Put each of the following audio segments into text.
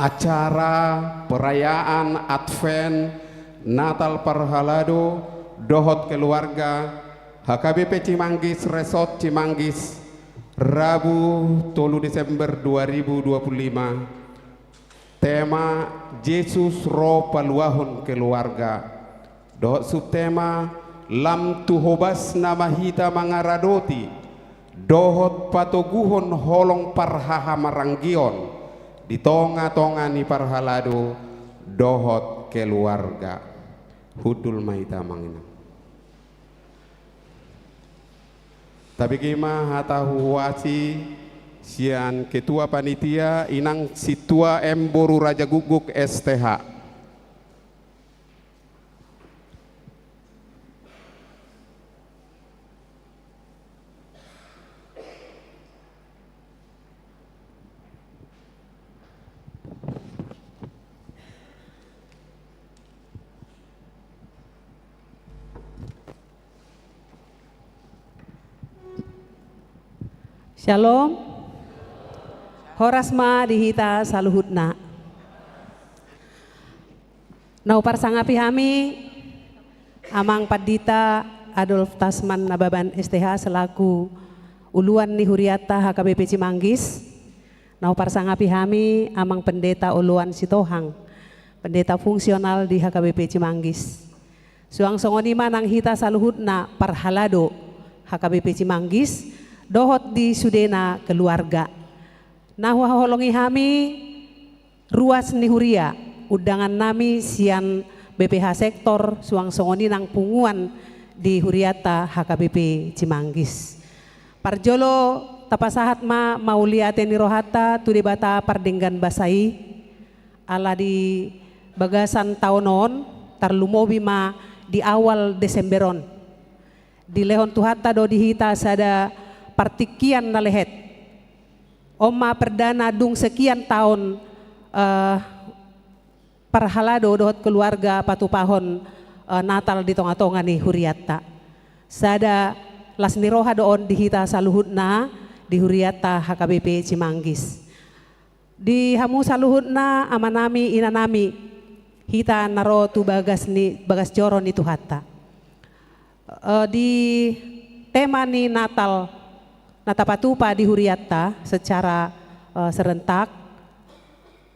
acara perayaan Advent Natal Parhalado Dohot Keluarga HKBP Cimanggis Resort Cimanggis Rabu 3 Desember 2025. Tema Yesus Roh Paluahon Keluarga. Dohot subtema Lam tuhobas nama hita mangaradoti dohot patoguhon holong parhaha maranggion di tonga-tonga ni parhalado dohot keluarga hudul maita manginam. Tapi kima hatahu wasi sian ketua panitia inang situa emboru Raja Guguk STH. Shalom. Horasma dihita saluhutna. Nau parsangapi hami amang Padita Adolf Tasman Nababan STH selaku uluan ni Huriata HKBP Cimanggis. Nau parsangapi hami amang pendeta uluan Sitohang, pendeta fungsional di HKBP Cimanggis. Suang songonima nang hita saluhutna parhalado HKBP Cimanggis. Dohot di sudena keluarga. Nahwa holongi hami ruas ni huria udangan nami sian BPH sektor suang songoni nang punguan di huriata HKBP Cimanggis. Parjolo tapasahat ma mauliate ni rohata tudibata pardenggan basai ala di bagasan taonon tarlumobi ma di awal Desemberon. Di lehon tuhata do dihita sada partikian nalehet oma perdana dung sekian tahun parhalado dohot keluarga patupahon Natal di tonga-tonga nih huriata sada las niroha doon dihita saluhutna di huriata HKBP Cimanggis di hamu saluhutna amanami inanami hita naro tu bagas joro ni tuhata di tema ni Natal natapatupa di huriata secara serentak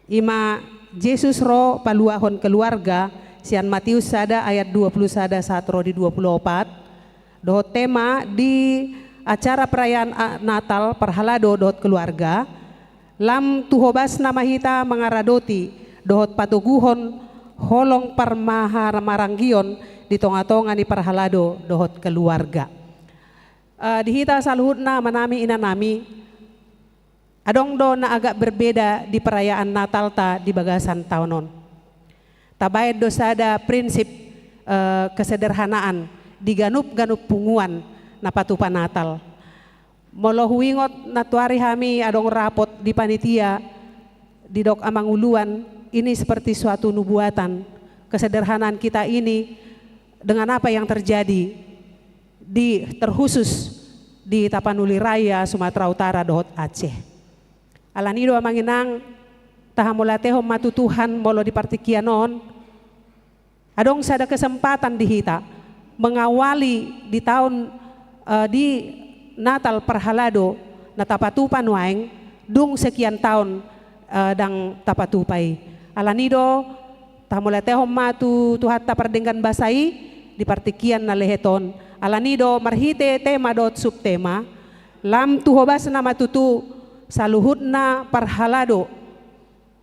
ima Yesus Roh Paluahon Keluarga sian Matius sada ayat 20 sada satro di 24 dohot tema di acara perayaan Natal Parhalado dohot keluarga lam tuhobas nama hita mengaradoti dohot patuguhon holong parmahar maranggion di tonga-tonga ni Parhalado dohot keluarga. Dihita saluhutna manami inanami adong do na agak berbeda di perayaan Natal ta di bagasan taonon. Tabayad do sada prinsip kesederhanaan di ganup-ganup punguan na patupa Natal. Molo huingot natuari hami adong rapot di panitia di dok amang uluan ini seperti suatu nubuatan kesederhanaan kita ini dengan apa yang terjadi di terkhusus di Tapanuli Raya Sumatera Utara dohot Aceh. Alanido amanginang tahamulatehom matutuhan molo di partikianon adong sada kesempatan dihita mengawali di tahun di Natal Parhalado na tapatupan waeng dung sekian tahun dang tapatupai. Alanido tahamulatehom matu tuhat tapardenggan basai di partikian na leheton alanido marhite tema dot subtema lam tuhobas nama tutu saluhutna parhalado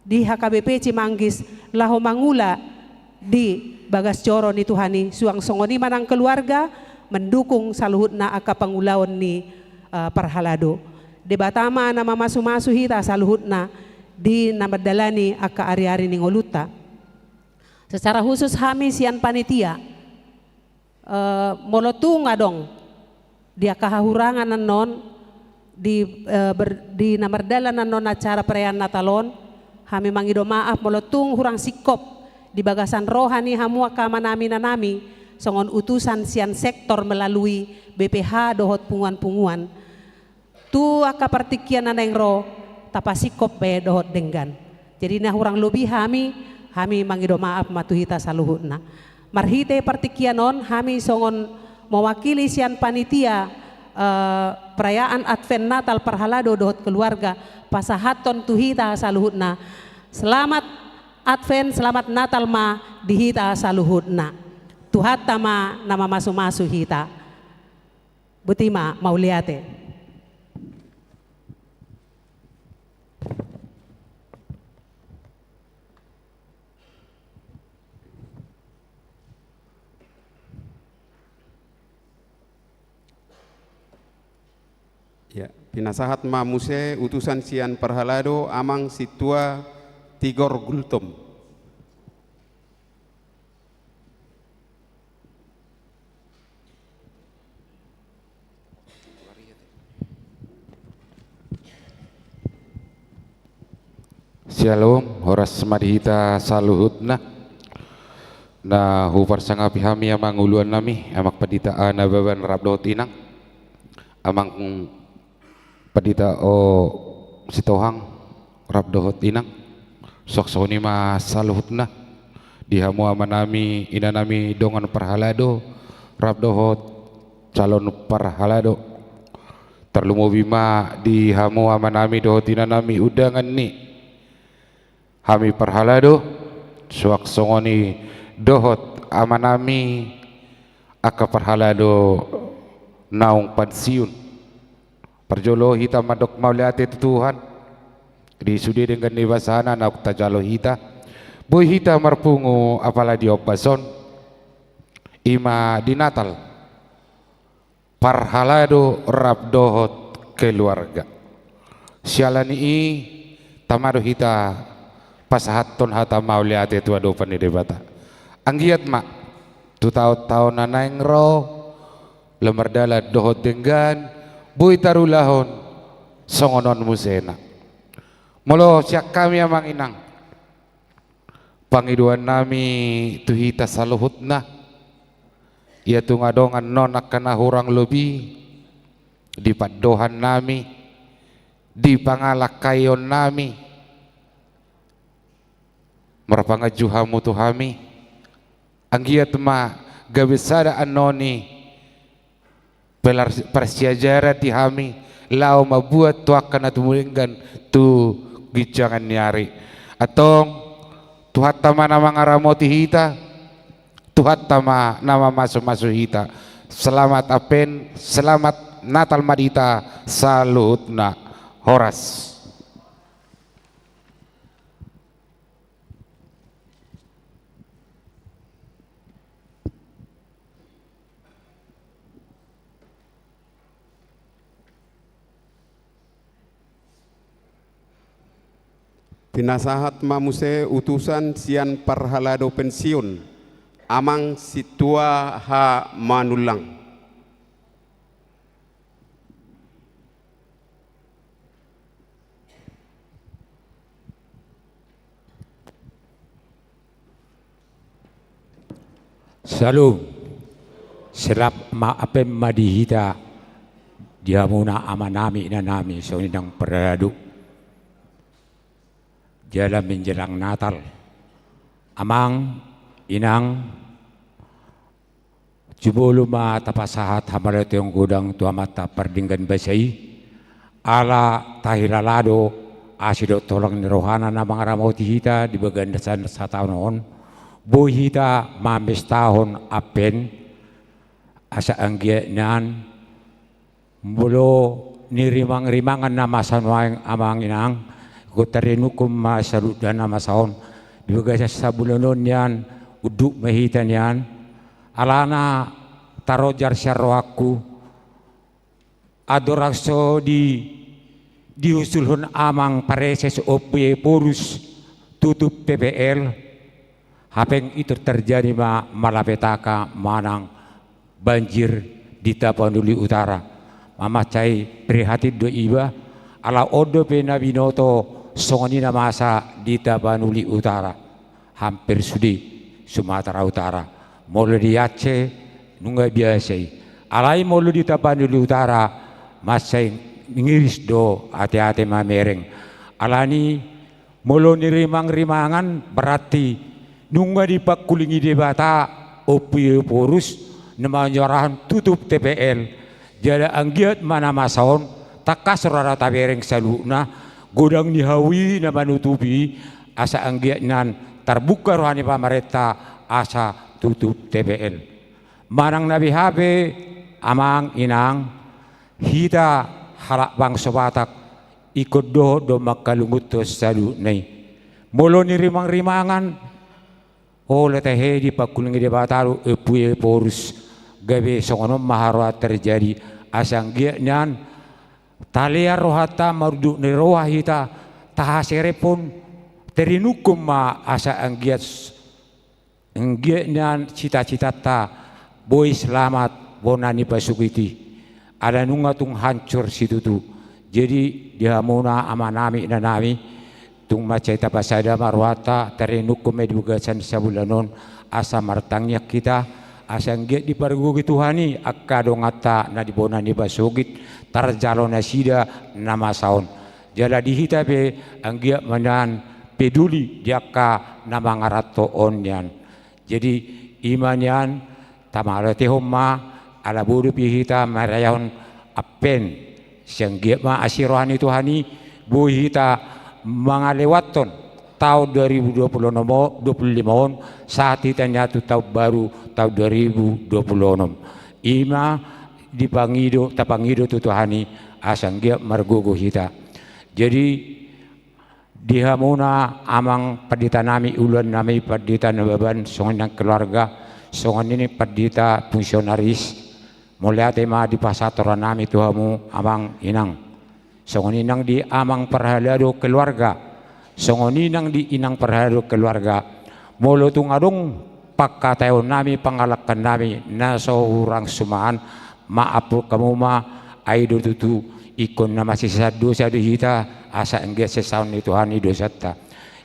di HKBP Cimanggis laho mangula di bagas coro ni Tuhani suang songoni manang keluarga mendukung saluhutna aka pangulaon ni parhalado debatama nama masu-masu hita saluhutna di namadalani aka ari-ari ni ngoluta secara khusus hami sian panitia molotung adong dia kahahurangan nanon di namardalan nanon acara perayaan Natalon kami mangido maaf molotung hurang sikop di bagasan rohani hamu akamanami nanami songon utusan sian sektor melalui BPH dohot punguan-punguan tu aka partikian naneng ro tapasikop be dohot denggan Jadi nah orang lebih kami mangido maaf matuhita saluhutna. Marhite partikianon kami songon mewakili sian panitia perayaan Advent Natal Parhalado dohot keluarga pasahaton tuhita saluhutna. Selamat Advent, selamat Natal ma dihita saluhutna. Tuhat tama nama masu-masu hita. Butima mauliate. Ya, pinasahat mamuse utusan sian Parhalado amang situa Tigor Gultom. Shalom, horas madihita saluhutna. Na hupar sanga pihami amang uluan nami amak paditaan na baban rabdot inang. Amang padita o sitohang rabdot inang. Soksoni ma saluhutna. Dihamu amanami inanami dongan Parhalado rabdot calon Parhalado. Terlumo bima dihamu amanami dohot inanami udangan ni. Hami Parhalado suak songoni dohot amanami aka Parhalado naung pensiun perjolo hita madok mauliate Tuhan di sudi dengan dewasana nauk tajalo hita boy hita marpungu apala di opason ima di Natal Parhalado rap dohot keluarga sialani i tamado hita pasahaton hata mauliate tu ado panidebata anggiat mak tu tahun nanaing ro lemardala dohot denggan buy tarulahon songonon musena molo siak kami amang inang pangiduan nami tuhita saluhutna ia tu ngadongan nonak kana hurang lebih di padohan nami di pangalakayon nami merapangajuhamu tuhami anggiat ma gabisada anoni pelar persiajara tihami lau mabuat tu akan atumulingan tu gijangan nyari atong tuhat tama nama ngaramoti hita tuhat tama nama masu-masu hita selamat apen selamat Natal madita salutna horas. Pinasahat mamuse utusan sian Parhalado pensiun amang situa ha manulang. Salam serap maapem madihita diamuna amanami inanami so nang Parhalado jalan menjelang Natal amang inang jubulu ma tapasahat hamalat yung gudang tuamata pardinggan basay ala tahilalado asido tolong nirohana na mga ramoti hita di bagandasan sa taon noon buhi hita mamestahon apen asa anggiya niyan mulo nirimang-rimangan na masanwang amang inang kutarinukum masaludan na masaon dibaga sa bulanon yan uduk mahitan yan alana tarojar syarwaku adorakso diusulhon amang pareses opye porus tutup PPL hapeng itu terjadi malapetaka manang banjir di Tapanuli Utara mamacai prihatin do iba ala odo penabinoto songonina masa di Tapanuli Utara hampir sudi Sumatera Utara molo di Aceh nunggak biasa alai molo di Tapanuli Utara masai ngiris do ate-ate mamereng alani Molo ni rimang-rimangan berarti nunga di pakulingi debata opi porus nama nyorahan tutup TPL. Jadi anggiat mana masaon takas rara tabereng saluna godang nihawi na manutupi asa anggiat nan terbuka rohani pamareta asa tutup TPL. Manang nabi habe amang inang hita halak bang sobatak ikut do makalungut to salu nai molo ni rimang-rimangan oleh teh di pakulingi de bataru epuye porus gabe songono maharwa terjadi asang gia nyan talia rohata mardu ni roha hita tahasere pun terinukum ma asa anggiat nyan cita-cita ta boy selamat bonani pasukiti ada nunga tung hancur situ tu. Jadi dia muna amanami na nami tung maceta pasada marwata terinukum edugasan sabulanon asa martangnya kita asa ngget di pargugi Tuhani akka dongata na dibona ni basugit tarjalo na sida nama saon jala dihita be anggia manan peduli diaka nama ngarato onyan. Jadi imanyan tamarate homma ala bodu pihita marayon apen siyang ma asirohani Tuhani buhita mga lewaton tahun 2025 saat kita nyatu tahun baru tahun 2026 ima dipangido tapangido tu Tuhani asang gia margogo hita. Jadi dihamuna amang padita nami ulan nami padita nababan songan yang keluarga songan ini padita fungsionaris mulai tema di pasatoran nami tuhamu amang inang songon inang di amang perhalado keluarga songon inang di inang perhalado keluarga molo tungadong pakatayon nami pangalakan nami naso urang sumaan maapul kamu ma aido tutu ikon na masisado sa hita asa engge sesaun ni Tuhan ni dosata.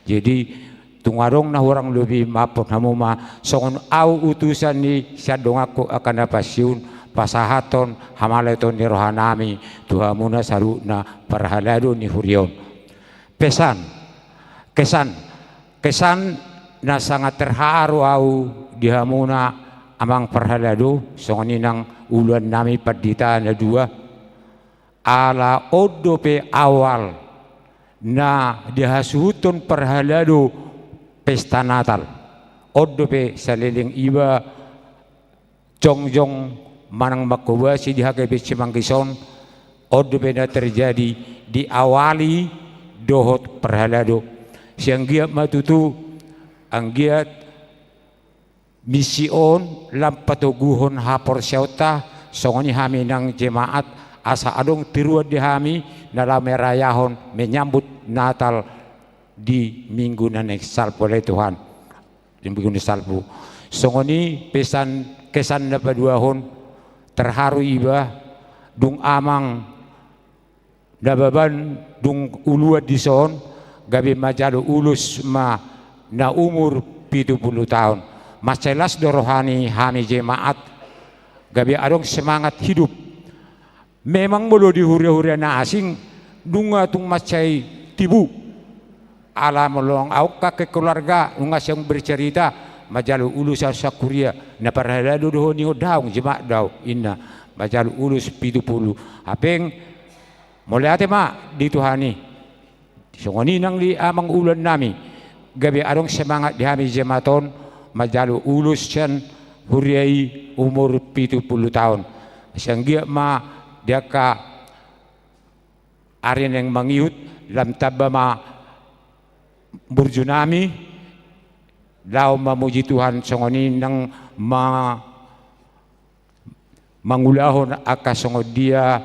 Jadi tungadong na urang lebih maapul kamu ma songon au utusan ni sadong ako akan napasiun pasahaton hamaleton ni rohanami tuhamuna saruna parhalado ni hurion. Kesan na sangat terharu au dihamuna amang parhalado songoninang uluan nami padita na dua ala odope awal na dihasuton parhalado pesta Natal odope saliling iba jongjong manang makubasi di HKB Cimangkison odo bena terjadi diawali dohot perhalado siang giat matutu anggiat mision lampatuguhon hapor syauta songoni hami nang jemaat asa adong tiruat di hami dalam merayahon menyambut Natal di minggu nanek salpo oleh Tuhan di minggu salpo songoni pesan kesan dapat dua hon terharu iba dung amang dababan dung uluat di son gabi majalo ulus ma na umur 70 tahun macelas dorohani hami jemaat gabi adong semangat hidup memang bolo di huria-huria na asing dunga tung macai tibu ala melong au ke keluarga ungas yang bercerita majalu ulus sakuria na parhalado doho ni daung jemaat daw inna majalu ulus 70 apeng mulai ate ma di Tuhani songoni nang li amang ulan nami gabi adong semangat di hami jematon majalu ulus can huriai umur 70 tahun sanggia ma diaka arin yang mangiut lam tabba ma burjunami lau memuji Tuhan songoni nang mangulahon aka songod dia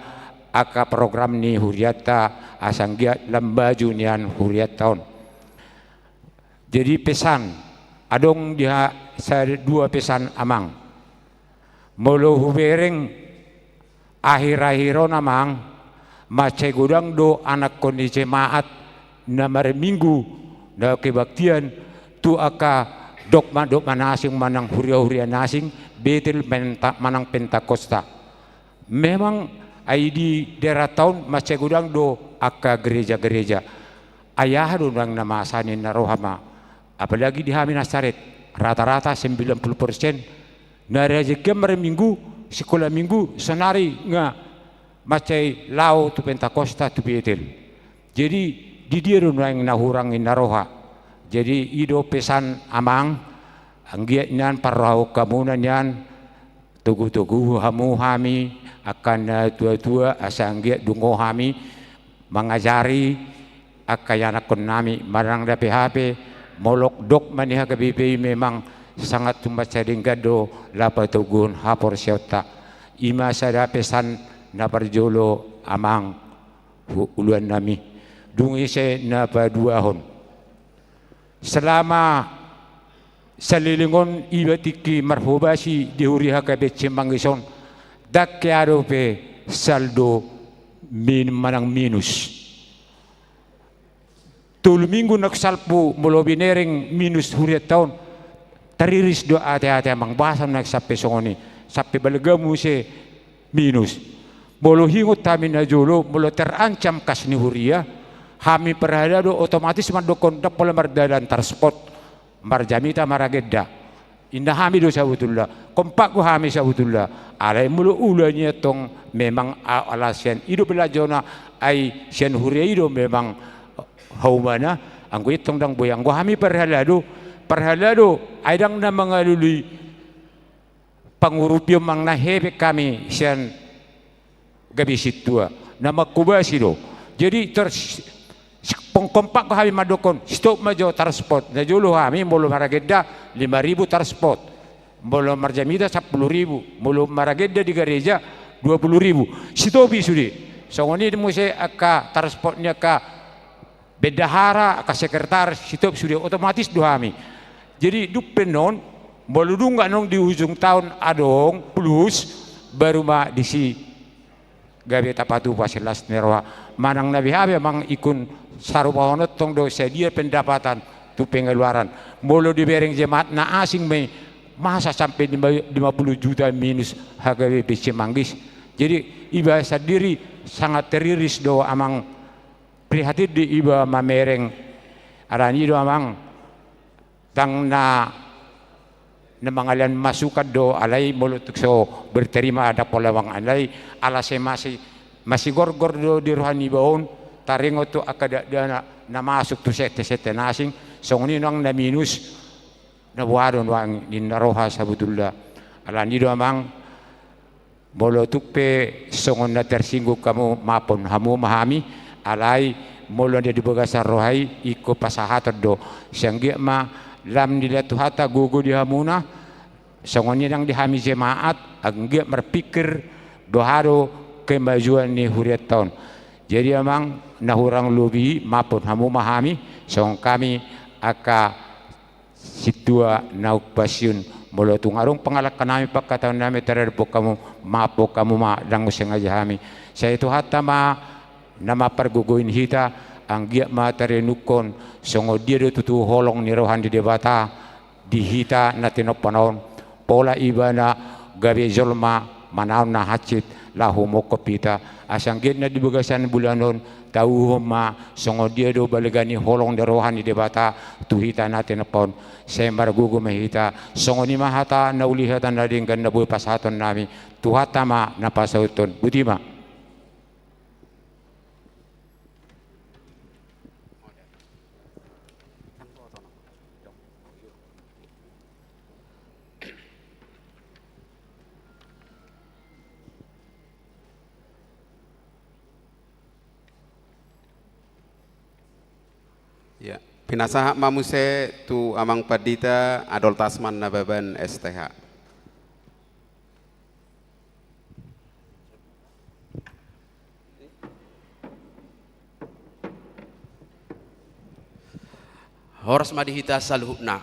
aka program ni huriata asanggia lambaju nian huriat tahun. Jadi pesan adong dia dua pesan amang molo hubereng akhir-akhiron amang macai gudang do anak kondi jemaat na mare minggu na kebaktian tu aka dokma nasing manang huria-huria nasing betel manang Pentakosta memang ai di daerah tahun macai gudang do aka gereja-gereja ayah orang namasanin na rohama. Apalagi di Hami Nasaret, rata-rata 90% na rezeki minggu, sekolah minggu, senari nga macai lau tu Pentakosta tu Betel. Jadi di dia yang nahurangin naroha. Jadi ido pesan amang, anggiat nyan parau kamunan yan, tugu-tugu hamu hami akan tua-tua asa anggiat dungo hami mengajari akayan akon nami marang da PHP molok dok maniha ke BPI memang sangat tumbat sading gado lapa tugun hapor syauta ima sada pesan na parjolo amang uluan nami dungi se na paduahon selama salilingon ibatiki marhubasi dihuriha ke Cimangison dak kiaro pe saldo manang minus. Tul minggu nagsalpo mulo binering minus huriat taon tariris do ate-ate amang basam nagsapi songoni sapi balagamu se minus mulo hingot tamin na jolo mulo terancam kas ni huria hami perhadado otomatis mandokon dak pola mardadan transport marjamita maragedda indah hami do sabutullah kompak ko hami sabutullah alay mulo ulanya tong memang alasan ido belajona ay sian huria ido memang haumana ang itong dang boyang hami perhalado aydang na mga luli pangurupyo mang nahebe kami siyan gabi situa na magkubasi do jadi pengkompak ko kami madukon stop majo transport na julo kami mulu marageda 5,000 transport mulu marjamida 10,000 mulu marageda di gereja 20,000 sitobi sudi so ngoni mo se aka transportnya ka bedahara ka sekretaris sitop sudah otomatis doami jadi dupenon boludung nggak nong di ujung tahun adong plus baru ma di si gabe tapatu pasilas nerwa manang nabi habe mang ikun sarupahonot tong do sedia pendapatan tu pengeluaran bolo di bereng jemaat na asing me masa sampai 50 juta minus HGB Cimanggis jadi ibadah diri sangat teriris do amang prihatin di iba mamereng arani do amang tang na mangalan masukan do alay mulutuk so berterima ada polawang alay alase masih gorgor do di rohani baon taringo to akada dana na masuk to sete nasing songni nang na minus na buadon wang din naroha sabutullah alani do amang mulutuk pe songon na tersinggung kamu mapon hamu mahami alay molo dia dibagasa rohai iko pasahatar do sanggi ma lam dila tuhata gugu dihamuna sangoni nang dihami jemaat anggi berpikir doharo kemajuan ni huriat tahun jadi amang nahurang lubi mapun hamu mahami song kami aka situa nauk pasyun molo tungarung pangalak kanami pakataon nami terhadap kamu mapo kamu ma dang sengaja hami saya itu hatta ma nama perguguin hita ang giat materi nukon songo dia do tutu holong ni rohan di debata di hita na tinopanon pola ibana gabe jolma manaon na hacit lahu mokopita asang giat na dibagasan bulanon tahu ma songo dia do balegani holong di rohan di debata tu hita na tinopon sembar gugu mahita songo ni mahata na ulihatan na dinggan na buhay pasaton nami tuhata ma napasauton budima. Ya, pinasaha mamuse tu amang padita Adol Tasman nababan STH. Horas madihita salhubna.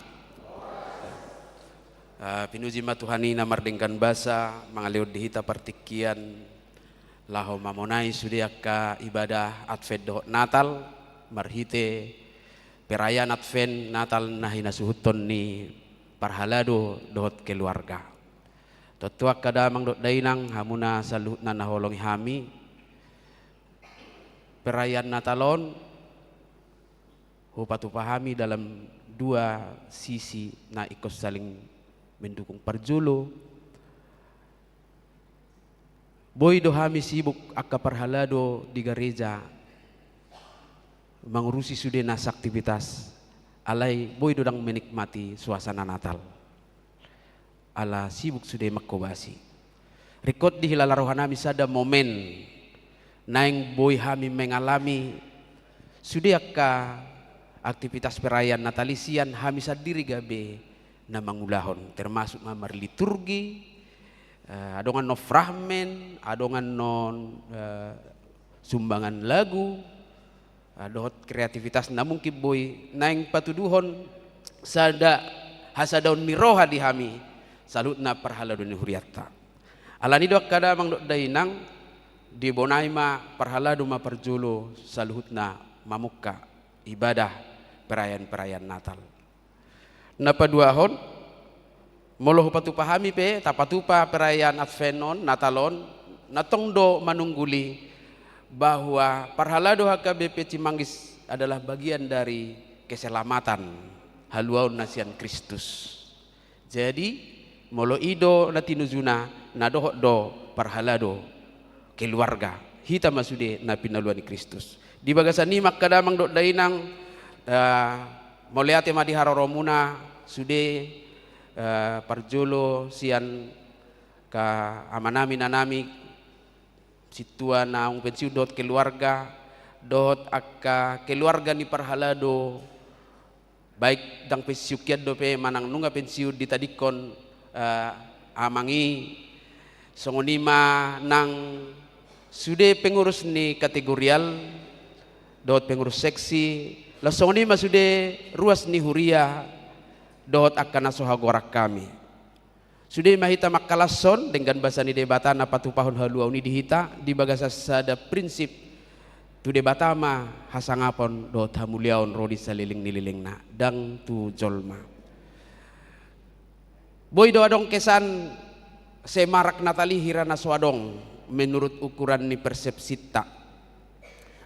Pinuji matuhani na mardingkan basa mangaliud dihita partikian laho mamonai sudiaka ibadah Advent dohot Natal marhite perayaan Advent Natal nahina suhuton ni parhalado dohot keluarga. Totuak kada mang dot dainang hamuna saluhna naholongi hami perayaan Natalon Hupatu pahami dalam dua sisi na ikut saling mendukung parjolo. Boy do hami sibuk akka parhalado di gereja mengurusi sudah nas aktivitas alai boy dodang menikmati suasana Natal ala sibuk sudah makobasi rekod di hilala rohanami sada momen naing boy hami mengalami sudah akka aktivitas perayaan Natalisian hami sadiri gabe na mangulahon termasuk mamar liturgi adongan no fragmen adongan non sumbangan lagu dohot kreativitas na mungkin boy naing patuduhon sada hasadaun miroha di hami salut na parhalado ni huriatta alani dok kada mang dok dainang di bonai ma parhalado ma parjolo saluhut na mamukka ibadah perayaan Natal napa duahon molo patu pahami pe tapatupa perayaan Adventon Natalon natongdo manungguli bahwa parhalado HKBP Cimanggis adalah bagian dari keselamatan haluaun nasian Kristus. Jadi molo ido natinuzuna nadohok do parhalado keluarga hita masude na pinaluani Kristus. Di bagasani makadamang do dainang moleate madi haroromuna sude parjolo sian ka amanami nanami situa naung pensiun dot keluarga dot akka keluarga ni parhalado baik dang pensiukian dope manang nunga pensiun ditadikon amangi songonima nang sude pengurus ni kategorial dot pengurus seksi la songonima sude ruas ni huria dot akan nasohagorak kami sudah mahita makalason dengan bahasa ni debata na patupahon haluau ni dihita di bagasa sada prinsip tu debata ma hasangapon dot hamuliaon rodi saliling nililing na dang tu jolma boy do adong kesan semarak Natali hirana swadong menurut ukuran ni persepsita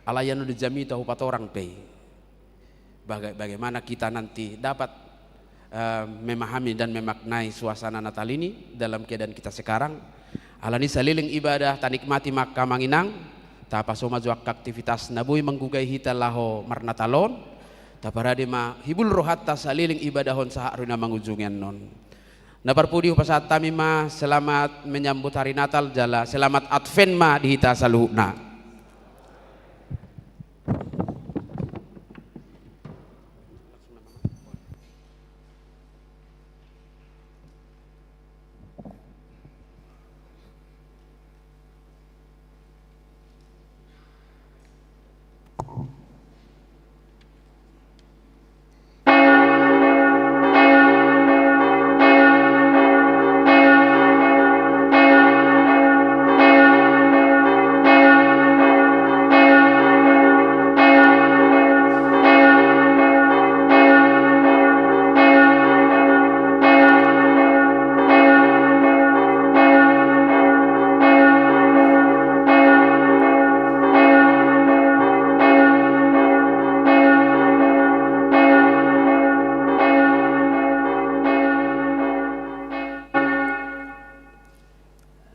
alayan udah jami tahu pat orang pe bagaimana kita nanti dapat memahami dan memaknai suasana Natal ini dalam keadaan kita sekarang alani saliling ibadah tanikmati maka manginang tapaso maju aktivitas nabui menggugai hita laho marnatalon taparade ma hibul rohatta saliling ibadahon saharuna mangujungan non naparpudi upasat tami ma selamat menyambut hari Natal jala selamat Advent ma dihita saluhna.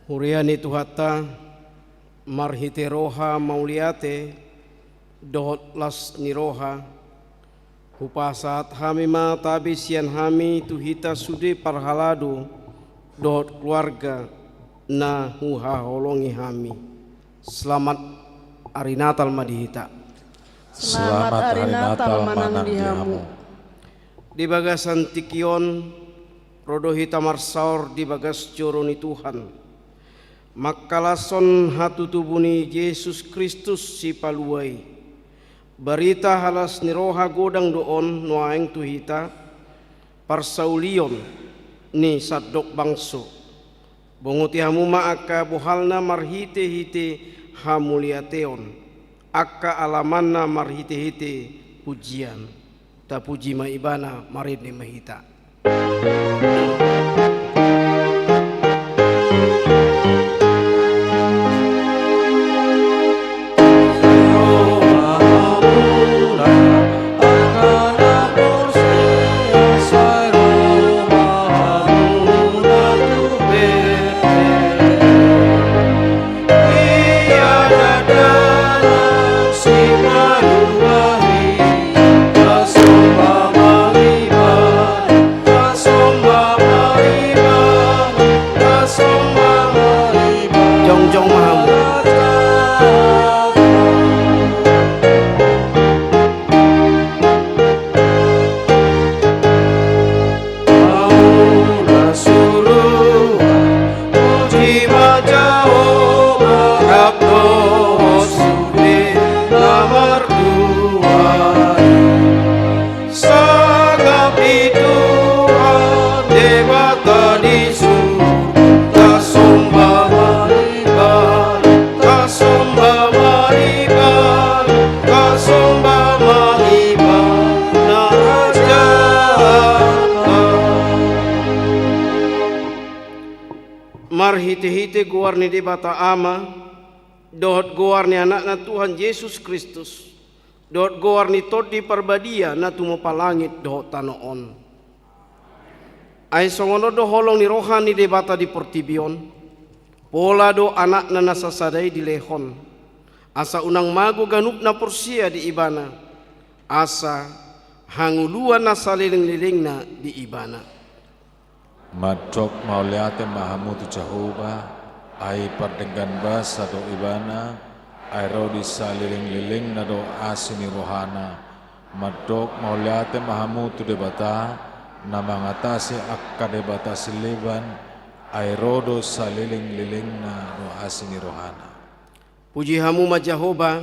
Huriani tuhata marhite roha mauliate dohot las niroha hupasat hami ma tabisian hami tuhita sude parhalado dohot keluarga na huha holongi hami. Selamat hari Natal madihita. Selamat hari Natal manang dihamu. Di bagasan tikion rodohita marsaur di bagas joroni Tuhan. Makalason hatu tubuni Yesus Kristus si paluai. Berita halas niroha godang doon nuaeng tuhita parsaulion ni sadok bangso. Bonguti hamuma akka bohalna marhite hite hamuliateon. Akka alamanna marhite hite pujian. Ta puji maibana maridni mahita. Roha mula hite goar ni debata ama, dohot goar ni anak na Tuhan Yesus Kristus, dohot goar ni todi parbadia na tumo palangit dohot tanoon. Ay songono do holong ni rohani debata di portibion, pola do anak na nasasaday di lehon, asa unang mago ganup na porsia di ibana, asa hanguluan na saliling-liling na di ibana. Madok mauliate mahamutu Jehovah, ai pardenggan basa do ibana, ai rodi saliling-liling na do asini rohana. Madok mauliate mahamutu debata, na mangatasi akka debata siliban, ai rodo saliling-liling na do asini rohana. Puji hamu ma Jehovah,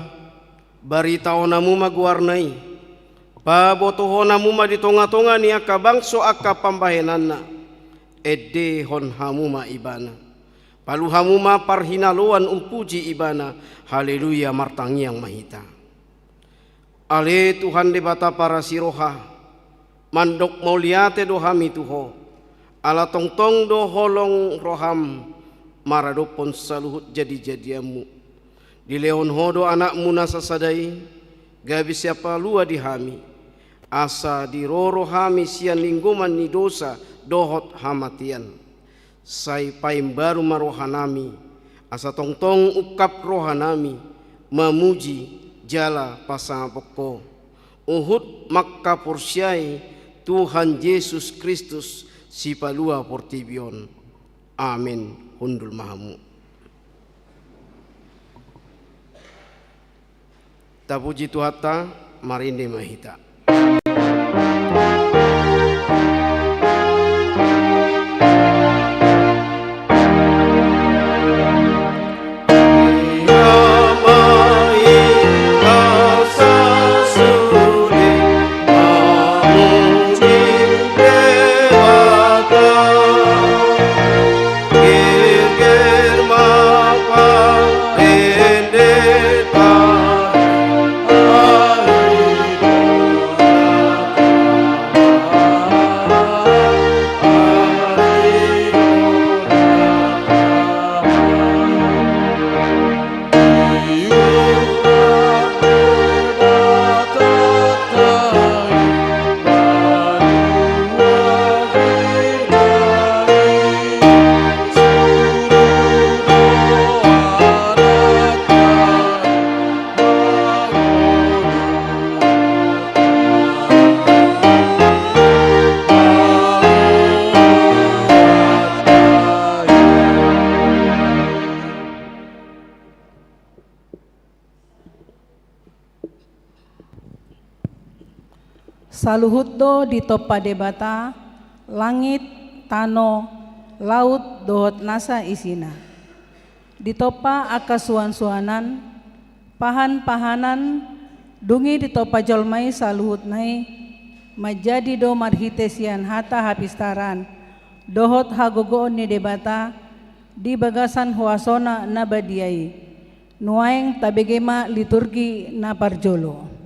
baritaonamu magwarnai, pabotohonamu ma di tonga-tonga ni akka bangso akka pambahenanna. Ede hon hamuma ibana, palu hamuma parhinaluan umpuji ibana, haleluya martangiang mahita. Ale Tuhan debata para siroha, mandok mauliate do hami tuho, ala tongtong do holong roham, maradopon saluhut jadi-jadiamu. Di leon hodo anakmu nasasadai, gabi siapa lua di hami, asa di roro hami sian lingguman ni dosa, dohot hamatian sai paim baru marohanami asa tongtong ukap rohanami memuji jala pasang poko uhud makka porsyai Tuhan Yesus Kristus si palua portibion. Amin. Hundul mahamu. Tapuji Tuhata marinde mahita. Saluhutdo di topa debata, langit, tano, laut dohot nasa isina. Di topa aka suan-suanan, pahan-pahanan, dungi di topa jolmai saluhut nai, majadi do marhitesian hata hapistaran, dohot hagogoon ni debata, di bagasan huasona na badiai, nuaeng tabegema liturgi na parjolo.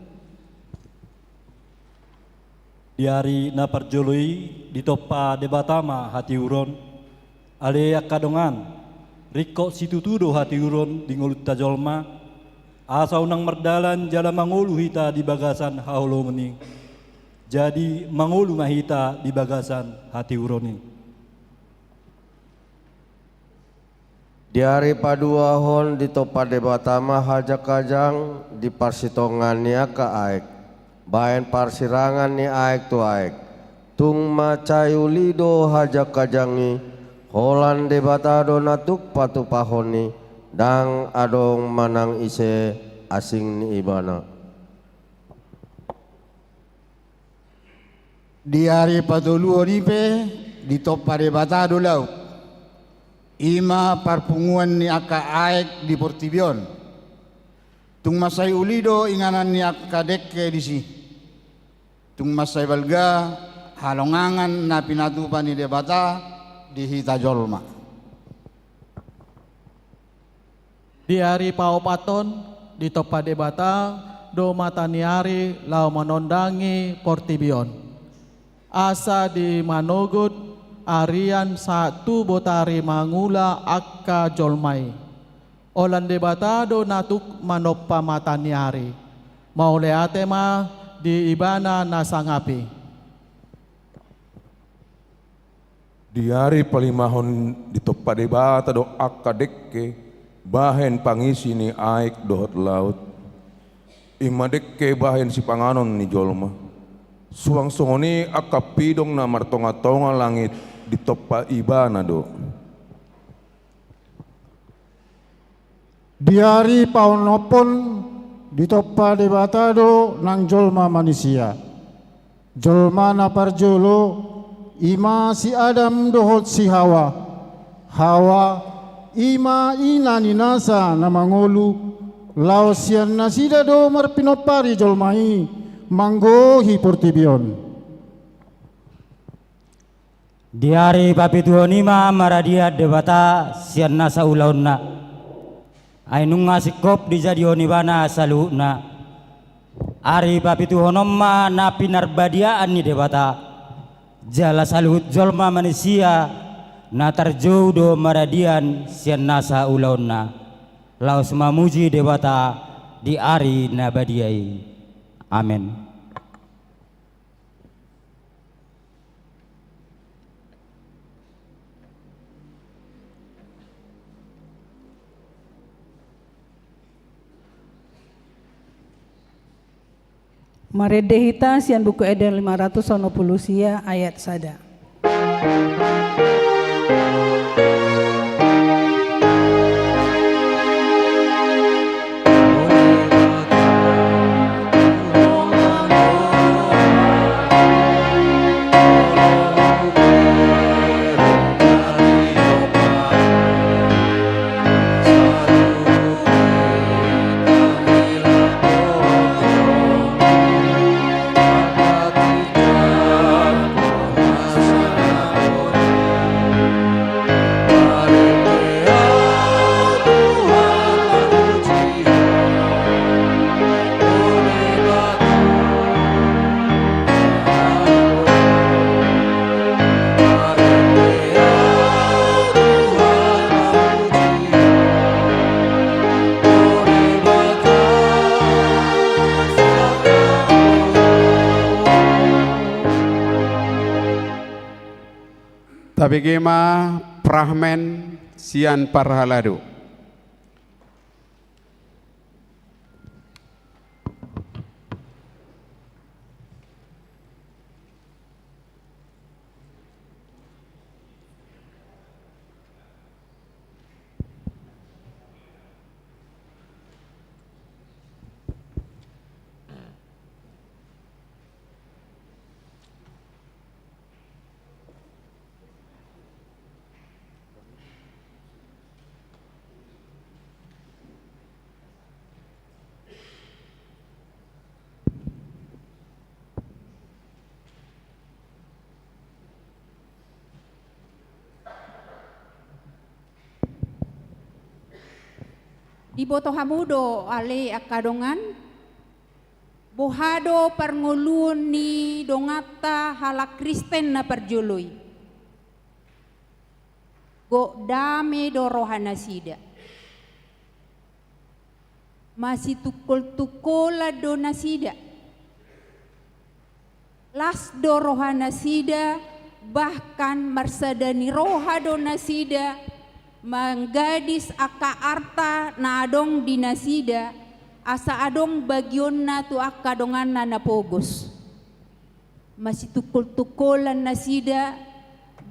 Diari na parjoloi di topa debatama hati uron ale akadongan riko situtudo hati uron di ngulut tajolma asa unang merdalan jala mangulu hita di bagasan haulo mening jadi mangulu mahita di bagasan hati uroni. Diari padua hon di topa debatama hajak kajang di parsitongannya ke aek baen parsirangan ni aek tu aek tung macayu lido hajak kajangi holan debatado natuk patu pahoni dang adong manang ise asing ni ibana. Diari patuluo nipe di topa debatado laut ima parpunguan ni aka aek di portibion tung masay ulido inganan ni aka dekke disi tung masay balga halongangan na pinatupan ni debata di hita jolma. Di hari paupaton di topa debata do mataniari lau menondangi portibion asa di manogud Arian satu botari mangula akka jolmai. Olan debatado natuk manoppa mataniari. Mauleate ma di ibana nasangapi. Diari palimahon di toppa debata do akka dekke bahen pangisi ni aik dohot laut. Ima dekke bahen si panganon ni jolma. Suang songoni akka pidong na martonga-tonga langit di toppa ibana do. Diari paunopon di toppa debatado nang jolma manusia. Jolma na parjolo ima si Adam dohot si Hawa. Hawa ima ina ni nasa na mangolu lao sian nasida do marpinopari jolmai manggohi portibion. Diari papituonima maradia debata sian nasa ulauna. Ainung ngasikop di jadioni bana saluna. Ari papituhonomma na pinarbadiaan ni debata. Jala saluhut jolma manusia na tarjoudo maradian sian nasa ulauna. Laos mamuji debata di ari nabadiai. Amin. Maredehita sian buku Eden 590 sia ayat sada. Tabegema prahmen sian parhalado. Di boto hamudo ale akadongan bohado parngulun ni dongata hala Kristen na perjului go dame do rohana sida masih tukul-tukola do nasida las do rohana sida bahkan marsadani roha do nasida manggadis aka arta na adong dinasida asa adong bagyon na tu aka dongan na pogos masih tukul-tukulan nasida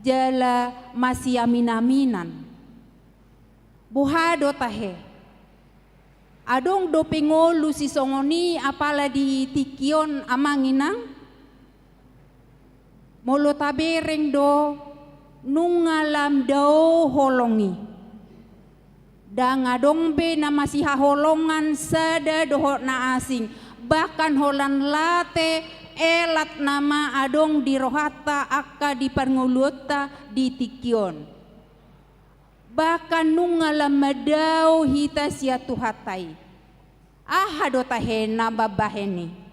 jala masih amin-aminan buhado tahe adong do pengolu si songoni apala di tikion amanginang molo tabereng do nungalam dao holongi dangadong be na masih haholongan sada dohot na asing bahkan holan late elat nama adong di rohata akka di parnguluta di tikion bahkan nungalam madao hita sia tuhatai ahado tahena babaheni.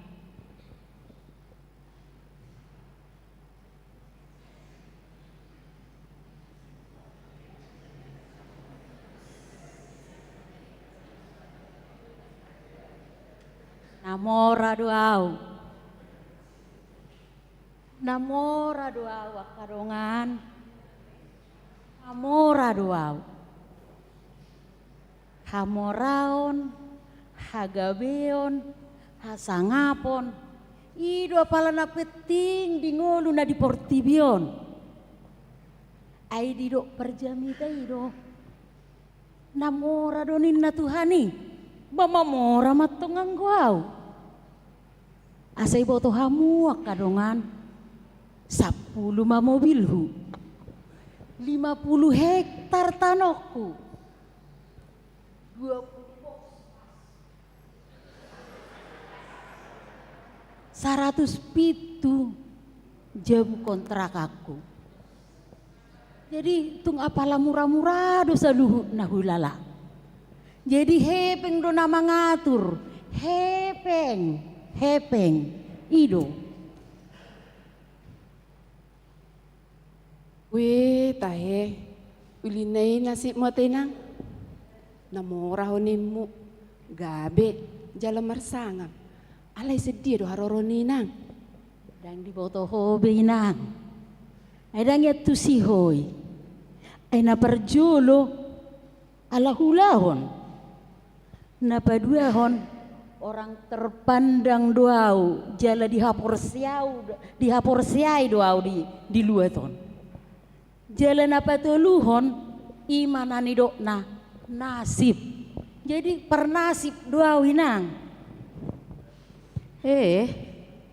Namora doau. Namora doau akadongan. Namora doau. Hamoraon, hagabeon, hasangapon. Ido pala na peting di ngolu na di portibion. Ay di do perjamita ido. Namora donin na Tuhani. Bamamora matongang guau. Asay boto hamu akadongan. 10 mobilhu. 50 hektar tanokku. 107 jam kontrak aku. Jadi tung apalah murah-murah dosa luhut nahulala. Jadi hepeng do nama ngatur. Hepeng ido. Weh tahe ulinay nasib mo tinang. Namora honimu gabe jalan marsangam. Alay sedih do haroroni nang. Dang di boto hobe nang. Ay dang yatu si hoy. Ay naparjolo ala hulahon. Napaduahon orang terpandang doau jala dihapor siai doau di luaton. Jala napatuluhon imanani dokna nasib. Jadi pernasib doau inang.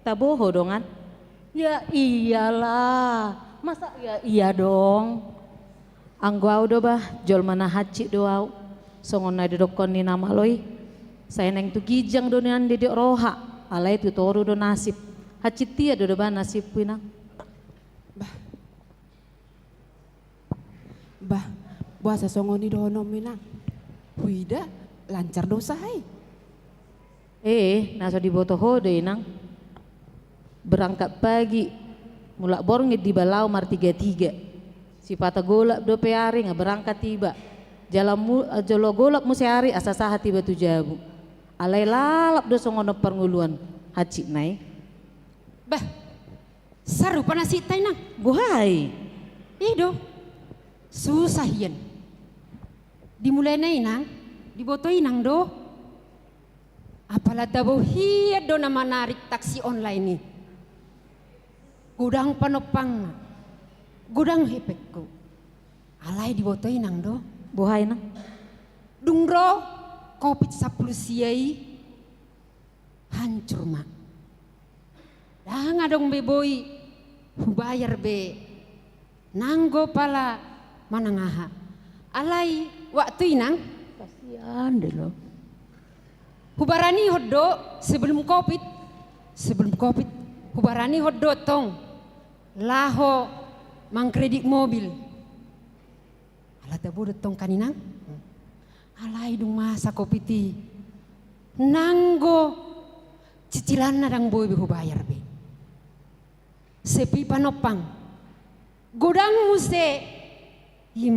Taboho dongan. Ya iyalah. Masa ya iya dong. Angguau do bah jol mana haji doau. Songon na didokon ni nama loi. Saya neng tu gijang do nian didik roha. Alai tu toru do nasib. Haji tia do bah nasib pinang. Bah, buasa songoni dono minang. Huida lancar dosa hai. Naso di boto hode inang. Berangkat pagi. Mulak borngit di balau mar 33. Si pata golak do peari nga berangkat tiba. Jolo golak museari asa saha tiba tu jabu. Alai lalap do songono pernguluan haji nai. Bah, saru panasi tay nang. Buhai. Ido. Susah yan. Dimulai na inang, dibotoy nang do. Apala tabo hiyad do na manarik taksi online ni. Gudang panopang, gudang hepek ko. Alay dibotoy nang do. Buhay nang. Dungro, COVID-10 siyay, hancur mak. Dah ngadong beboy, hubayar be. Nanggo pala manangaha. Alay waktu inang. Kasihan deh lo. Hubarani hoddo sebelum COVID. Hubarani hoddo tong. Laho mangkredit mobil. Ala tabo tong kaninang. Alay dung masa COVID. Nanggo cicilan na dang boy hubayar be. Sepi panopang. Godang muse 5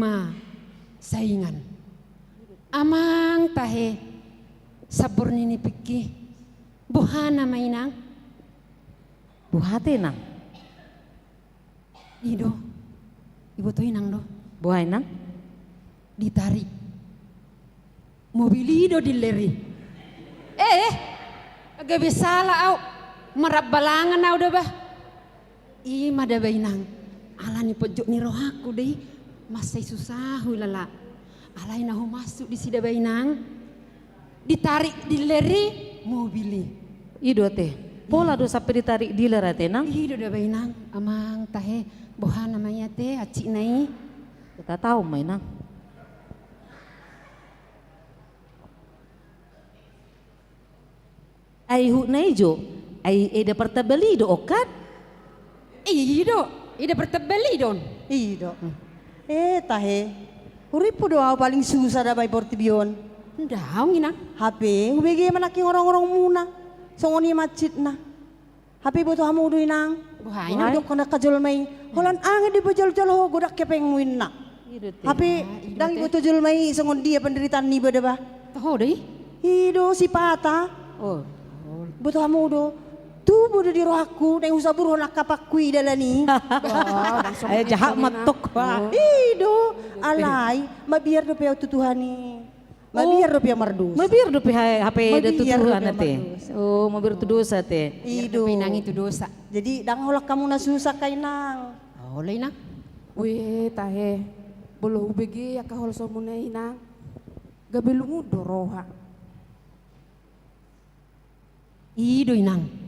saingan. Amang tahe sabor nini piki. Buhana mainang. Buhate nang. Ido. Ibu toy nang do. Buhay nang. Ditarik. Mobil ido dileri. Agak bisalah au. Marap balangan au dah bah. Ima dah bainang. Ala ni pojok ni roh aku deh. Masai susah hulala. Alai nahu masuk di sida bainang. Ditarik dileri mobili. Ido teh. Pola do sampai ditarik diler ate nang. Ido dah bainang. Amang tahe boha namanya teh acik nai. Kita tahu mainang. Ai hu nai jo. Ai eda pertabeli do okat. Ido. Ida pertabeli don. Ido. Tahe. Uripo do paling susah da bay portibion. Ndaw nginang. HP ngubege manaki orang-orang muna. Songoni masjid na. HP boto hamu do inang. Buhay na do kana kajol may. Holan angin di bojol-jol ho godak kepeng win na. HP dang boto jol may songon dia penderitaan ni bada ba. Tahu deh. Ido si pata. Oh. Betul kamu do. Tu bodo di roh aku, neng usah buruh nak kapakui dalani. Ay jahat matok pa. Ido, alay, mabiar do peo tutuhani. Mabiar do peo mardus. Mabir do HP da tutuhan do ate. Oh, mabir tu dosa te. Ido. Pinang itu dosa. Jadi dang holak kamu nasusah kay nang. Oleh nang. Wih tahe. Bolo ubegi ya kahol somunay nang. Gabilungu doroha. Ido inang.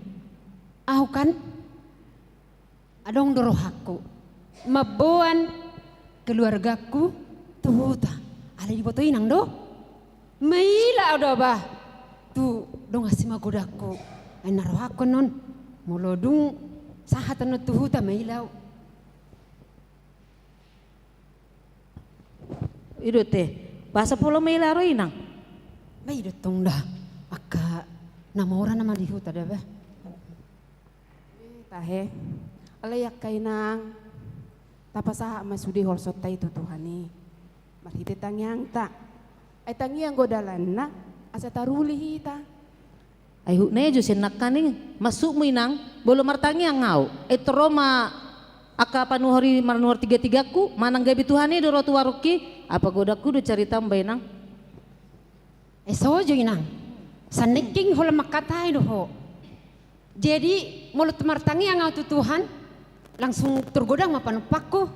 Aku kan adong dorohaku. Mabuan keluargaku tuhuta. Ada di foto inang do. Maila udah bah. Tu dong ngasih magodaku. Ay narohaku non. Mulodung sahatan no tuhuta mailaw. Ido teh. Bahasa pulau mailaro inang. Maido tong dah. Aka nama orang nama dihuta dah bah. Tahe. Alayak kay nang. Tapasaha masudi holsot tay tutuhani. Marhiti tangyang ta. Ay tangyang godalan na. Asa taruli hita. Ay hukne jo sinak kaning masuk mo inang bolo martangi ang ngau. Ito Roma aka panuhari manuhar 33 ku manang gabi tuhani do rotu waruki apa godaku do cari tambay nang. Sojo inang. Saneking hola makatay do ho. Jadi mulut martangi ang ngau tutuhan langsung tergodang mapanupak ko.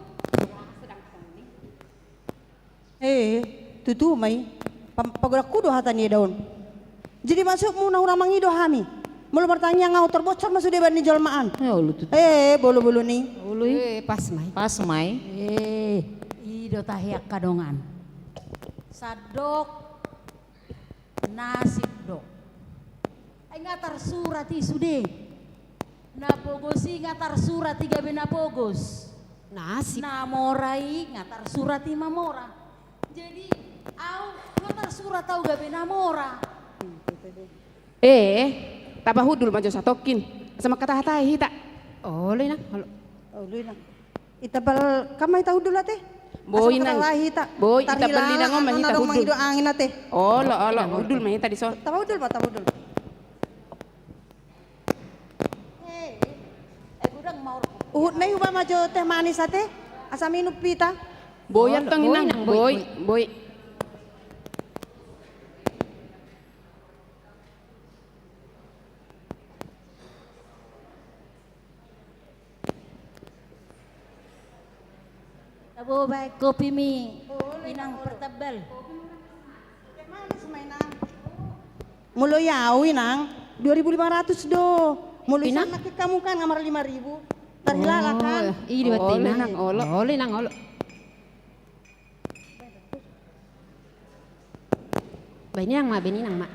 Tutu may pagodaku do hatan ni daun. Jadi masuk muna orang mangido hami. Mulu bertanya ngau terbocor masuk deban ni jalmaan. Bolu-bolu nih. Pas mai. Pas mai. Ido tahiak kadongan. Sadok nasib dok. Ay ngatar surat isude. Napogosi ngatar surat tiga benapogos. Nasib. Namorai ngatar surat mamora. Jadi au ngatar surat tau gabe namora. Tabahudul majo satokin. Sama kata hatai hita. Oleh nang. Oleh nang. Itabal kamay tahu dulu teh. Boy nang. Boy ita beli nang om mahita hudul. Angin ate. Olo hudul mahita di so. Tabahudul pa tabahudul. Uhud na yung ba majo teh manis ate? Asa minup pita? Boy atong inang. Boy. Abo baik kopi mi. Inang pertabal. Mulo yaw inang 2.500 do. Mulo isang nakik kamu kan ngamar 5.000. Terhilala kan. Iya batin nang. Oleh nang olo. Baini nang ma, bini nang ma.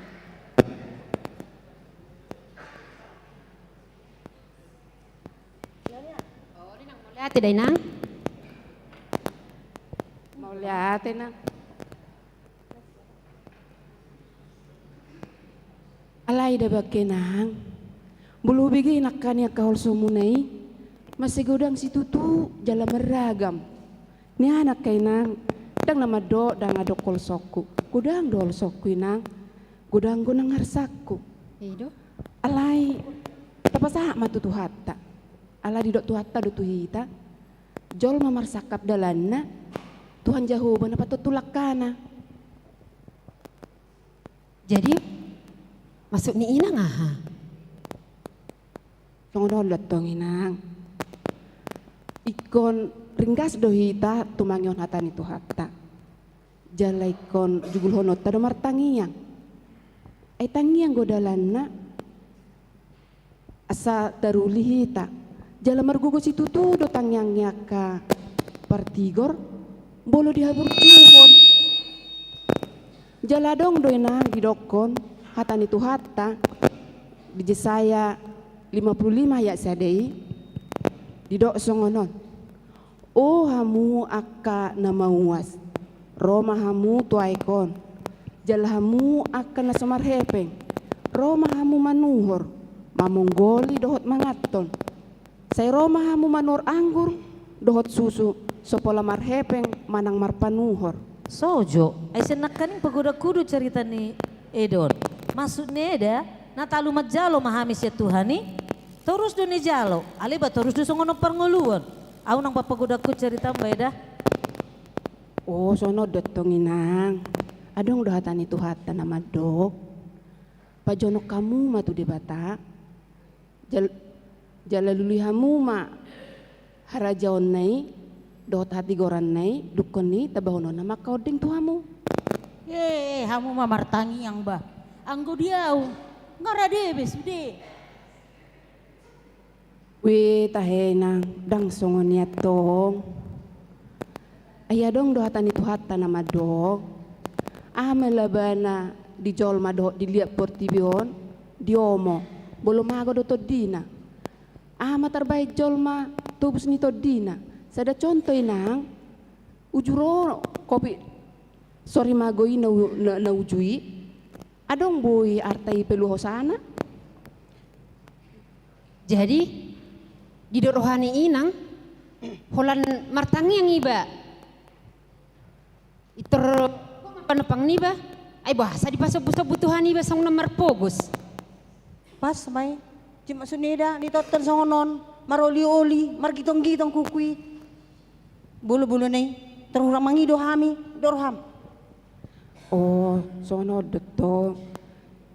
Oleh nang mulai ate day nang. Lihat na. Alay da bakenang. Bulu bigi nakkan ya kahol sumunay. Masih godang si tutu jala meragam. Ni anak kay nang. Dang nama do dang adok kol sokku. Gudang dol sokku nang. Gudang go nang harsakku. Ido. Alay. Tapasaha matutu hatta. Alay di dok tu hatta do tu hita. Jol mamarsakap dalanna. Tuhan Jehovah na patutulak ka na. Jadi masuk ni inang aha. Songodolot tong inang. Ikon ringgas dohita tumangyon hatan itu hatta. Jalai kon jugul honot tado martangiyang. Ay tangiyang godalanna. Asa daruli hita. Jala margugo si tutu do tangyangnya ka partigor. Bolo dihabur juhon. Jaladong doy na didokon hatan itu hatta di Jesaya 55 ya sadei didok songonon. Oh hamu akka nama uas Roma hamu tuaikon jalhamu akka nasamar hepeng Roma hamu manuhor mamonggoli dohot mangaton say Roma hamu manur anggur dohot susu sopola marhepeng manang marpanuhor. Sojo, ay senakaning pagoda kudu cerita ni Edon. Maksudnya ada Natalu majalo mahamis ya Tuhan ni. Terus do ni jalo. Ali ba terus do songono pernguluan. Aku nang papagodaku cerita mbak dah. Oh, sono dotong inang. Adong dohatan itu hata nama dok. Pajonok kamu ma tu di bata. Jalaluli hamu ma harajaon nai. Dohot hati goran nai. Dukon ni tabahono nama koding tu hamu. Hamu ma martangi yang bah. Anggo diau. Ngarade besude. Wih tahe nang dang songon niat tong. Ayah dong dohatan itu hata nama dok. Melabana di jolma do dilihat portibion diomo belum mago do todina. Terbaik jolma tubus ni todina. Sada contoh inang ujuro kopi sorry magoi na ujui. Adong boy artai pelu hosana. Jadi di rohani inang holan martangi yang iba iter panepang niba ay bahasa di pasok butuhan niba sang nomor pogus pas may cuma sunida di total songonon maroli-oli margitong-gitong kukui bulu-bulu nih terurang mangido hami dorham. Oh sono deto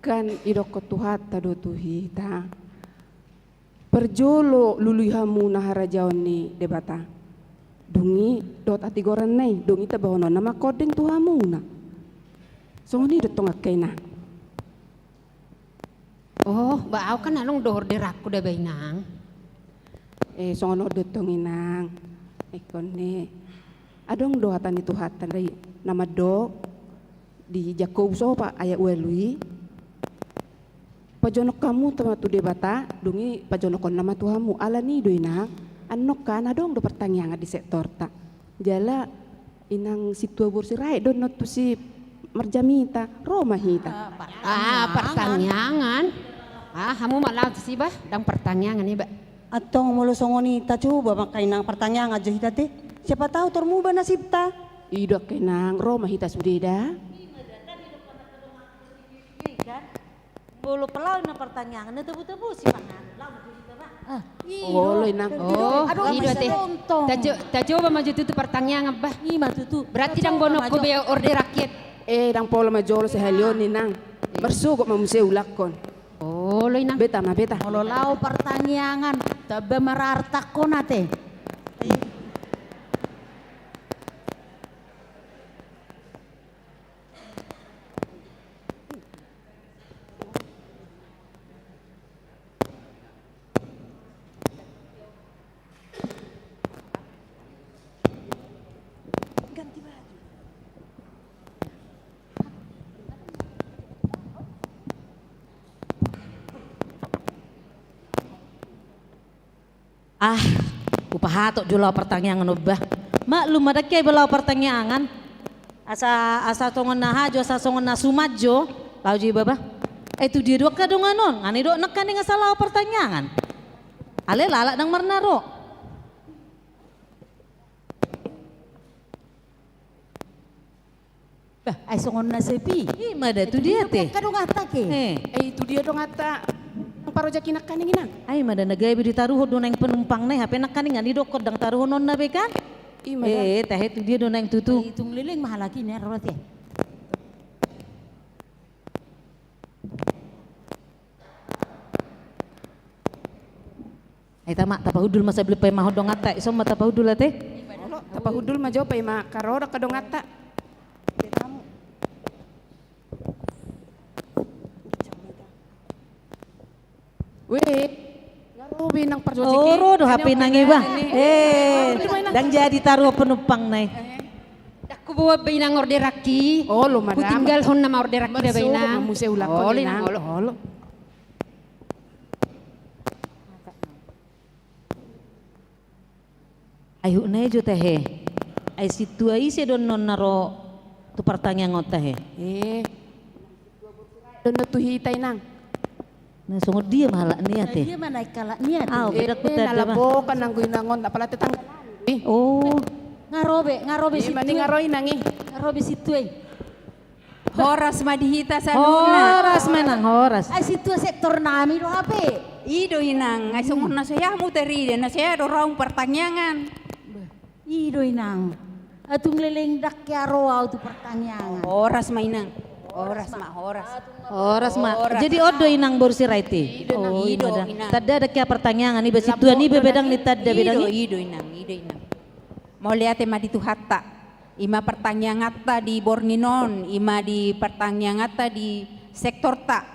kan idoko tuhata do tuhita perjolo lului hamu naharajaon ni debata dungi dot ati goran nai dungi tabahono nama kodeng tu hamu na soni detong akaina. Oh bau kan along dohor deraku da bainang sono detong inang ekone adong dohatan itu hatan rai nama do di Jakob so pak ayat welui pajonok kamu tematu debata dungi pajonokon nama tuhamu ala ni do inang anok kan adong do pertanyaan di sektor tak jala inang situa bursirai don not tu si marjamita Roma hita pertanyaan kamu malah sih bah dang pertanyaan nih bah atong mulu songoni ta coba makai nang pertanyaan aja hita teh siapa tahu termuba nasib ta idok kenang Roma hita sudeda bolu pelau na pertanyaan na tebu-tebu si pangan. Oh, inang. Oh, iya teh. Ta coba maju tutu pertanyaan bah. Ima tutu. Berarti dang bono ko be order rakyat. Dang pola majolo sehalion ni nang. Bersugok mamuseu lakon. Oh, lo inang. Beta ma beta. Kalau lau pertanyaan tabe merartak ko nate. Upahatok jula pertanyaan ubah. Maklum ada kaya belau pertanyaan. Asa tongon nahajo, asa tongon nasumajo. Lau ji baba. Itu dia dua kadungan non. Ngani dok nekan dengan salah pertanyaan. Ale lalak dang marnaro. Ai songon nasepi. Mada tu dia teh. Kadung ata ke. Itu dia dong ata. Parojaki nak kaning inang. Ai mada nagay bi ditaruh do nang penumpang nai hape nak kaning ngani dokod dang taruh non na be kan. Teh itu dia do nang tutu. Hitung liling mahal lagi nih rot ya. Ai tamak tapahudul masa beli pay mahod dong ata. Iso mah tapahudul teh. Tapahudul mah jo pay ma karora kadong ata. Weh, ngarobi nang parjojiki. Oh, do HP nang iba. Dang jadi taruh penumpang nai. Aku bawa bainang order raki. Oh, lo madam. Ku tinggal hon nama order raki da bainang. Museu lakon inang. Holo. Ayo nai jo teh. Ai situ ai se don non naro tu pertanyaan ngota he. Don tu hitai nang. Nah, sungguh dia malah niat teh. Dia mana kalak niat. Beda ku teh. Nalabo kan nang guinangon apala tetang. Oh, ngarobe situ. Mani ngaroi nangi. Ngarobe situ. Horas madihita saluna. Horas menang, horas. Ay situ sektor nami do hape. Ido inang, ay sungon na saya mo teride na saya do raung pertanyaan. Ido inang. Atung leleng dak karo tu pertanyaan. Horas mainang. Horas ma, horas. Horas ma. Jadi odo inang borsi raiti. Oh, ido, inang. inang. Tadda ada kya pertanyaan ni besi tuan ni bebedang ni tadda bedang ni. Ido inang. Mau lihat tema di Tuhatta. Ima pertanyaan ngata di Borninon, ima di pertanyaan ngata di sektor ta.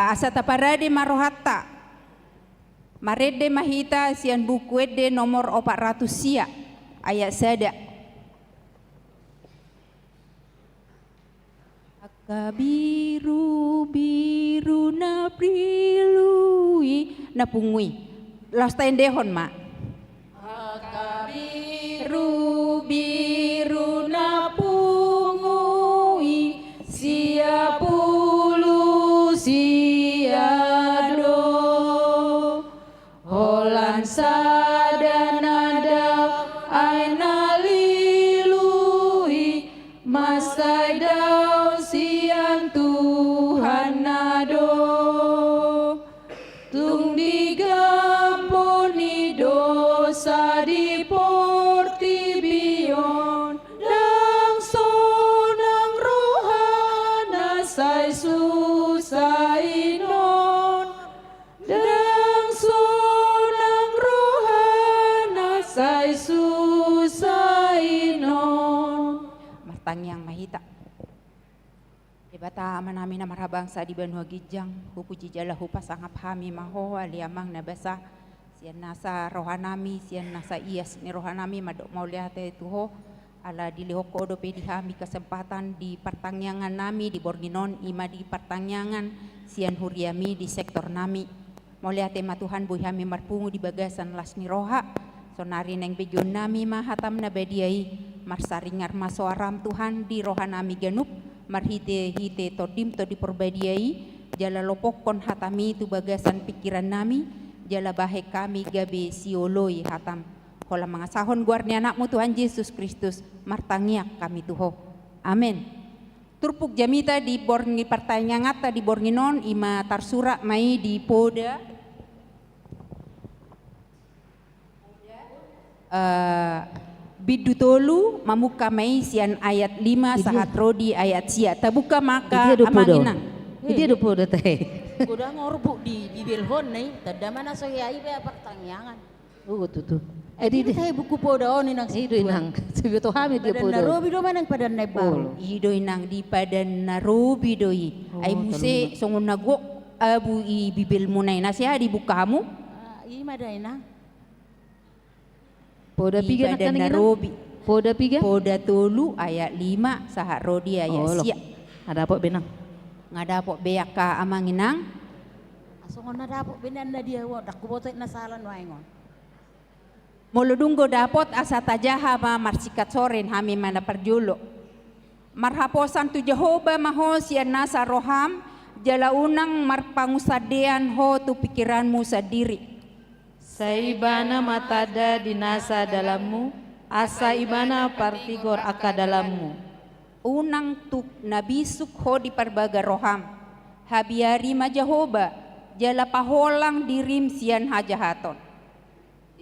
Asa taparade marohatta. Marede mahita sian buku ede nomor 400 sia ayat sada. Biru biru na prilui na pungui los tendehon ma biru biru na pungui sia pulu siado holan sadanada aina lilui masaida sian Tuhan nado tung digampuni dosa di portibion dang sonang rohana sai susainon dang sonang rohana sai susainon martang yang mahita bata manami na marabangsa di Banua Gijang hupuji jala hupa sangap hami maho aliamang na basa sian nasa rohanami sian nasa ias ni rohanami madok mau lihat tuho ala dilihoko do pedi hami kesempatan di pertanyaan nami di Borginon ima di pertanyaan sian huriami di sektor nami mau lihat tema Tuhan buhi hami marpungu di bagasan lasni roha sonari neng bejun nami mahatam na badiai marsaringar masoaram Tuhan di rohanami genup marhite hite todim to diperbadiai jala lopokon hatami tu bagasan pikiran nami jala bahe kami gabe sioloi hatam hola mangasahon guarni anakmu Tuhan Yesus Kristus martangiak kami tuho amin turpuk jamita di borngi pertanyaan ngata di bornginon ima tarsura mai di poda Bidutolu mamuka mai sian ayat 5 sahat rodi ayat sia tabuka maka amanginang Itu ada podo teh. Kuda ngorbuk di bilhon nih tada mana so yai be pertanyaan. Oh tuh. Edi teh buku podo ni nang sido inang. Sido to hami dia podo. Narobi do manang padan nebal. Ido inang di padan narobi doi. Ai muse songon nago abu i bibil munai nasi di bukamu. I madaina. Poda piga padan narobi. Poda piga? Poda tolu ayat 5 sahat rodi ayat sia. Ada apa benang? Ngadapok beak ka amanginang. Asongon nadapok benan na dia wa dak kubotek na salan waingon. Moludunggo dapot asa tajaha ma marsikat soren hami mana perjulo. Marhaposan tu Jehovah maho sian nasa roham jala unang marpangusadean ho tu pikiranmu sendiri. Saibana matada dinasa dalammu, asa ibana partigor aka dalammu. Unang tuk nabisuk ho di parbaga roham. Habiari ma Jehovah jala paholang dirim sian hajahaton.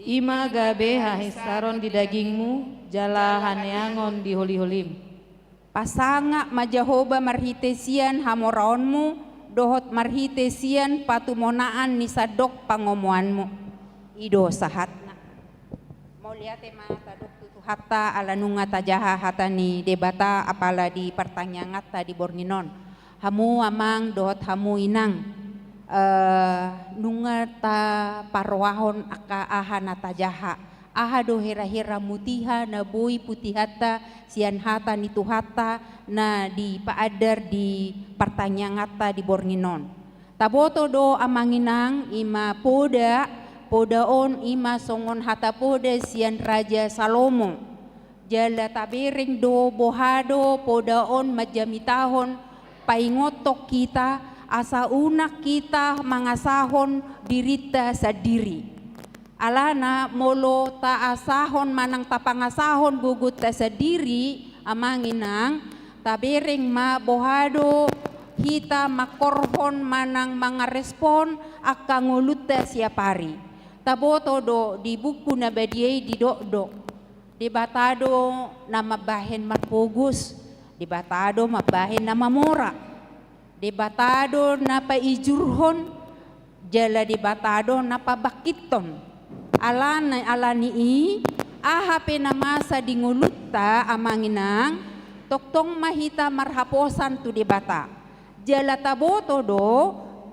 Ima gabe hahisaron di dagingmu, jala haneangon di holi-holim. Pasanga ma Jehovah marhitesian hamoraonmu, dohot marhitesian patumonaan nisadok pangomuanmu. Ido sahatna. Mau lihat ma tadok tutu hatta ala nunga tajaha hata ni debata apala di pertanyaan ngata di Borninon. Hamu amang dohot hamu inang. Nunga ta parwahon aka aha natajaha aha do hera-hera mutiha na boy putihata sian hata ni tuhata na di paadar di pertanyaan ngata di Borninon taboto do amanginang ima podaon ima songon hata poda sian Raja Salomo jala tabering do bohado podaon majamitahon paingotok kita asa unak kita mangasahon dirita sadiri. Alana molo ta asahon manang tapangasahon gugut ta sadiri amanginang tabering ma bohado hita makorhon manang mga respon akka nguluta siapari. Taboto do di buku na badiay di do debatado na mabahin marpugus, debatado mabahin na mamura, debatado na paijurhon, jala debatado na pabakiton. Alani ahape na masa di nguluta amanginang toktong mahita marhaposan tu debata. Jala taboto do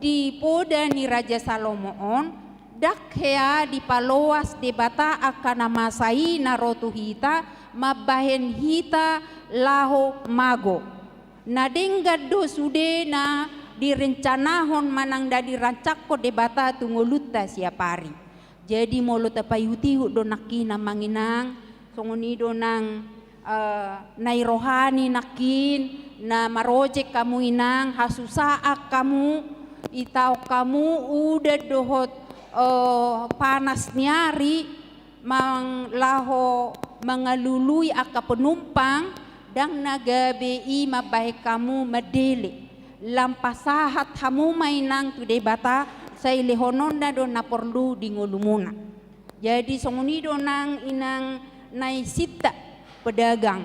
di poda ni Raja Salomoon dakhea di paloas debata akan namasai na rotu hita mabahen hita laho mago. Nadenggad do sude na direncanahon manang da dirancak ko debata tu nguluta siapari. Jadi molo tapayuti do nakina manginang songoni do nang nairohani nakin na marojek kamu inang hasusaak kamu itaw kamu udah dohot panas nyari mang laho mangalului aka penumpang dang nagabe mabahe kamu medele lampasahat hamu mainang tu debata say lehonon na do na perlu di ngulumuna. Jadi songuni do nang inang naisita pedagang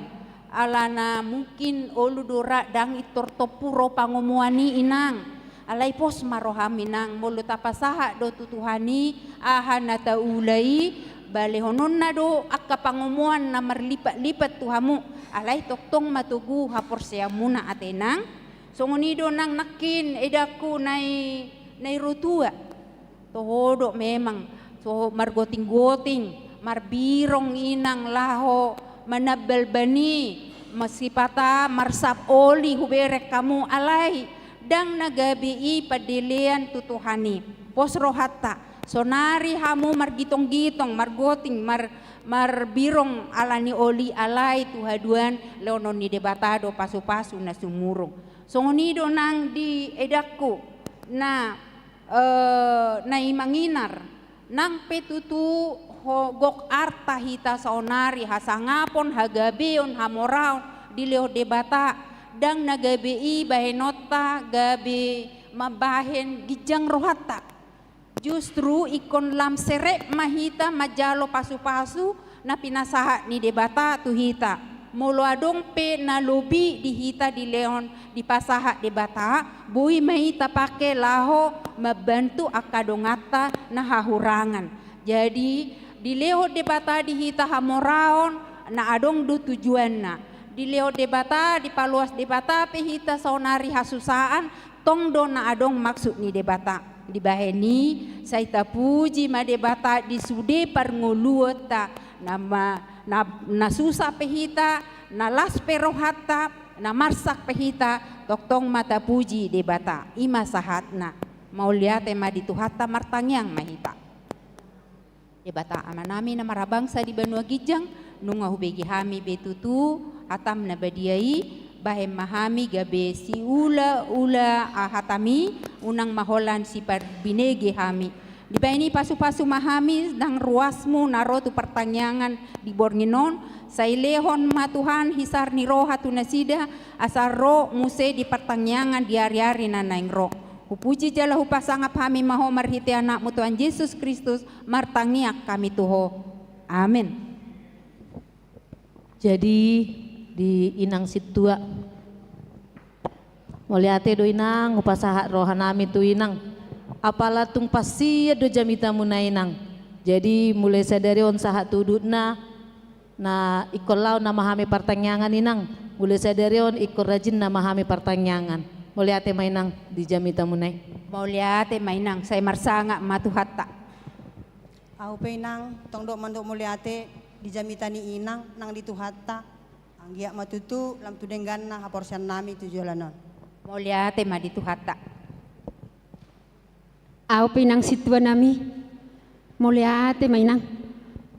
alana mungkin olu dora dang itor topuro pangomuani inang alai pos maroham inang mulu tapasaha do tutuhani ahana taulai balehonon na do akka pangomuan na marlipat-lipat tuhamu alai toktong matugu hapor siamuna atenang songoni do nang nakin edaku nai rutua tohodo memang so margoting-goting marbirong inang laho manabal bani masipata marsap oli huberek kamu alai dang nagabi padilian tutuhani pos rohata sonari hamu margitong-gitong margoting marbirong alani oli alai tuhaduan leonon ni debatado pasu-pasu na sumurong songonido nang di edakku na naimanginar nang petutu hogok arta hita saonari hasangapon hagabeon hamoraon dileo debata dang nagabi bahenota gabi mabahen gijang rohata justru ikon lam serek mahita majalo pasu-pasu na pinasaha ni debata tu hita molo adong pe na lobi di hita di leon di pasaha debata bui mahita pake laho mabantu akadongata na hahurangan. Jadi di leo debata di hita hamoraon na adong du tujuan na di leo debata di paluas debata pe hita saunari hasusaan tong do na adong maksud ni debata di baheni saita puji ma debata di sude parnguluota nama na susah pehita na las perohata na marsak pehita toktong mata puji debata ima sahatna mau lihat tema dituhata martangyang mahita debata amanami na marabangsa di Banua Gijang nunga hubegi hami betutu hatam na badiai bahem mahami gabe si ula hatami unang maholan si parbinege hami di baini pasu-pasu mahami nang ruasmu naro tu pertanyaan di bornginon sailehon matuhan hisar ni roha tu nasida asar ro muse di pertanyaan di hari-hari na naing ro hupuji jala hupasangap hami maho marhiti anakmu Tuhan Yesus Kristus martangiak kami tuho amin. Jadi di inang situa moliate do inang upasaha rohanami tu inang apala tung pasti do jamita munainang jadi mulai sadari on sahat tudutna na ikolau na mahami pertanyaan inang mulai sadari on ikor rajin na mahami pertanyaan mulai ate mainang di jamita munai mulai ate mainang saya marsanga matuhatta au pe nang tong do mandok mulai ate di jamita ni inang nang dituhatta anggia matutu lam tudenggan na haporsan nami tujulanon mulai ate ma dituhatta Au pinang sitwa nami moliate mainang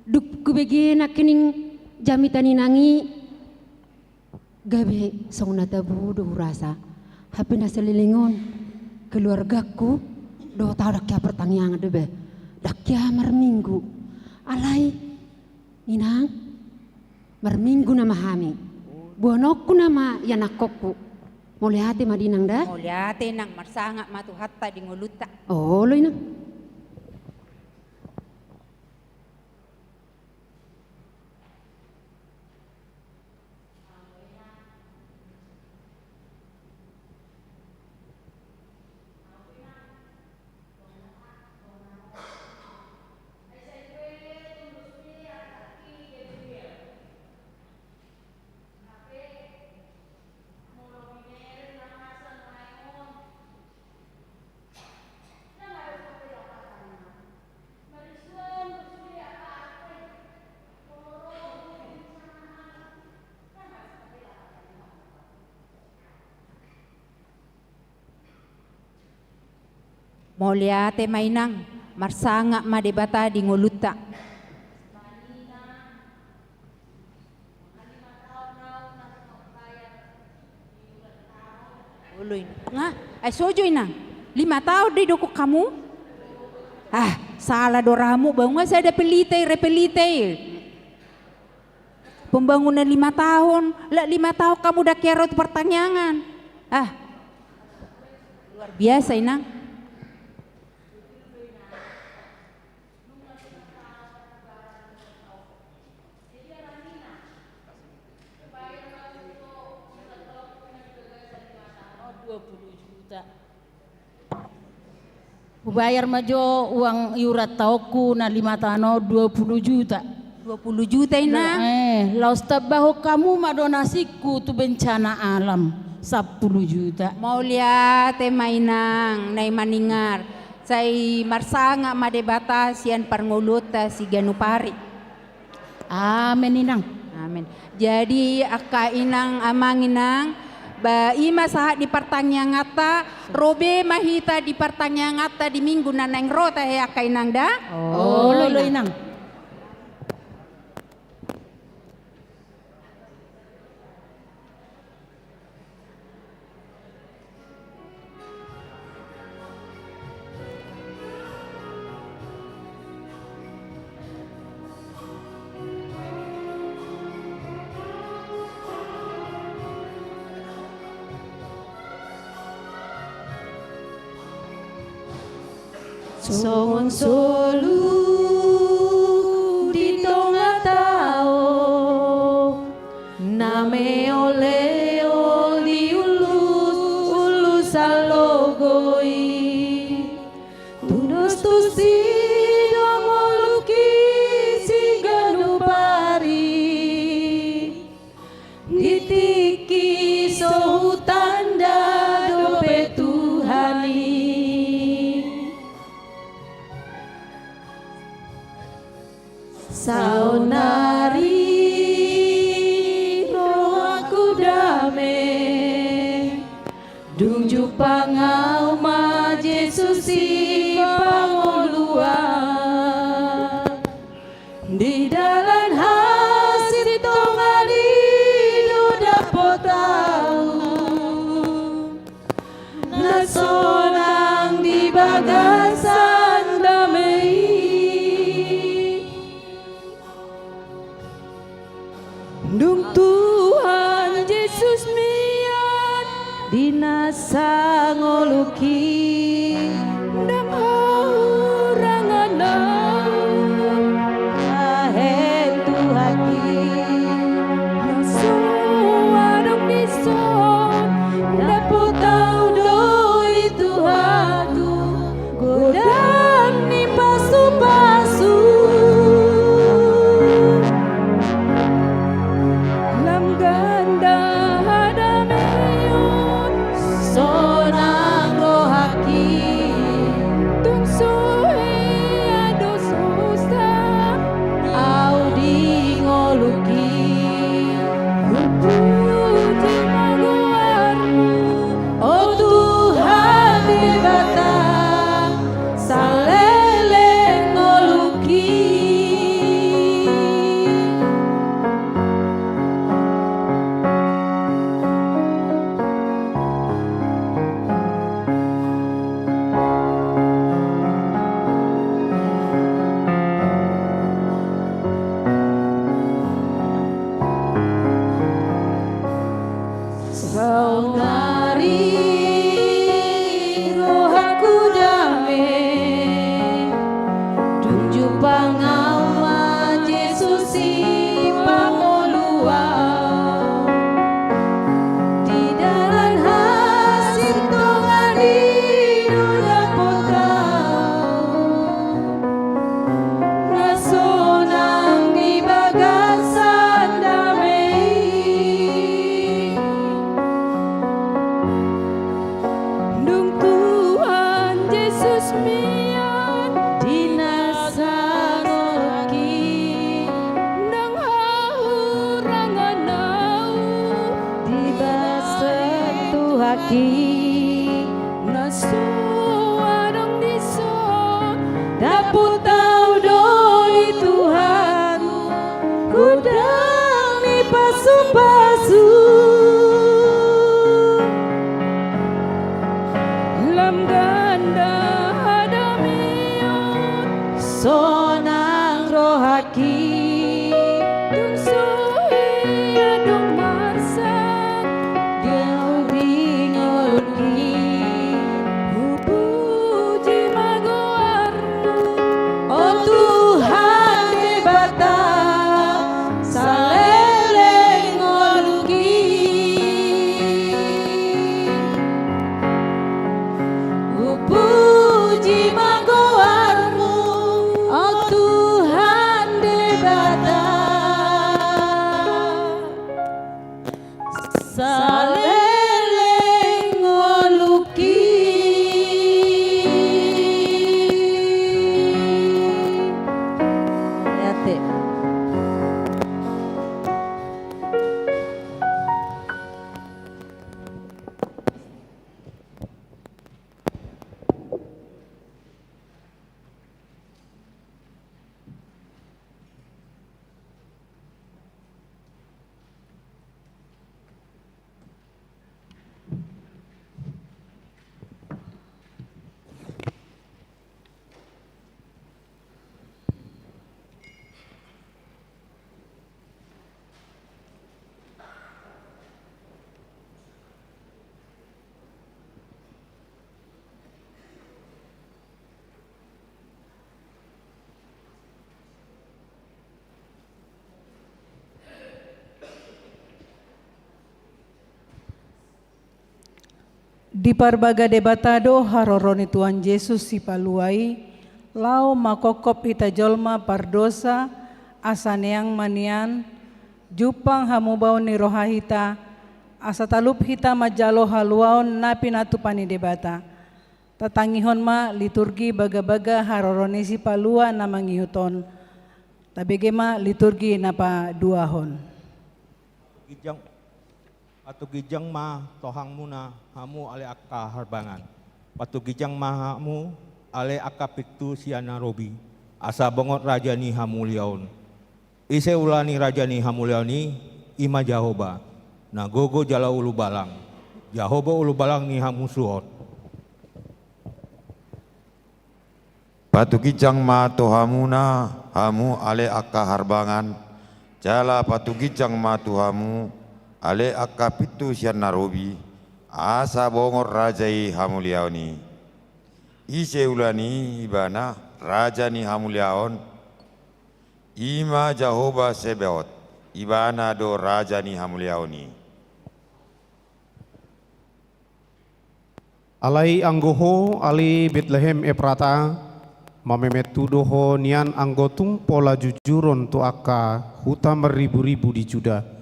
duk kubegena kening jamitani nangi gabe songna tabu do rasa hape na selilingon keluargaku do tau dakya pertanyaan debe dakya marminggu alai inang marminggu na mahami Buanokku nama yanakokku. Mulai hati madinang dah. Moliate nang marsanga matu hatta di nguluta. Oh, lo inang. Moliate mainang marsanga madebata di nguluta. Uluin. Nga, ay sojo inang. 5 tahun di doko kamu? Ah, salah doramu bang nga saya ada repelite. Pembangunan 5 tahun, lah 5 tahun kamu udah kerot pertanyaan. Ah, luar biasa inang. Bayar majo uang iurat tauku na 5 tahun 20 juta. 20 juta ina. Laus tabaho kamu madonasiku tu bencana alam 10 juta. Mau lihat mainang nai maningar. Say marsanga madebata sian parnguluta si ganupari. Amin inang. Amin. Jadi aka inang amang inang ba ima sahat di pertanyaan ngata robe mahita di pertanyaan ngata di minggu naneng rota ya aka inang da. Oh, lo inang. Songon solu di tengah tao name oleo di ulus alogoi tunos tusi dongoluki si ganupari ditiki sohutanda dope Tuhani. Saunari rohaku dame dung jupangau ma Yesus si pangolua di dalam hasil tongali do dapotau nasonang di bagasan damai. Dung Tuhan Yesus mian dinasa ngoluki dam orangana ahen Tuhaki nasua dong dison dapotau doi Tuhanku godam ni pasu-pasu sonang rohaki tung suhi ado susah au di ngoluki puji maguarmu oh Tuhan debata mian dinasangoloki nang hahurangan nau dibasentuh haki nasuarang dison dapur tau doi Tuhan kudang ni pasu-pasu lam ganda hadamion sonang rohaki dung suhi adung marsak diau dingolki puji magoarmu oh Tuhan debata saleleng ngoluki puji magoarmu oh Tuhan debata saleleng ngoluki Yate. Di parbaga debatado haroroni Tuhan Yesus si paluai, lau makokop hita jolma pardosa, asaneang manian, jupang hamubau ni roha hita, asa talup hita majalo haluaon napi natupani debata. Tatangihon ma liturgi baga-baga haroroni si palua na mangihuton, tabege ma liturgi napa duahon. Gijang Patu gijang ma tohang muna hamu ale akka harbangan. Patu gijang ma hamu ale akka pitu siana robi. Asa bongot raja ni hamuliaon. Ise ulani raja ni hamuliaoni ima Jahoba. Na gogo jala ulu balang. Jahoba ulu balang ni hamu suhot. Patu gijang ma tohamuna hamu ale akka harbangan. Jala patu gijang ma tuhamu ale akka pitu sian narobi asa bongor rajai hamuliaoni ise ulani ibana raja ni hamuliaon ima Jahoba Sebeot ibana do raja ni hamuliaoni alai anggoho ali Bethlehem Efrata mamemet tudoho nian anggotung pola jujuron tu akka huta meribu-ribu di Juda.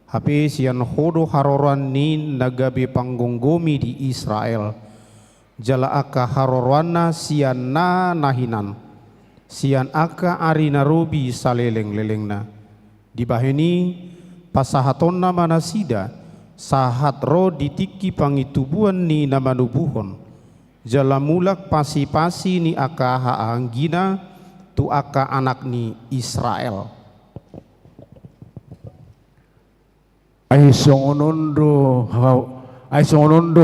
Hape sian hodo haroran ni nagabe panggonggomi di Israel. Jala aka harorwana sian na nahinan. Sian aka ari narobi saleleng-lelengna. Dibaheni pasahatonna manasida. Sahat ro ditiki pangitubuan ni namanubuhon. Jala mulak pasi-pasi ni aka haanggina tu aka anak ni Israel. Ay songonondo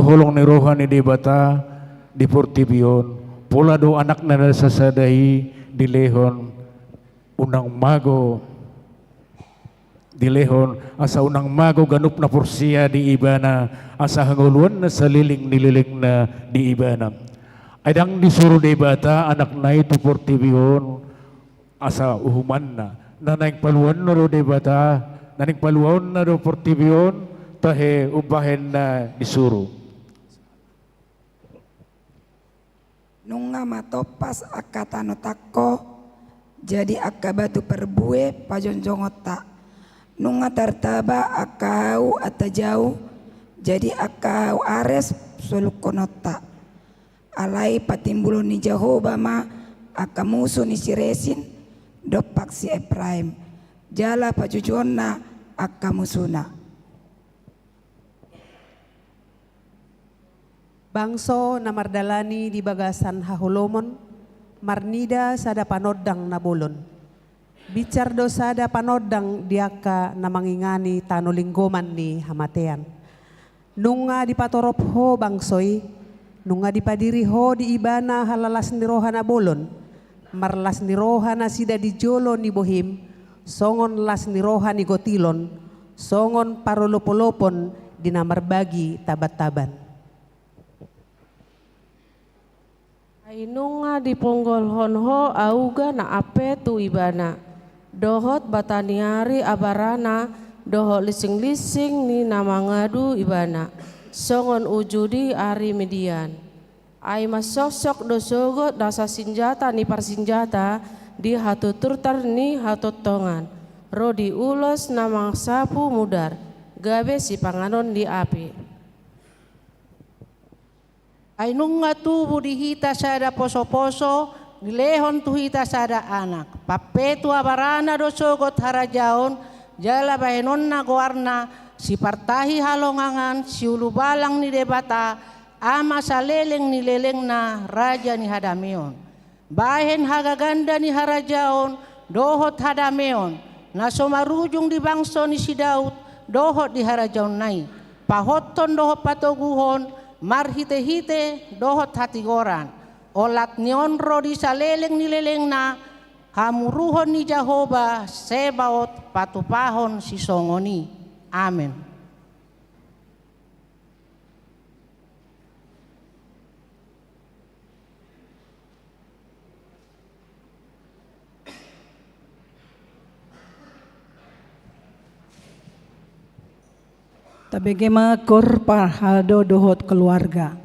holong ni rohani debata di Portibion pola do anak na nasasadahi di lehon unang mago di lehon asa unang mago ganup na porsiya di ibana asa hanguluan na saliling nililing na di ibana adang disuruh debata anak na itu Portibion asa uhuman na nanaing paluan na ro debata naning paluaon na do Portibion tahe ubahen na disuruh. Nunga matopas akatano takko jadi akka batu perbue pajonjongota. Nunga tartaba akau atajau jadi akau ares sulukonota. alai patimbulun ni Jehovah ma aka musuh ni si Resin dopak si Efraim jala pajujonna aka musuna. Bangso na mardalani di bagasan hahulomon, marnida sada panodang na bolon. Bicar do sada panodang diaka na mangingani tanolinggoman ni hamatean. Nunga di patorop ho bangsoy, nunga di padiri ho di ibana halalas ni roha na bolon, marlas ni roha na sida di jolo ni bohim, songon las ni roha ni gotilon, songon parolopolopon di namarbagi tabat-taban. Ainunga di ponggol honho auga na ape tu ibana. Dohot bataniari abarana, dohot lising-lising ni namangadu ibana. Songon ujudi ari median. Ai masosok dosogot dasa senjata ni parsenjata di hatuturtar ni hatotongan. Rodi ulos namang sapu mudar. Gabe si panganon di api. Ainunga tubu dihita sada poso-poso, dilehon tuhita sada anak. Papetu abarana dosogot harajaon, jala bahenonna goarna, si partahi halongangan, si ulu balang ni debata, ama saleleng ni lelengna, raja ni hadameon. Bahen hagaganda ni harajaon, dohot hadameon, nasomarujung di bangso ni si Daud, dohot di harajaon nai. Pahoton dohot patoguhon, marhite-hite dohot hati goran. Olat nionro di saleleng ni lelengna, hamuruhon ni Jehovah sebaot patupahon si songoni. Amin. Tabegema kor parhado dohot keluarga.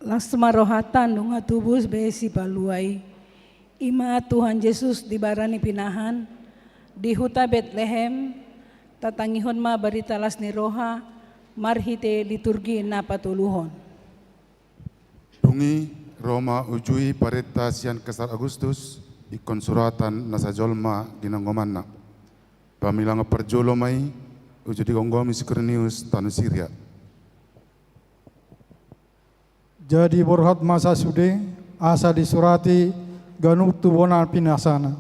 Lasma rohatan dunga tubus besi paluai. Ima Tuhan Yesus dibarani pinahan di huta Bethlehem tatangihon ma barita lasni roha marhite liturgi na patuluhon. Dungi Roma ujui pareta sian kesar Agustus ikon suratan nasa jolma ginanggomanna. Pamilang perjolomai uju digonggomi Sikrenius tanu Syria. Jadi borhat masa sude asa disurati ganuk tubona pinasana.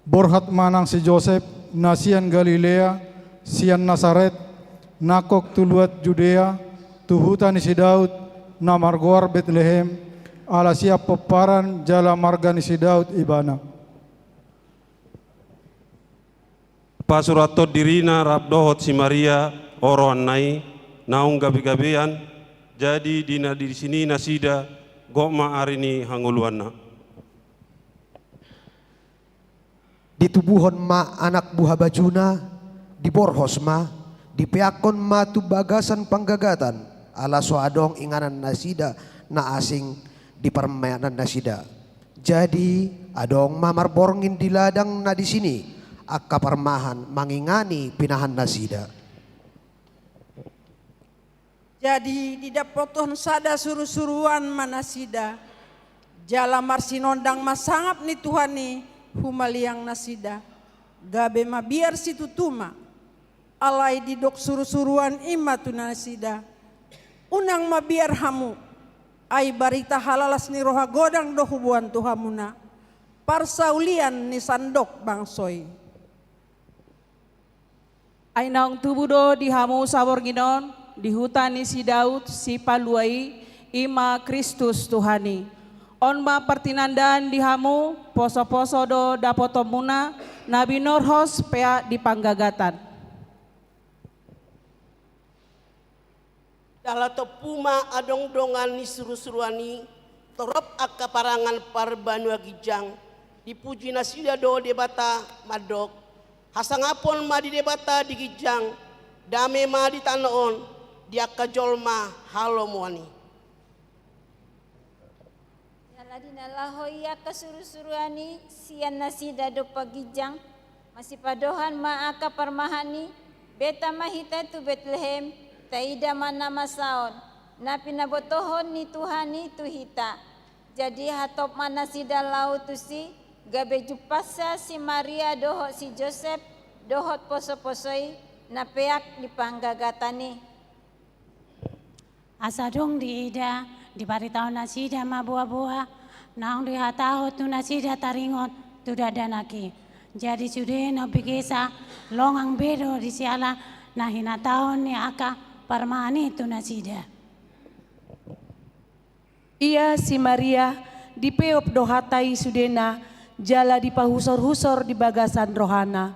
Borhat manang si Joseph nasian Galilea sian Nasaret nakok tuluat Judea tuhutan si Daud na margoar Bethlehem ala siap peparan jala marga si Daud ibana. Pasurato dirina rabdohot si Maria oroan nai naung gabi-gabian jadi dina di sini nasida gokma arini hanguluanna. Ditubuhon ma anak buah bajuna, diborhos ma, dipeakon ma tu bagasan panggagatan, ala soadong inganan nasida na asing di permainan nasida. Jadi adong ma marborngin di ladang na di sini, akka permahan mangingani pinahan nasida. Jadi tidak poton sada suruh-suruan manasida. Jala marsinondang masangap ni Tuhani humaliang nasida. Gabe ma biar situ tuma. Alai didok suruh-suruan ima tu nasida. Unang ma biar hamu. Ai barita halalas ni roha godang do hubuan Tuhamuna. Parsaulian ni sandok bangsoi. Ai naung tubudo di hamu sawor ginon. Di hutani si Daud si paluai ima Kristus Tuhani. On ma pertinandan di hamu poso-poso do dapotomuna nabi norhos pea di panggagatan. Dala topuma adong dongan ni suruh-suruani torop akka parangan parbanu agijang dipuji nasida do debata madok hasangapon ma di debata di gijang dame ma di tanoon dia kajolma halomuani. Yaladina lahoya kasuru-suruani sian nasida do pagijang masih padohan ma aka parmahani beta mahita tu Bethlehem taida mana masaon na pinabotohon ni Tuhani tu hita. Jadi hatop mana sida laut tu si gabe jupasa si Maria dohot si Joseph dohot poso-posoi na peak di panggagatani. Asa dong di ida di baritaw nasida mabuah-buah naong di hataho tu nasida taringon tu dadanaki. Jadi sudah no bigesa longang bedo di siala na hinataon ni aka parmani tu nasida. Ia si Maria di peop dohatai sudena jala di pahusor-husor di bagasan rohana.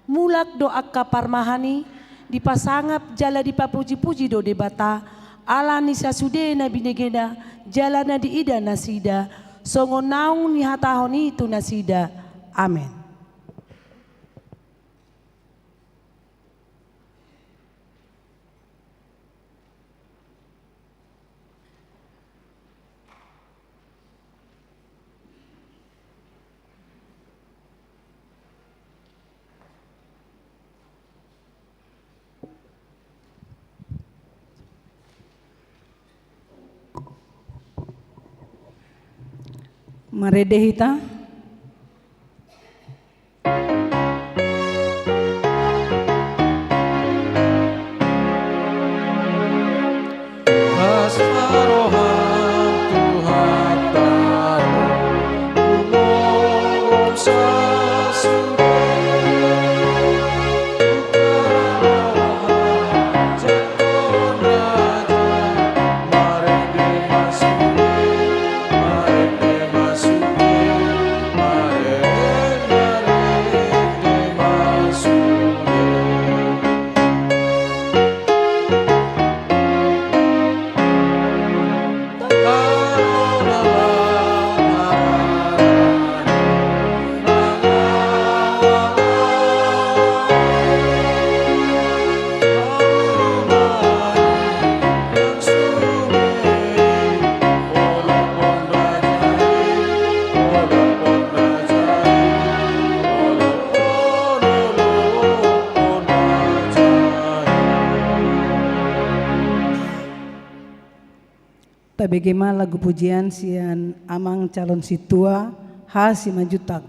Mulak do akka parmahani di pasangap jala di papuji-puji do debata. Ala nisa sudena binegena jalana di ida nasida songo naung ni hatahoni itu nasida. Amin. Maredehita. Tabegema lagu pujian sian amang calon situa ha si majutak.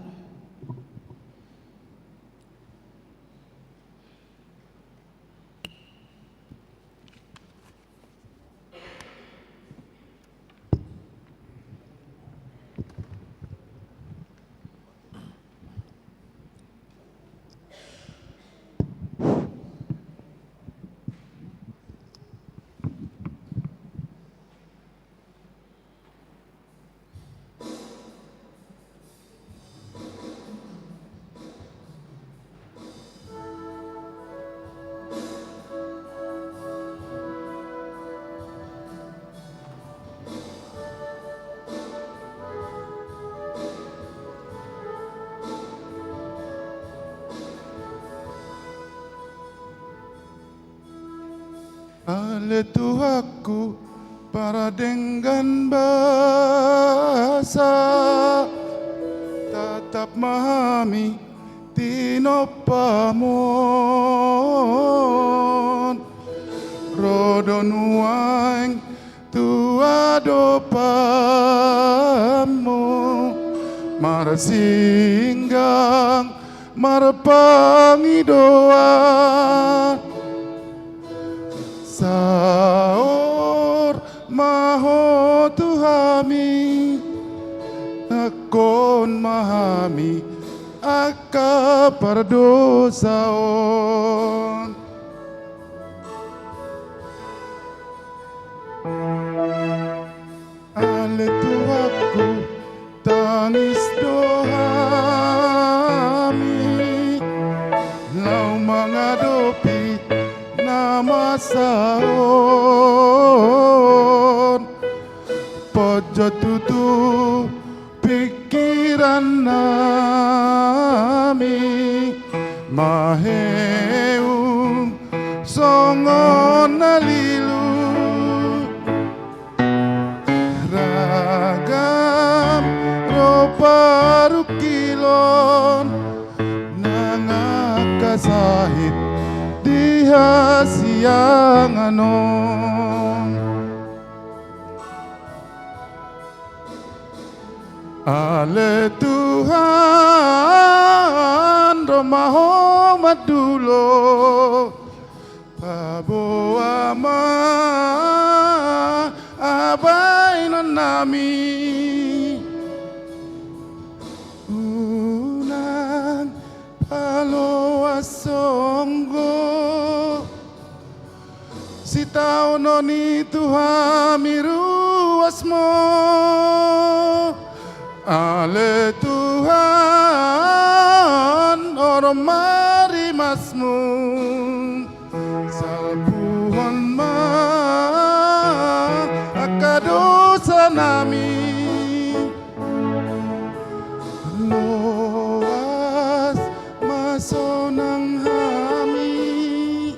Ale Tuhaku para dengan bahasa tetap memahami tinopamon rodonuang tuadopamu marasinggang marpangidoa saor maho Tuhami akon mahami aka pardosaon ale tuaku tangis dohami lau mengadopi nama saon pojo tutu pikiran nami maheung songon nalilu ragam roparukilon nangakasahit diha siang anon ale Tuhan romaho madulo pabo ama abay non nami unang palawasonggo si tao noni Tuhami ruas mo ale Tuhan orang marimasmu salpuhon ma akadosa nami loas masonang hami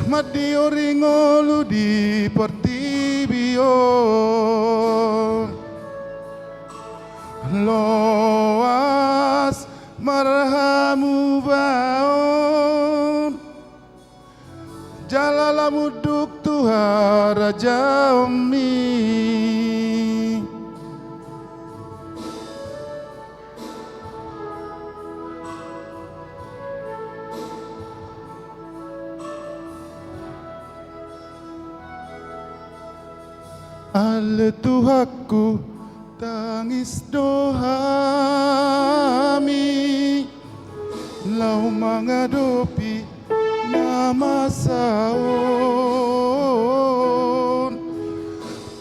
madio ringolu di pertibio loas marhamu baon jalalamu duk Tuhan Raja Umi ale Tuhaku tangis dohami lau mengadopi nama saon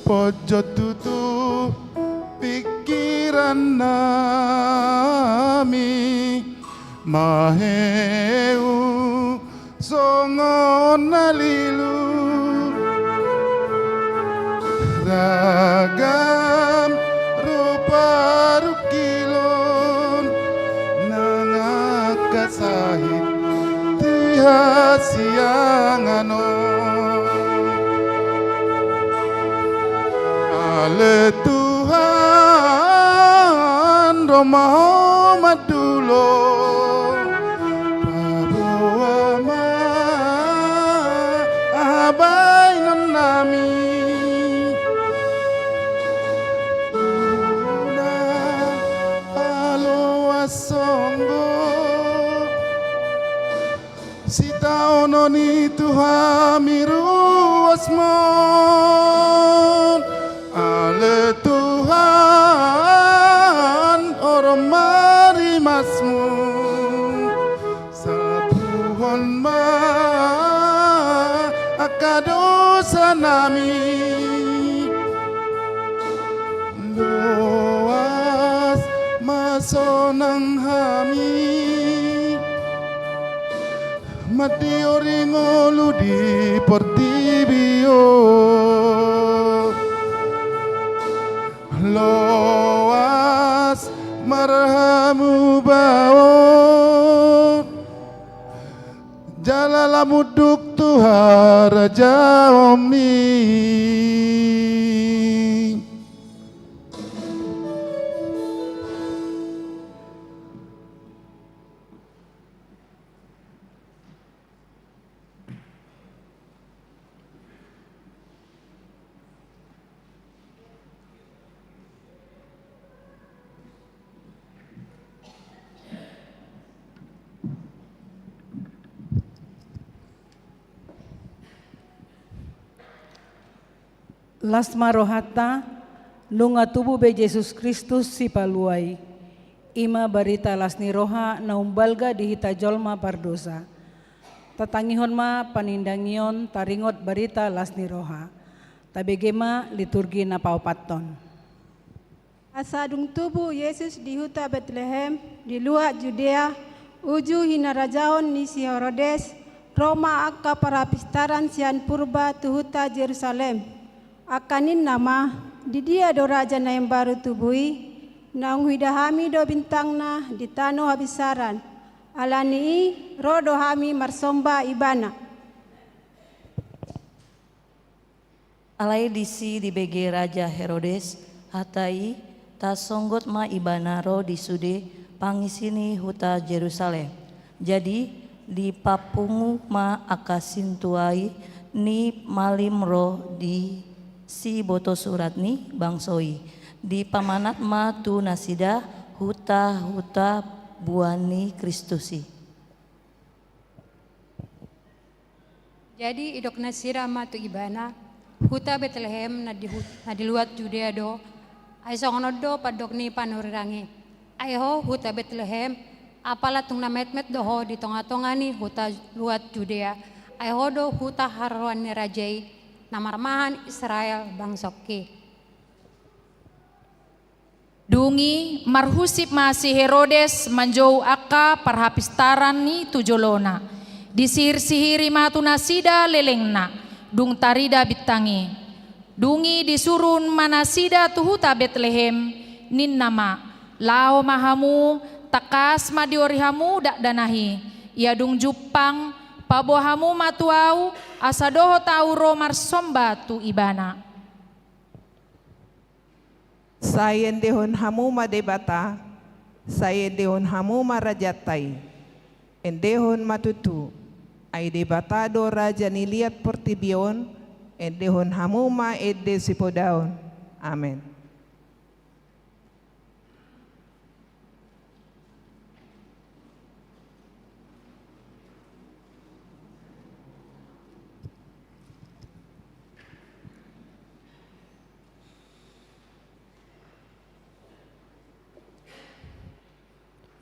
pojo tutu pikiran nami maheu songon nalilu ragam parukilon nangakasahit tiha siang anon ale Tuhan romaho madulo pabo ama abay non nami Sita ononi Tuhan miru asmon Ale Tuhan orang mari masmu Satuhon ma akadosa nami Loas masonang hami Mati oringolu di portibio Loas marhamu bao Jalala muduk Tuhan Raja Omni Lasma rohata nunga tubuh be Yesus Kristus si paluai. Ima barita lasni roha naumbalga dihita jolma pardosa. Tatangihon ma panindangion taringot barita lasni roha. Tabegema liturgi na paupaton. Asadung tubuh Yesus di huta Bethlehem di luar Judea uju hina rajaon ni si Herodes Roma akka parapistaran sian purba tu huta Jerusalem. Akanin nama di dia do raja na yang baru tubui naung hidahami do bintangna di tano habisaran alani rodo hami marsomba ibana alai disi di bege raja Herodes hatai ta songgot ma ibana ro di sude pangisini huta Jerusalem jadi di papungu ma akasintuai ni malim ro di si boto surat ni bangsoi di pamanat ma tu nasida huta buani Kristusi. Jadi idok nasira ma tu ibana huta Bethlehem na di luar Judea do ay songono do padok ni panurirangi ay ho huta Bethlehem apala tung na met do ho di tonga ni huta luar Judea ay ho do huta harwan ni rajai namarmahan Israel bangsoki. Dungi marhusip masih Herodes manjau aka parhapistaran ni tujolona. Disihir-sihiri matu nasida lelengna. Dung tarida bitangi. Dungi disurun manasida tuhuta Bethlehem nin nama. Lao mahamu takas madiorihamu dak danahi. Ia dung jupang pabohamu matuau asadoho tauro marsomba tu ibana. Sayen dehon hamu madebata, sayen dehon hamu marajatai, endehon matutu, ay debata do raja niliat portibion, endehon hamu ma edde sipodaon. Amen.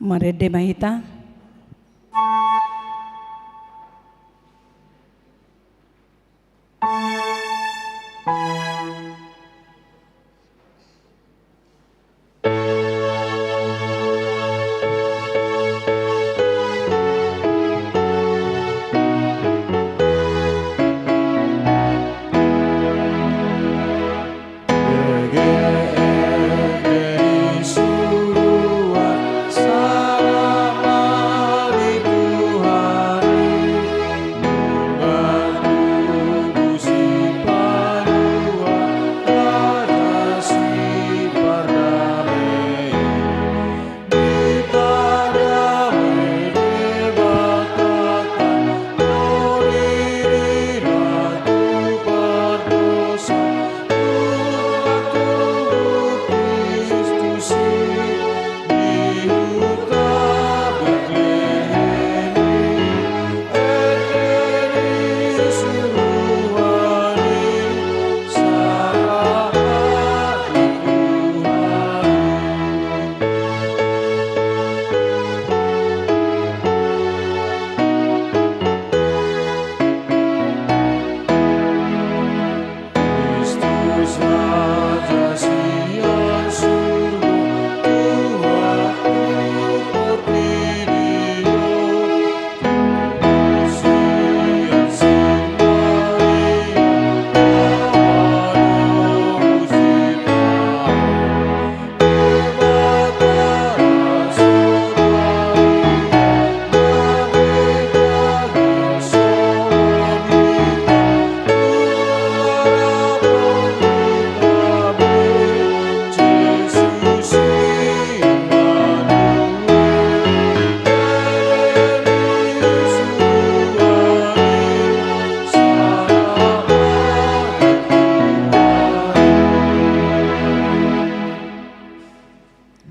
Marede mahita. Salam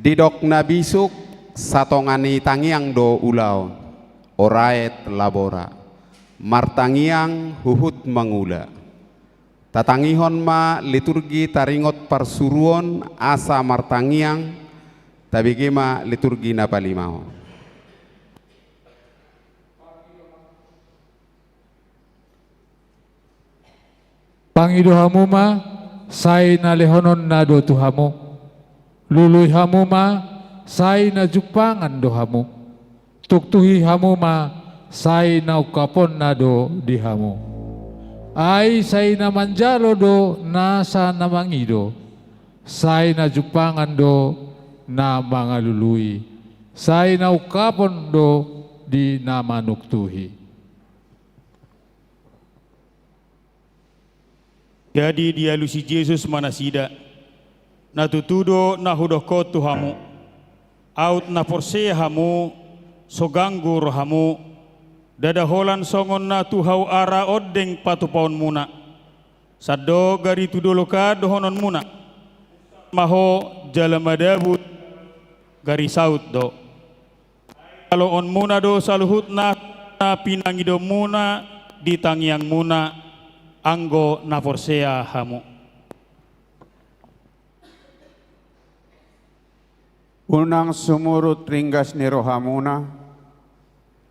Didok nabisuk satongani tangiang do ulau, oraet labora, martangiang huhut mangula. Tatangihon ma liturgi taringot parsuruon asa martangiang, tabigima liturgi na palimao. Pangido hamu ma sai na lehonon na do tuhamu, luluy hamu ma sai na jupangan do hamu, tuktuhi hamu ma sai na ukapon na do di hamu, ai sai na manjalo do nasa na mangido, sai na jupangan do na mga luluy, sai na ukapon do di na manuktuhi. Jadi dia lusi Yesus manasida na tutudo na hudoko tuhamu out na porse hamu soganggur hamu dadaholan songon na tuhau ara odeng patupaon muna sado gari tudoloka dohonon muna maho jalamadabu gari saut do kalau on muna do saluhut na pinangido muna ditangiang muna anggo na forsea hamu. Unang sumurut ringgas ni rohamuna,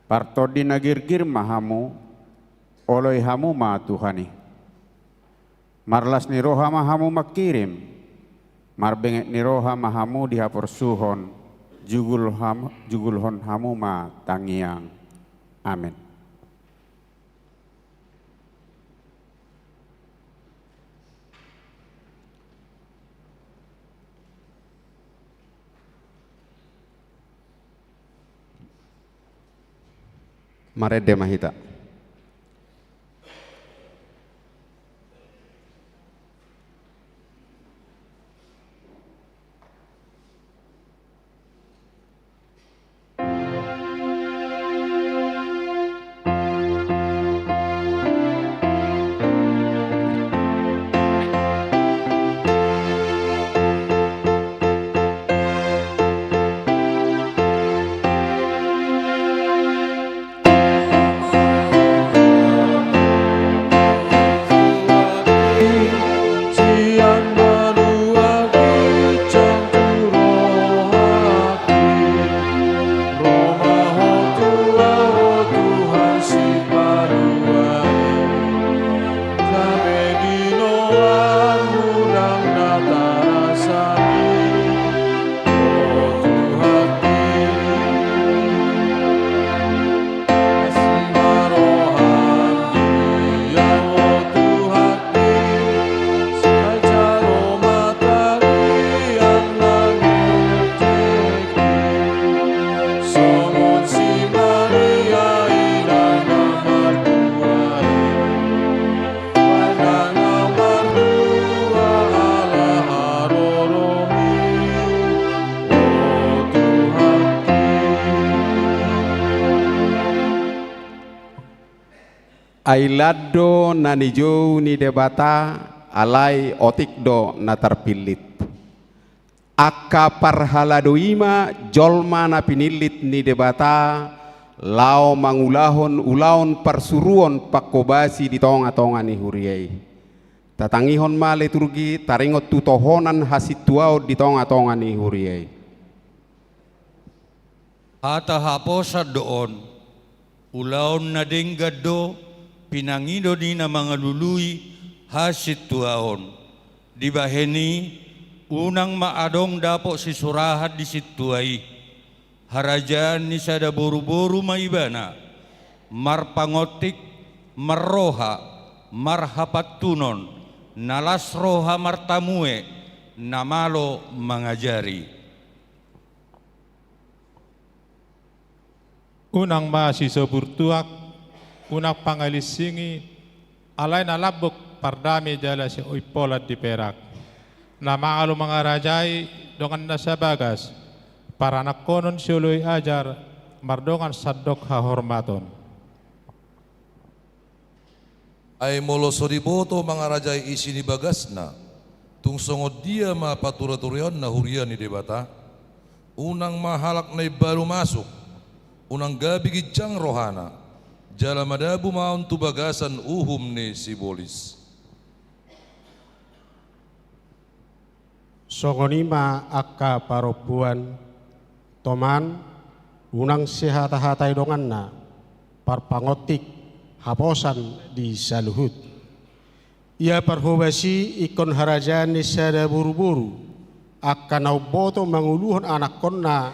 parto dinagirgir mahamu, oloy hamu ma Tuhani. Marlas ni roha mahamu makirim, marbengek ni roha mahamu dihaporsuhon, jugulhon hamu ma tangiang. Amin. Marede mahita. Ailado na nijo ni debata alai otikdo na terpilit. Akka parhaladoima jolma na pinilit ni debata lao mangulahon ulaon parsuruon pakobasi di tonga-tonga ni huriai. Tatangihon ma liturgi taringot tutohonan hasituao di tonga-tonga ni huriai. Hata haposa doon ulaon na denggado pinangido ni na mga luluy hasit tuaon. Di baheni unang maadong dapo si surahat di situai. Harajaan ni sada boru-boru maibana. Marpangotik, marroha, marhapatunon, nalas roha martamue, namalo mangajari. Unang mahasiswa burtuak, unang pangalisingi, alay na labok pardami jala si Uipolat di Perak. Na maalo mga rajay, dongan na sa bagas, para nakonon si Uloy ajar, mardongan sadok hahormaton. Ay molo soriboto mga rajay isini bagas na, tung songod dia mapatura-turian na hurian ni debata, unang mahalak na baru masuk, unang gabi gijang rohana, jala madabu maun tu bagasan uhum ni sibolis. Songonima akka paropuan, toman, unang sehata-hatai donganna, parpangotik, haposan di saluhut. Ia parhubasi ikon harajan ni sada buru-buru, akan nauboto manguluhan anak konna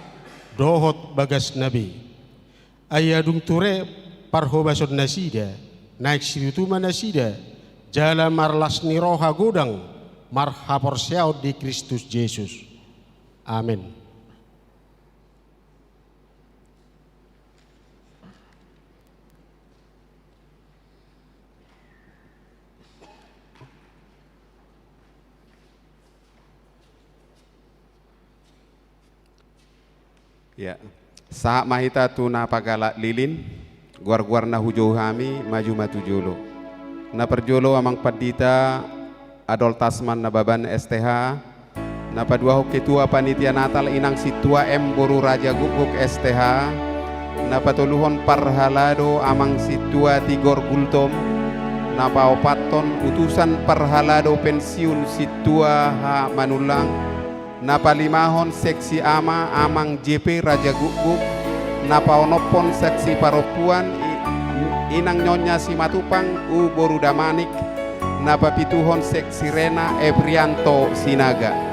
dohot bagas nabi. Ayadung ture parhubason nasida, naik sirutuma nasida, jala marlas ni roha gudang, marhapor siau di Kristus Yesus. Amin. Ya, saat mahita tu na pagala lilin, guar-guar na hujau kami maju matu jolo. Na perjolo amang padita Adol Tasman na baban STH, na padua ketua panitia Natal inang situa M Boru Raja Guguk STH, na patuluhon parhalado amang situa Tigor Gultom, na paopaton utusan parhalado pensiun situa ha Manulang, na palimahon seksi ama amang JP Raja Guguk, na paonopon seksi paropuan inang nyonya si Matupang u Boru Damanik, na papituhon seksi Rena Ebrianto Sinaga.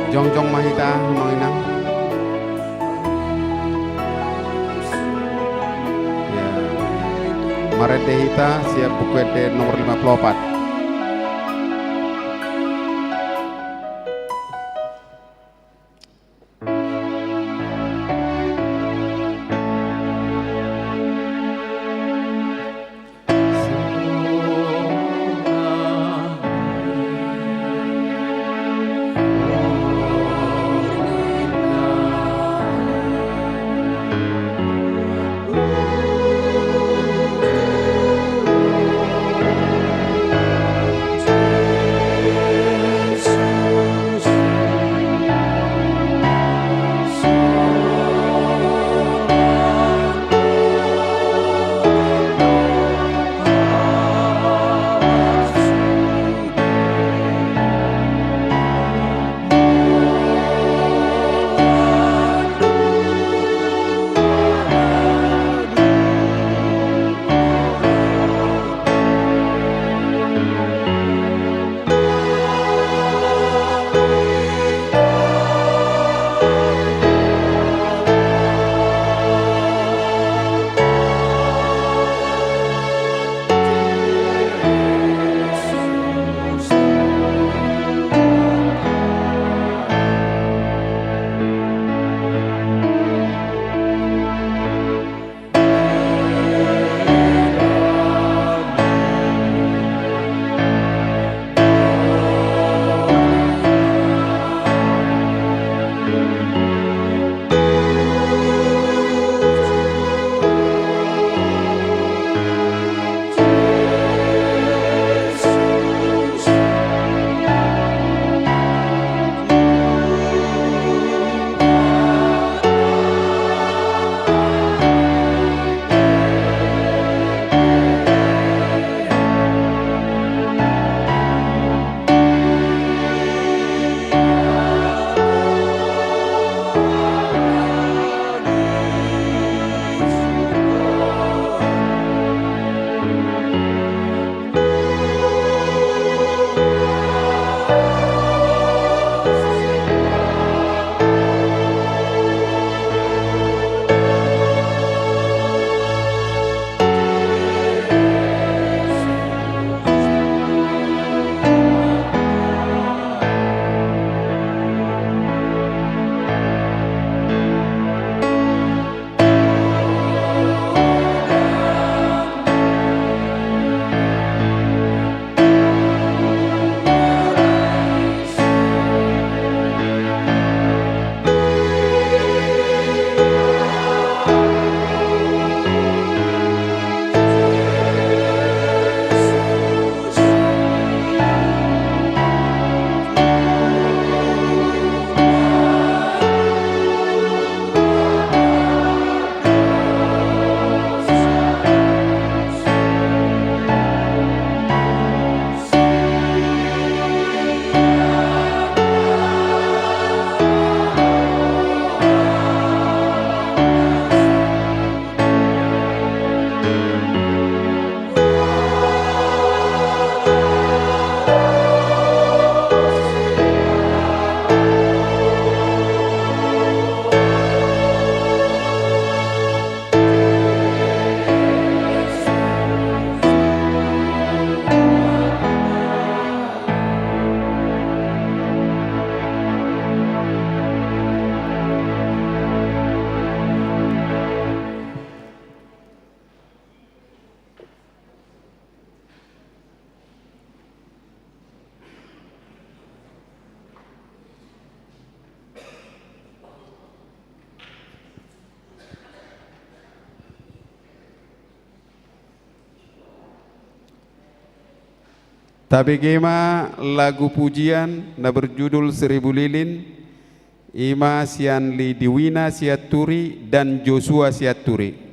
Jongjong mahita manginang. Ya. Marete hita siap buku nomor 54. Tabegema lagu pujian na berjudul 1000 Lilin, Ima Sian Lidiwina Siaturi dan Joshua Siaturi.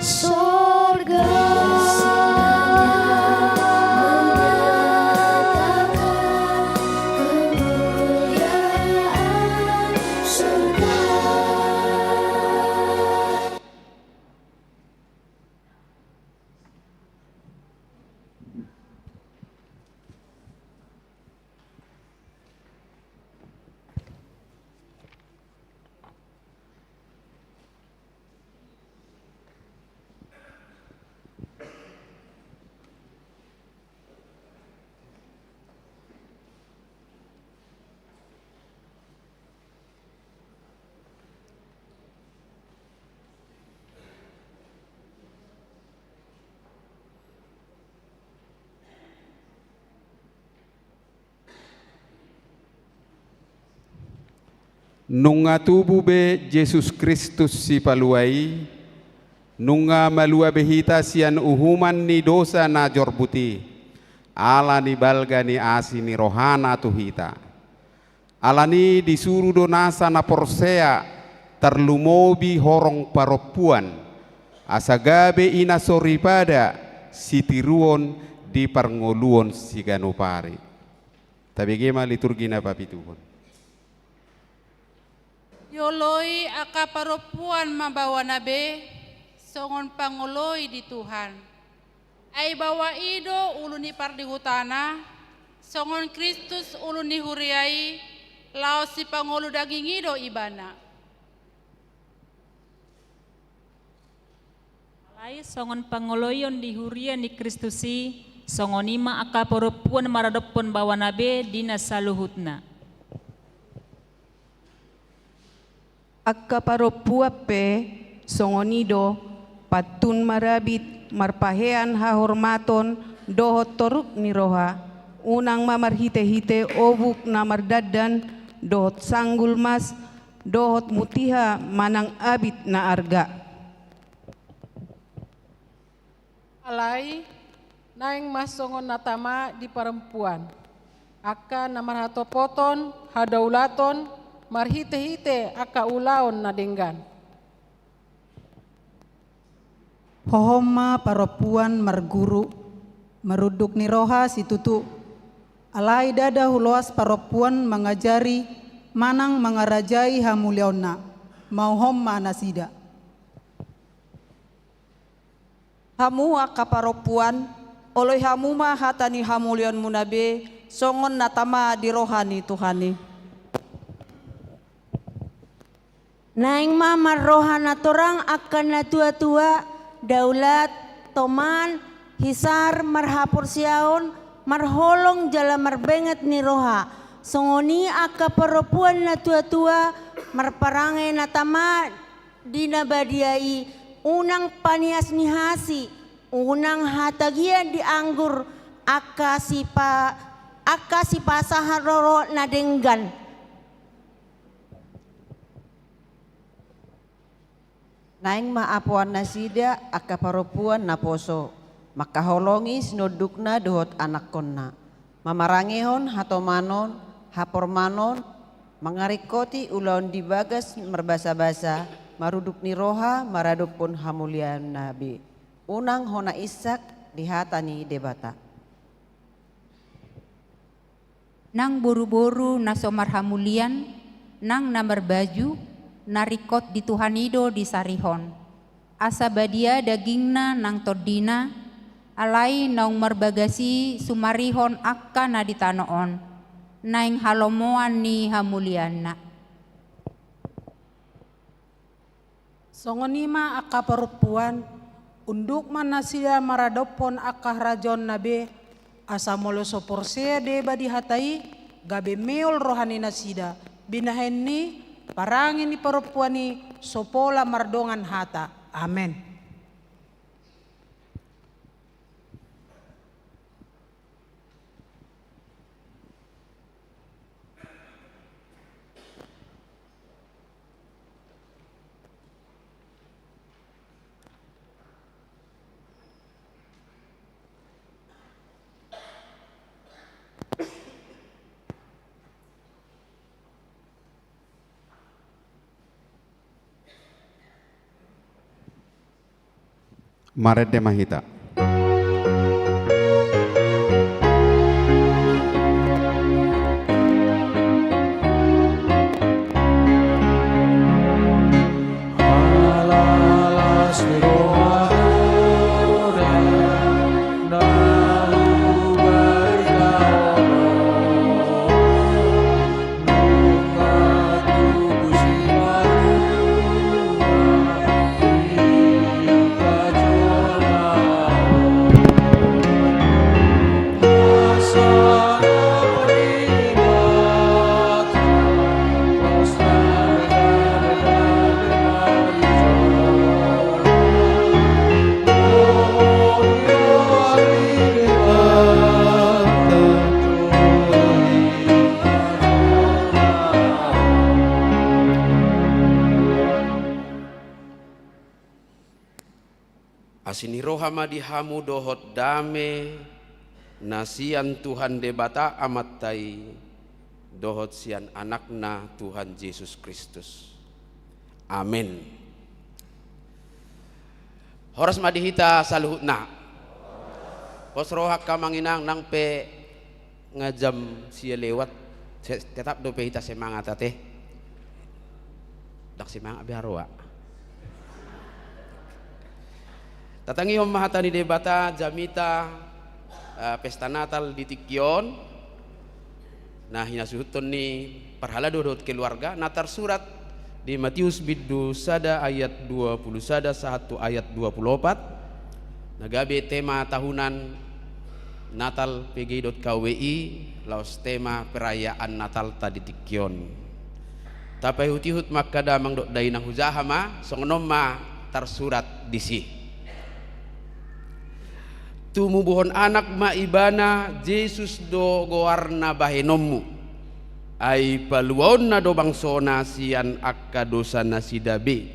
Sorga. nunga tubuh be Yesus Kristus si paluai, nunga malua behita sian uhuman ni dosa na jorbuti, ala ni balga ni asi ni rohana tuhita, ala ni disuruh donasa na porsea terlumobi horong paropuan, asagabe ina soripada sitiruon di parngoluon si ganupari. Tapi gema liturgi na papituhon. Yoloi aka paropuan mabawa nabe, songon pangoloi di Tuhan. Ai bawa ido uluni pardi hutana, songon Kristus uluni huriai, lao si pangolu daging ido ibana. Alai songon pangoloyon di huria ni Kristusi, songonima aka paropuan maradopon bawa nabe dina saluhutna. Akka paropuape songonido patun marabit marpahean hahormaton dohot toruk ni roha unang mamarhite-hite obuk na mardadan dohot sanggul mas dohot mutiha manang abit na arga. Alai naing masongon natama di perempuan aka namarhato poton hadaulaton marhite-hite aka ulaon nadenggan. Hohoma paropuan marguru meruduk ni roha si tutu alai dada huloas paropuan mengajari manang mengarajai hamuliona mau homma nasida. Hamu aka paropuan oloi hamuma hatani hamulion munabe songon natama di rohani Tuhani. Naing mamar rohana torang akan na tua-tua daulat toman hisar marhapur siaon marholong jala marbenget ni roha songoni aka paropuan na tua-tua marparange natama dina badiai unang panias ni hasi unang hatagian di anggur aka si pasaharoro nadenggan. Naing maapuan nasida aka paropuan na poso makaholongi sinodukna dohot anak konna mamarangehon hatomanon hapormanon mangarikoti ulon dibagas merbasa-basa maruduk ni roha maradupun hamulian nabi unang hona isak dihatani debata. Nang buru-buru nasomar hamulian nang namar baju narikot di Tuhanido di sarihon asa badia dagingna nang tordina alai naung marbagasi sumarihon akka na ditanoon naing halomoan ni hamulianna. Songonima aka perempuan unduk mana sia maradopon aka rajon nabe asa molo soporse deba dihatai gabe meol rohani nasida binahenni parangin ni perempuan ni sopola mardongan hata. Amin. Maret de Mahita. Nah Lasini rohama dihamu dohot dame nasian Tuhan debata amatai dohot sian anakna Tuhan Yesus Kristus. Amin. Horas madihita saluhutna. Pos rohak kamanginang nang pe ngajam sia lewat tetap do pe hita semangat teh. Dak semangat biarwa. Tatangi mahatani debata jamita pesta Natal di Tikyon. Nah hinasuhuton ni parhala dodot keluarga natar surat di Matius bidu sada ayat 20 sada 1 ayat 24. Nagabe tema tahunan Natal PGI.KWI laos tema perayaan Natal tadi Tikyon. Tapai hutihut makada mangdok dainang huzahama songonom ma tarsurat disi. Tumubuhon anak maibana Yesus do goarna bahenomu ay paluon na do bangsona sian akka dosa nasidabe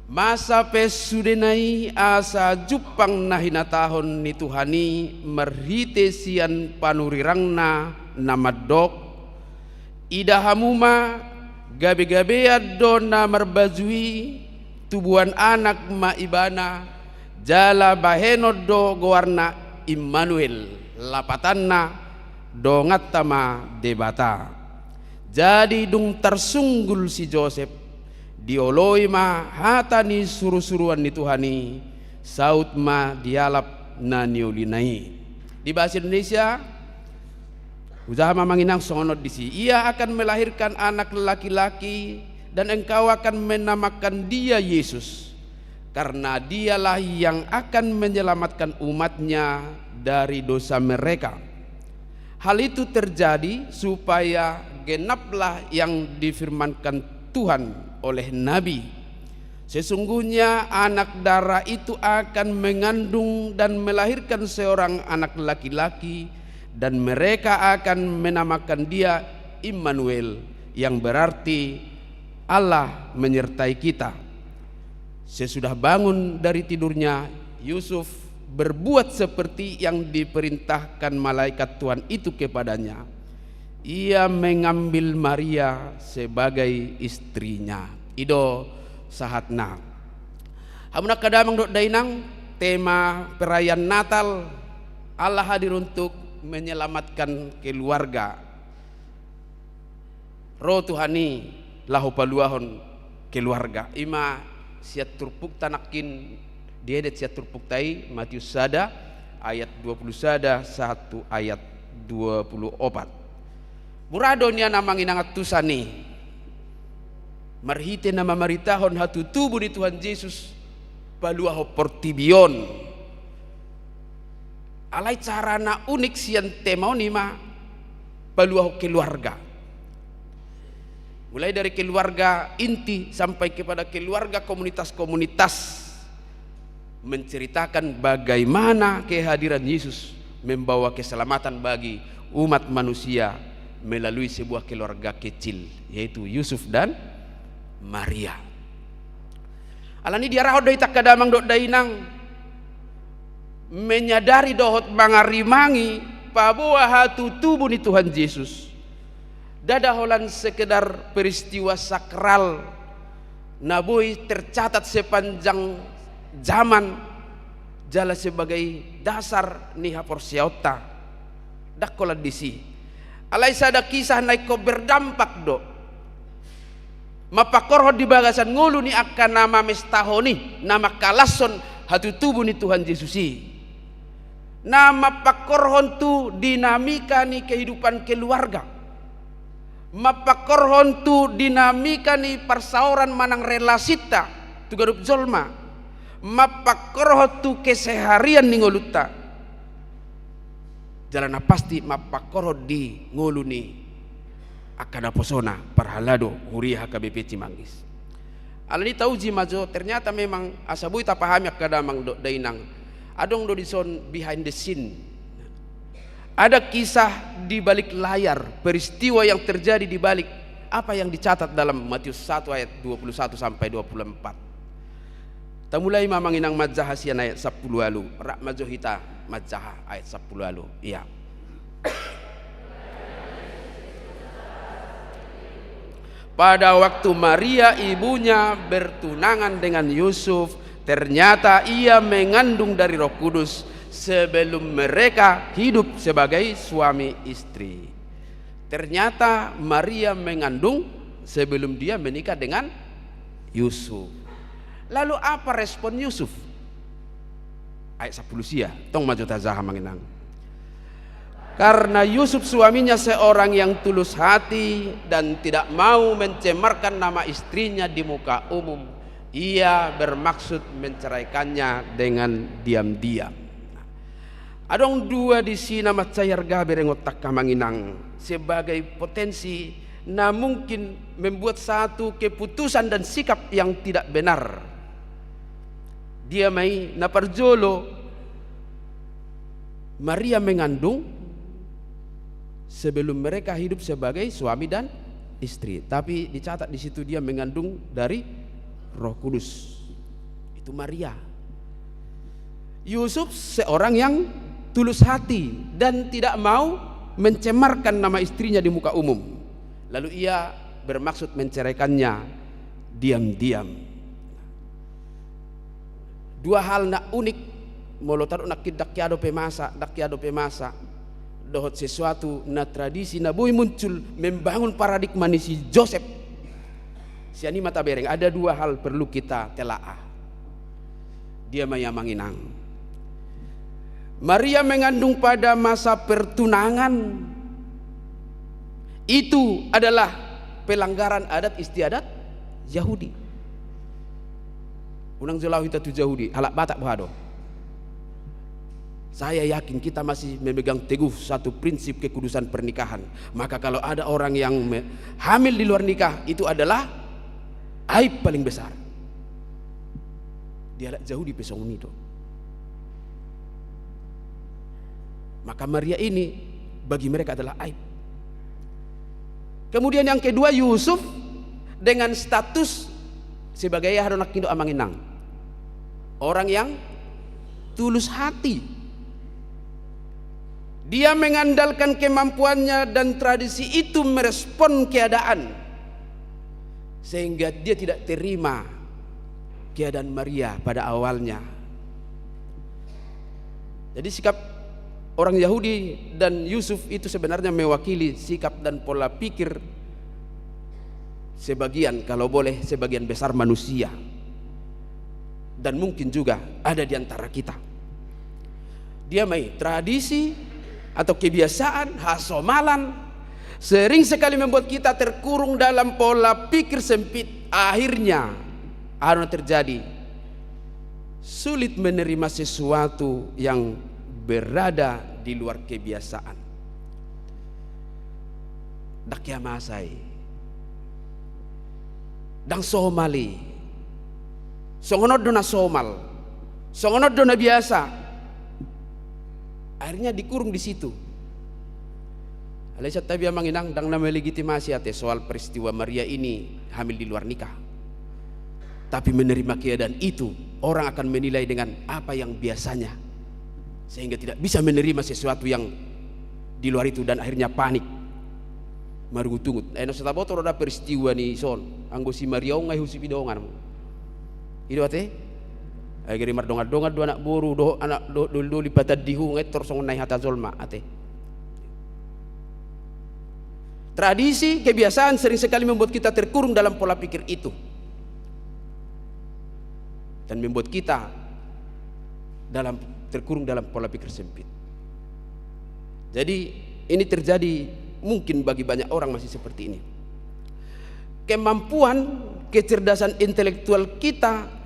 masa pesudenai asa jupang nahinatahon ni Tuhani merhite sian panurirangna namadok idahamuma gabe-gabead do na merbazui tubuhan anak maibana jala baheno do goarna Immanuel lapatanna do ngattama debata. Jadi dung tersunggul si Joseph dioloi ma hatani suruh-suruan ni Tuhani saut ma dialap na niulinai. Di bahasa Indonesia usaha mamanginang songonot disi ia akan melahirkan anak laki-laki dan engkau akan menamakan dia Yesus karena dialah yang akan menyelamatkan umatnya dari dosa mereka. Hal itu terjadi supaya genaplah yang difirmankan Tuhan oleh Nabi. Sesungguhnya anak darah itu akan mengandung dan melahirkan seorang anak laki-laki dan mereka akan menamakan dia Immanuel yang berarti Allah menyertai kita. Sesudah bangun dari tidurnya, Yusuf berbuat seperti yang diperintahkan malaikat Tuhan itu kepadanya. Ia mengambil Maria sebagai istrinya. Ido sahatna. Hamuna kadamang dok dainang tema perayaan Natal Allah hadir untuk menyelamatkan keluarga. Roh Tuhani lahu paluahon keluarga. Ima siat turpuk tanakin diedet siat turpuk tai Matius sada ayat 20 sada 1 ayat 24. Muradonya namanginangat tusani marhite nama maritahon hatu tubuh di Tuhan Yesus paluaho portibion alai carana unik sian temonima paluaho keluarga. Mulai dari keluarga inti sampai kepada keluarga komunitas-komunitas menceritakan bagaimana kehadiran Yesus membawa keselamatan bagi umat manusia melalui sebuah keluarga kecil yaitu Yusuf dan Maria. Alani diarahot doi tak kadamang dok dainang menyadari dohot mangarimangi pabuah hatu tubuh ni Tuhan Yesus. Dadaholan sekedar peristiwa sakral nabui tercatat sepanjang zaman jala sebagai dasar niha porsiauta dakola disi alai sada kisah naik ko berdampak do mapakorho di bagasan ngulu ni akan nama mestahoni nama kalason hatu tubuh ni Tuhan Yesusi nama pakorhon tu dinamika ni kehidupan keluarga mapakorhon tu dinamika ni persauran manang relasita tu garup jolma mapakorhon tu keseharian ni ngoluta jalana pasti mapakorhon di ngolu ni akan aposona parhalado huriah KBP Cimanggis. Alani tahu jimajo ternyata memang asabui tapahami akadamang do dainang adong do dison behind the scene. Ada kisah di balik layar, peristiwa yang terjadi di balik apa yang dicatat dalam Matius 1 ayat 21 sampai 24. Tamulai mamanginang majah hasian ayat 10 lalu. Rak majohita majah ayat 10 lalu. Iya. Pada waktu Maria ibunya bertunangan dengan Yusuf, ternyata ia mengandung dari Roh Kudus sebelum mereka hidup sebagai suami istri. Ternyata Maria mengandung sebelum dia menikah dengan Yusuf. Lalu apa respon Yusuf? Ayat 10 sia, tong maju tazaha manginang. Karena Yusuf suaminya seorang yang tulus hati dan tidak mau mencemarkan nama istrinya di muka umum, ia bermaksud menceraikannya dengan diam-diam. Adong dua di sini macayar gabe rengotak kamanginang sebagai potensi, nah mungkin membuat satu keputusan dan sikap yang tidak benar. Dia mai naparjolo Maria mengandung sebelum mereka hidup sebagai suami dan istri, tapi dicatat di situ dia mengandung dari Roh Kudus. Itu Maria. Yusuf seorang yang tulus hati dan tidak mau mencemarkan nama istrinya di muka umum. Lalu ia bermaksud menceraikannya diam-diam. Dua hal nak unik, molotar nak dakyado pemasa. Dohot sesuatu na tradisi na boy muncul membangun paradigma ni si Joseph. Si ani mata bereng, ada dua hal perlu kita telaah. Dia mayamanginang. Maria mengandung pada masa pertunangan. Itu adalah pelanggaran adat istiadat Yahudi. Unang jelau kita tu Yahudi, halak batak bahado. Saya yakin kita masih memegang teguh satu prinsip kekudusan pernikahan. Maka kalau ada orang yang hamil di luar nikah, itu adalah aib paling besar. Dia jauh di pesong itu. Maka Maria ini bagi mereka adalah aib. Kemudian yang kedua, Yusuf dengan status sebagai haronak kindo amanginang, orang yang tulus hati. Dia mengandalkan kemampuannya dan tradisi itu merespon keadaan, sehingga dia tidak terima keadaan Maria pada awalnya. Jadi sikap orang Yahudi dan Yusuf itu sebenarnya mewakili sikap dan pola pikir sebagian, kalau boleh sebagian besar manusia, dan mungkin juga ada di antara kita. Dia mai tradisi atau kebiasaan, hasomalan sering sekali membuat kita terkurung dalam pola pikir sempit. Akhirnya apa terjadi? Sulit menerima sesuatu yang berada di luar kebiasaan. Dakya masai dang somali songonod do na somal, songonod do na biasa. Akhirnya dikurung di situ. Alaisat tabi manginang dang nama legitimasi ate soal peristiwa Maria ini hamil di luar nikah. Tapi menerima keadaan itu, orang akan menilai dengan apa yang biasanya, sehingga tidak bisa menerima sesuatu yang di luar itu dan akhirnya panik. Marungut-ungut. Eno setaboto roda peristiwa ni son, anggo si Maria ngai husi bidongan. Itu ate agari mardonga-donga dua anak boru do anak do lipatad dihu ngai torsong nai hata zolma ate. Tradisi, kebiasaan sering sekali membuat kita terkurung dalam pola pikir itu dan membuat kita terkurung dalam pola pikir sempit. Jadi ini terjadi mungkin bagi banyak orang masih seperti ini. Kemampuan, kecerdasan intelektual kita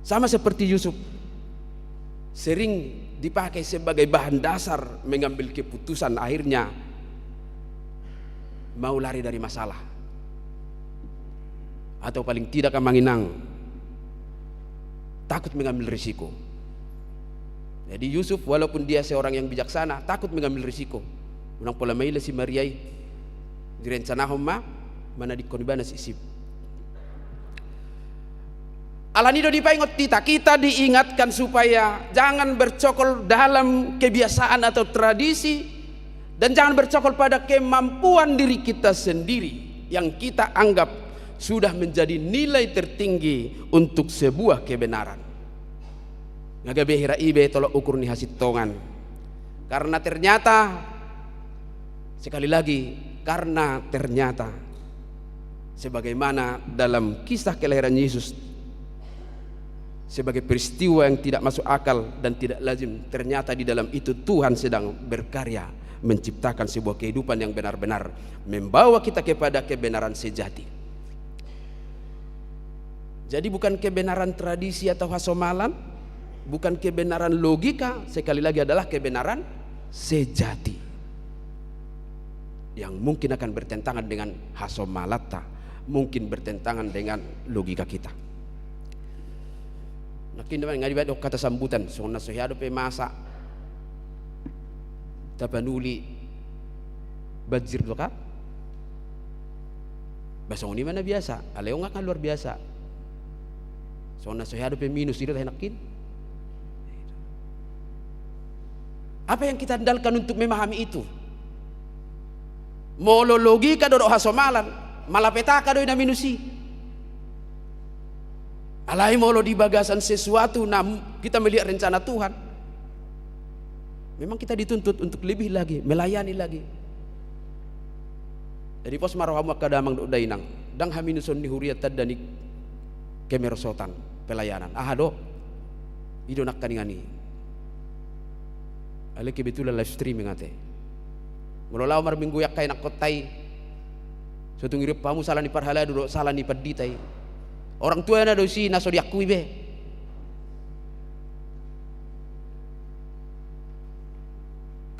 sama seperti Yusuf, sering dipakai sebagai bahan dasar mengambil keputusan, akhirnya mau lari dari masalah, atau paling tidak kamanginang takut mengambil risiko. Jadi Yusuf walaupun dia seorang yang bijaksana, takut mengambil risiko. Unang pola maila si Mariai direncanahom mana dikon ibana si isip. Alanido dipaingot kita diingatkan supaya jangan bercokol dalam kebiasaan atau tradisi, dan jangan bercokol pada kemampuan diri kita sendiri yang kita anggap sudah menjadi nilai tertinggi untuk sebuah kebenaran. Ngagabe hira ibe tolok ukur ni hasit tongan. Karena ternyata, sekali lagi, karena ternyata sebagaimana dalam kisah kelahiran Yesus, sebagai peristiwa yang tidak masuk akal dan tidak lazim, ternyata di dalam itu Tuhan sedang berkarya menciptakan sebuah kehidupan yang benar-benar membawa kita kepada kebenaran sejati. Jadi bukan kebenaran tradisi atau hasomalan, bukan kebenaran logika, sekali lagi adalah kebenaran sejati yang mungkin akan bertentangan dengan hasomalata, mungkin bertentangan dengan logika kita. Nakin naman nga diba kata sambutan so nasohyado pe masa tapanuli bajir do ka basong ni mana biasa aleo nga kan luar biasa so nasohyado pe minus dito tayo nakin. Apa yang kita andalkan untuk memahami itu? Molo logika do hasomalan malapetaka do na minusi. Alai molo di bagasan sesuatu, kita melihat rencana Tuhan. Memang kita dituntut untuk lebih lagi, melayani lagi. Jadi pos marohamu kadamang do dainang, dang haminuson ni huriat tadani kemerosotan pelayanan. Ahado, ido nak kaningani. Ale kebetulan live streaming ate. Mulolaw mar minggu yak kay nakotay. Sutung irip pamu salah ni parhala do salah ni paditay. Orang tua na dosi naso diakui be.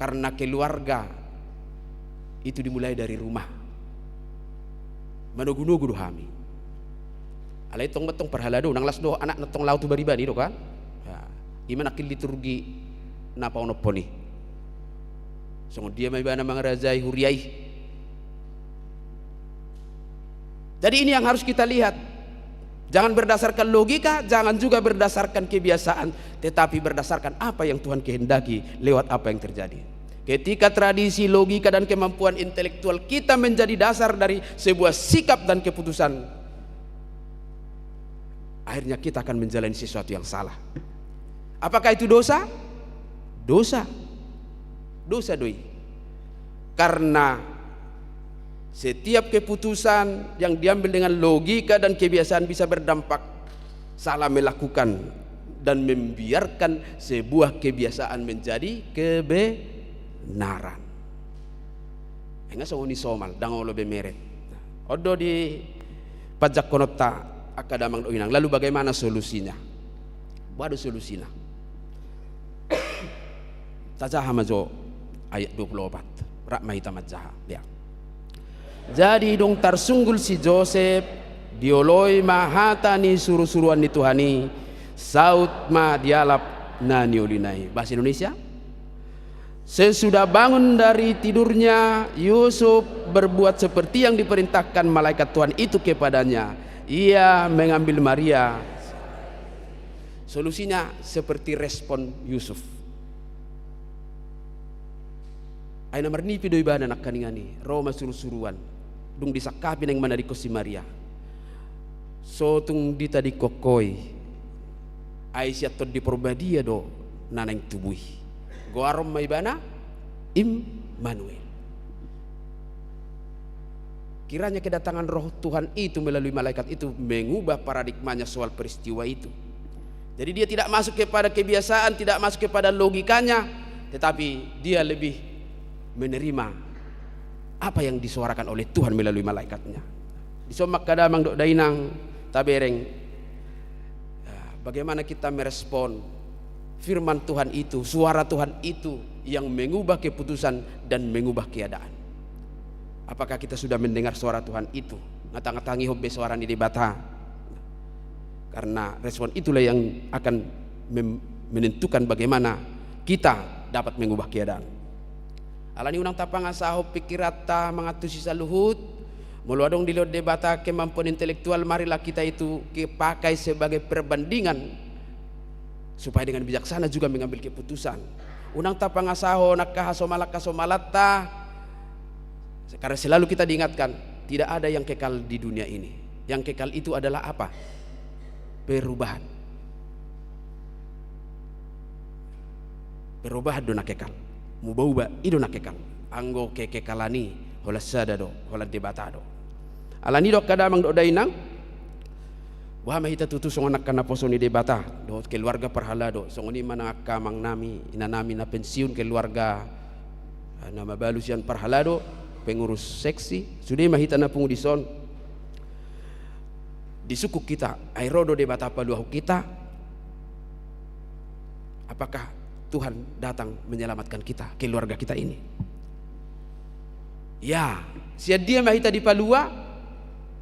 Karena keluarga itu dimulai dari rumah. Manugu-nugu dohami. Alai tong betong perhalado nang lasdo anak natong lautu baribani do kan. Ya, iman akil liturgi napa ono poni. Songo dia may bana mga razai huriai. Jadi ini yang harus kita lihat. Jangan berdasarkan logika, jangan juga berdasarkan kebiasaan, tetapi berdasarkan apa yang Tuhan kehendaki lewat apa yang terjadi. Ketika tradisi, logika, dan kemampuan intelektual kita menjadi dasar dari sebuah sikap dan keputusan, akhirnya kita akan menjalani sesuatu yang salah. Apakah itu dosa? Dosa. Dosa doi. Karena setiap keputusan yang diambil dengan logika dan kebiasaan bisa berdampak salah melakukan dan membiarkan sebuah kebiasaan menjadi kebenaran. Enggak songoni somal dangolo bemeret. Odo di pajak konota akadamang doinang. Lalu bagaimana solusinya? Waduh solusinya. Tajaha majo ayat 24. Rakmahita majaha. Ya. Jadi dong tarsunggul si Joseph dioloi mahatani suruh-suruan ni Tuhani saut ma dialap na niulinai. Bahasa Indonesia, sesudah bangun dari tidurnya Yusuf berbuat seperti yang diperintahkan malaikat Tuhan itu kepadanya. Ia mengambil Maria. Solusinya seperti respon Yusuf. Aina marnipi doi bana nak kaningani Roma suruh-suruan dung disakapi nang manariko si Maria. So tung dita di kokoi Aisyah tod di porbadia do nanang tubuhi. Goarom may bana Immanuel. Kiranya kedatangan roh Tuhan itu melalui malaikat itu mengubah paradigmanya soal peristiwa itu. Jadi dia tidak masuk kepada kebiasaan, tidak masuk kepada logikanya, tetapi dia lebih menerima apa yang disuarakan oleh Tuhan melalui malaikatnya. Di somak kadamang dok dainang tabereng. Bagaimana kita merespon firman Tuhan itu, suara Tuhan itu yang mengubah keputusan dan mengubah keadaan. Apakah kita sudah mendengar suara Tuhan itu? Ngatang-ngatangi hobbe suara ni debata. Karena respon itulah yang akan menentukan bagaimana kita dapat mengubah keadaan. Alani unang tapang asaho pikirata mangatusi sa luhut Mulu adong di luar debata kemampuan intelektual, marilah kita itu pakai sebagai perbandingan supaya dengan bijaksana juga mengambil keputusan. Unang tapangasaho nakahasomalata, karena selalu kita diingatkan tidak ada yang kekal di dunia ini. Yang kekal itu adalah apa? Perubahan. Perubahan dona kekal. Mubauba idona kekal. Anggo kekekalani hola sadado hola debatado. Alani dok kada mang dok dainang. Wah mahita tutu song anak kana posoni debata do keluarga perhalado songoni mana kamang nami inanami na pensiun keluarga nama balusian perhalado pengurus seksi sudah mahita na pengudison di suku kita airodo debata paluahu kita. Apakah Tuhan datang menyelamatkan kita, keluarga kita ini? Ya, sia dia mahita di Palua,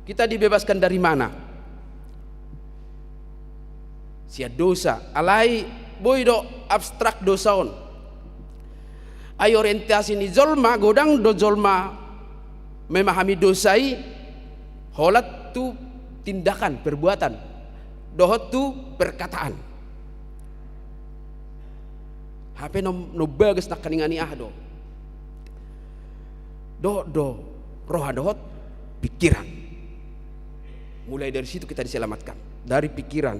kita dibebaskan dari mana? Sia dosa, alai boydo abstrak dosaon. Ay orientasi ni zolma, godang do zolma memahami dosai, holat tu tindakan, perbuatan, dohot tu perkataan. HP no bagus nak kaningani do. Do roha dohot pikiran. Mulai dari situ kita diselamatkan dari pikiran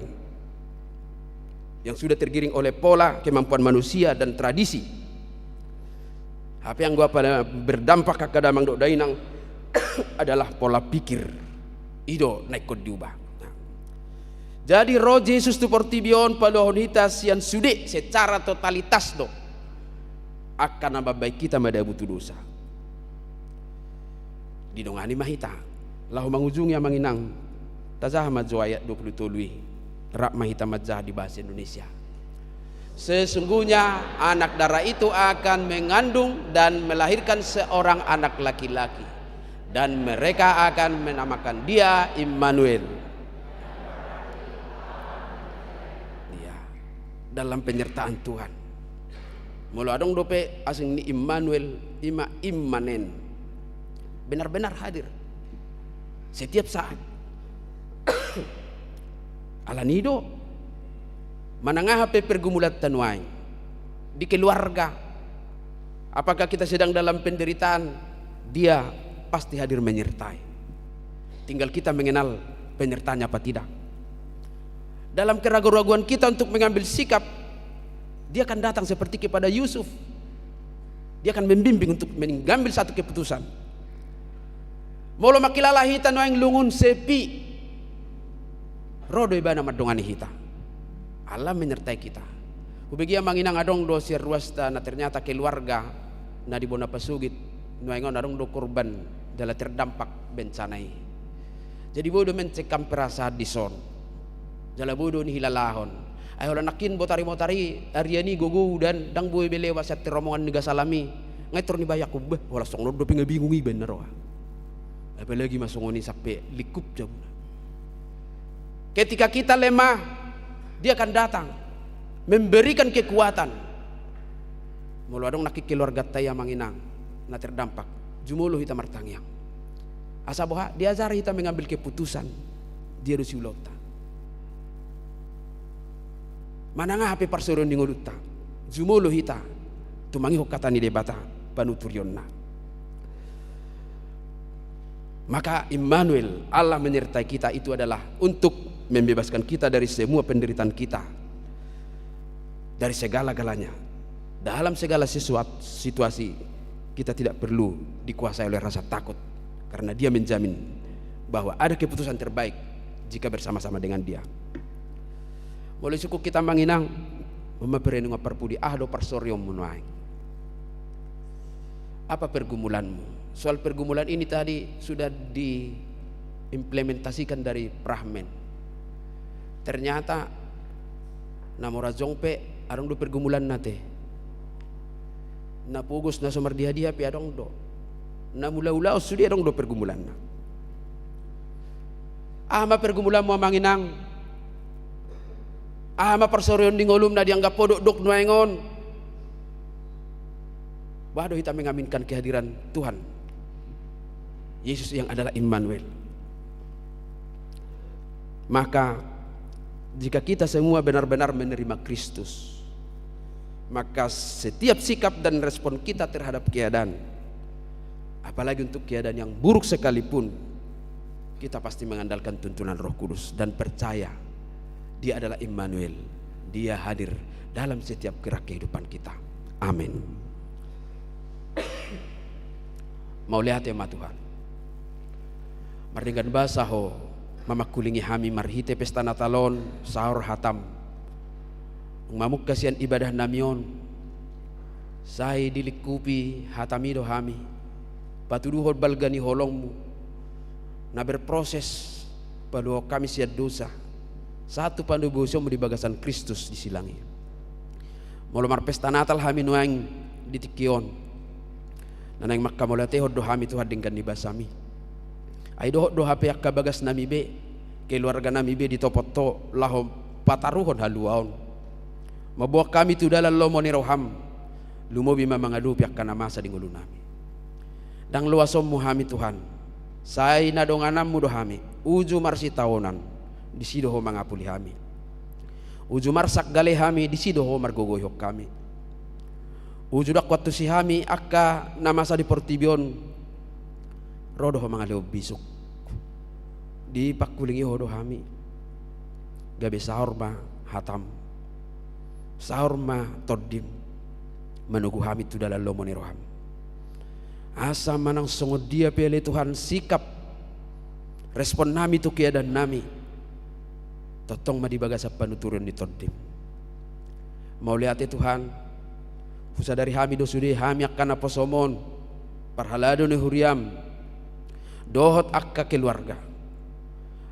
yang sudah tergiring oleh pola kemampuan manusia dan tradisi. Apa yang gua pada berdampak kepada mang dok dainang adalah pola pikir ido naik kod diubah. Jadi roh Yesus tu portibion palohonitas yang sudah secara totalitas do akan nambah baik kita madabu tu dosa. Didongani mahita lahu mangujung yang manginang tazah majo ayat 20 tului rak mahita majah di bahasa Indonesia. Sesungguhnya anak darah itu akan mengandung dan melahirkan seorang anak laki-laki dan mereka akan menamakan dia Immanuel. Dia dalam penyertaan Tuhan. Mula adong dope asing ni Immanuel ima immanen. Benar-benar hadir setiap saat. Alanido manangah pe pergumulan tanuai di keluarga. Apakah kita sedang dalam penderitaan, dia pasti hadir menyertai. Tinggal kita mengenal penyertanya apa tidak. Dalam keraguan-raguan kita untuk mengambil sikap, dia akan datang seperti kepada Yusuf. Dia akan membimbing untuk mengambil satu keputusan. Molo makilala hita no yang lungun sepi rodo ibana madongani hita. Allah menyertai kita. Ubegia manginang adong do sir ruasta na ternyata keluarga na di bona pasugit no ingon adong do korban dala terdampak bencana ini. Jadi bodo mencekam perasaan di son. Jala bodo ni hilalahon. Ayo nakin botari-botari Ariani gogo dan dang boy belewa sa romongan niga salami. Ngaitor ni bayak ko beh wala song do pinga bingung iben na roa. Apalagi masungoni sampai likup jam. Ketika kita lemah, dia akan datang memberikan kekuatan. Mulu adong nakik keluarga taya manginang na terdampak jumulu hita martangyang. Asa boha diajar hita mengambil keputusan dia rusi ulota. Mananga hape parsoron dingoluta jumulu hita tumangi hokata ni debata panuturionna. Maka Immanuel, Allah menyertai kita itu adalah untuk membebaskan kita dari semua penderitaan kita, dari segala-galanya. Dalam segala situasi kita tidak perlu dikuasai oleh rasa takut, karena dia menjamin bahwa ada keputusan terbaik jika bersama-sama dengan dia. Mulai suku kita manginang memaperenunga perpudi ahdo parsorium munuai. Apa pergumulanmu? Soal pergumulan ini tadi sudah diimplementasikan dari Prahmen. Ternyata namora jongpe arong do pergumulan nate. Na pugos na somar dia pi adong do. Na mula-ula sudi adong do pergumulan na. Ama pergumulan mo manginang. Ama persoryon dingolum na dianggap podok dok nuengon. Bado kita mengaminkan kehadiran Tuhan Yesus yang adalah Immanuel. Maka jika kita semua benar-benar menerima Kristus, maka setiap sikap dan respon kita terhadap keadaan, apalagi untuk keadaan yang buruk sekalipun, kita pasti mengandalkan tuntunan Roh Kudus dan percaya Dia adalah Immanuel. Dia hadir dalam setiap gerak kehidupan kita. Amin. Mau lihat ya Tuhan, mardinggan basa ho mamakulingi hami marhite pesta Natalon sahur hatam mamuk kasihan ibadah namion sai dilikupi hatamido hami patuduhod balgani holongmu na berproses paduho kami siad dosa satu pandu bosomu di bagasan Kristus disilangi molomar pesta Natal hami nuang ditikion nanang makkamolate hoddo hami Tuhan dengan dibasami ay do hape akka bagas nami be keluarga nami be ditopotto lahom pataruhon haluaon mabuah kami tu dalam lomo ni roham lumobi mamangadupi akka namasa dingulu nami dang luasom muhami Tuhan sai nadonganam mudo hami uju marsi taonan disidoho mangapuli hami uju marsak gale hami disidoho margogoyhok kami uju dak waktu si hami akka namasa di Portibion rodoh mangaleo bisuk di pakulingi hodo hami gabe sahur ma hatam sahur ma todim menunggu hami tu dalam lomoni roham asa manang songod dia pele Tuhan sikap respon nami tu keadaan nami totong madibagasa panuturun di todim mau lihat Tuhan Fusa dari hami dosudi hami akan aposomon parhalado ni huriam dohot akka keluarga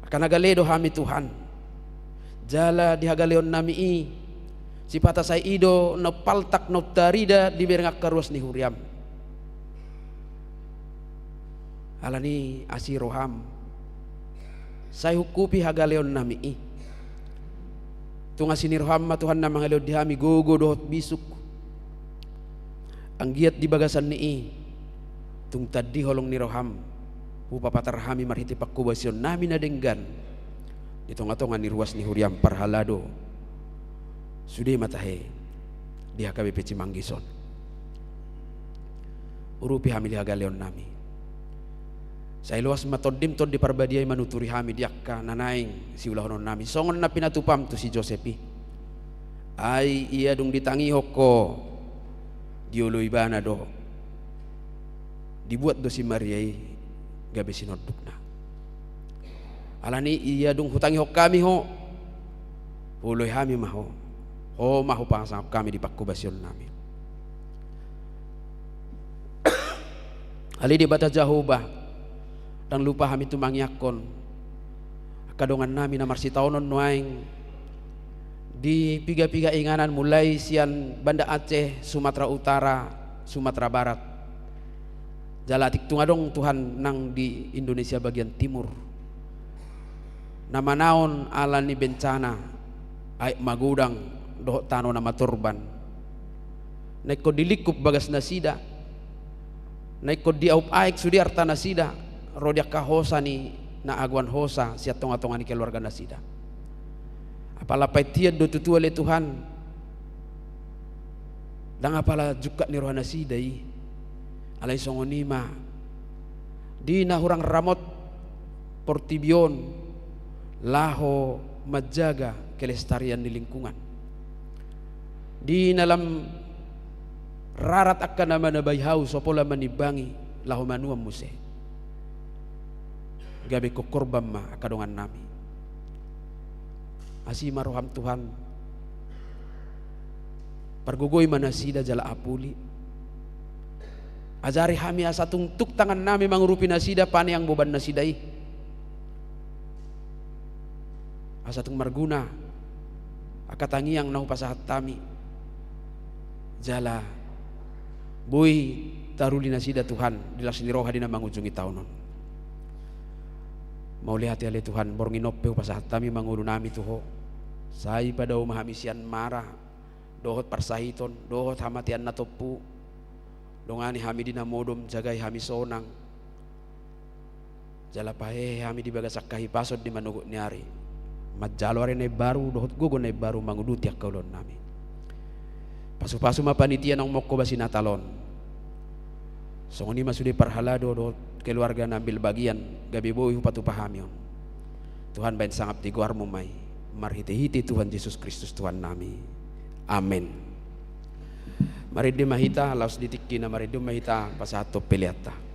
akan agaledo hami Tuhan jala dihagaleon nami i sipata say ido no paltak no tarida di berengak karuas ni huriam alani asiroham say hukupi hagaleon nami i tunga sinirham ma Tuhan na mangaleod di hami gogo dohot bisuk ang giat di bagasan ni tung tadi holong ni roham upapatar hami marhiti pakubasyon nami na denggan itong-atongan ni ruas ni huriam parhalado sudi matahe diha kabe peci manggison urupi hami lihagaleon nami say luas matodim tod di parbadiay manuturi hami diakka nanaing si ulahonon nami songon na pinatupam tu si Josepi ay iya dung ditangihok ko diulo ibana do dibuat do si Mariai gabe sinoduk na alani iya dung hutangi hok kami ho uloy hami maho ho maho pangsangap kami di pakubasyon namin ali di bata Jahobah dan lupa hami tumangyakon kadongan nami na marsitaonon nuaing di piga-piga inganan mulai sian Banda Aceh, Sumatera Utara, Sumatera Barat jalatik tungadong Tuhan nang di Indonesia bagian timur nama naon ala ni bencana ay magudang doh tano nama turban naiko dilikup bagas nasida naiko diaup aik sudi arta nasida rodiak kahosa ni na agwan hosa siat tonga-tonga ni keluarga nasida apala paitian do tutua le Tuhan dang apala juga ni rohana sidai alai songonima di nahurang ramot Portibion laho menjaga kelestarian di lingkungan di dalam rarat akan nama nabai hau sopola manibangi laho manuam muse gabe kokorbam ma akadongan nami asima roham Tuhan pergogoy manasida jala apuli ajari hami asa tungtuk tangan nami mangurupi nasida pani yang boban nasidai asa tung marguna akatangi yang nahu pasahat tami jala boy taruli nasida Tuhan dilasini roh hadina mangujungi taunon mau lihat ya Tuhan bornginope pasahat tami mangulu nami tuho sai pada umahamisan marah dohot parsahiton dohot hamatian natopu dongani hamidina modom jagai hami sonang Jala pahe hami di bagasak kahi pasod di manugut niari. Majalo ne baru dohot gogo ne baru manguduti akaulon nami. Pasu-pasu ma panitia nang mokko basi natalon. Songoni masudi parhalado dohot keluarga nambil bagian gabi boy patu pahamion. Tuhan bain sangap di guarmu mai. Marhiti-hiti Tuhan Yesus Kristus Tuhan nami. Amin. Mari di mahita laus ditikki na mari di mahita pasato peliata.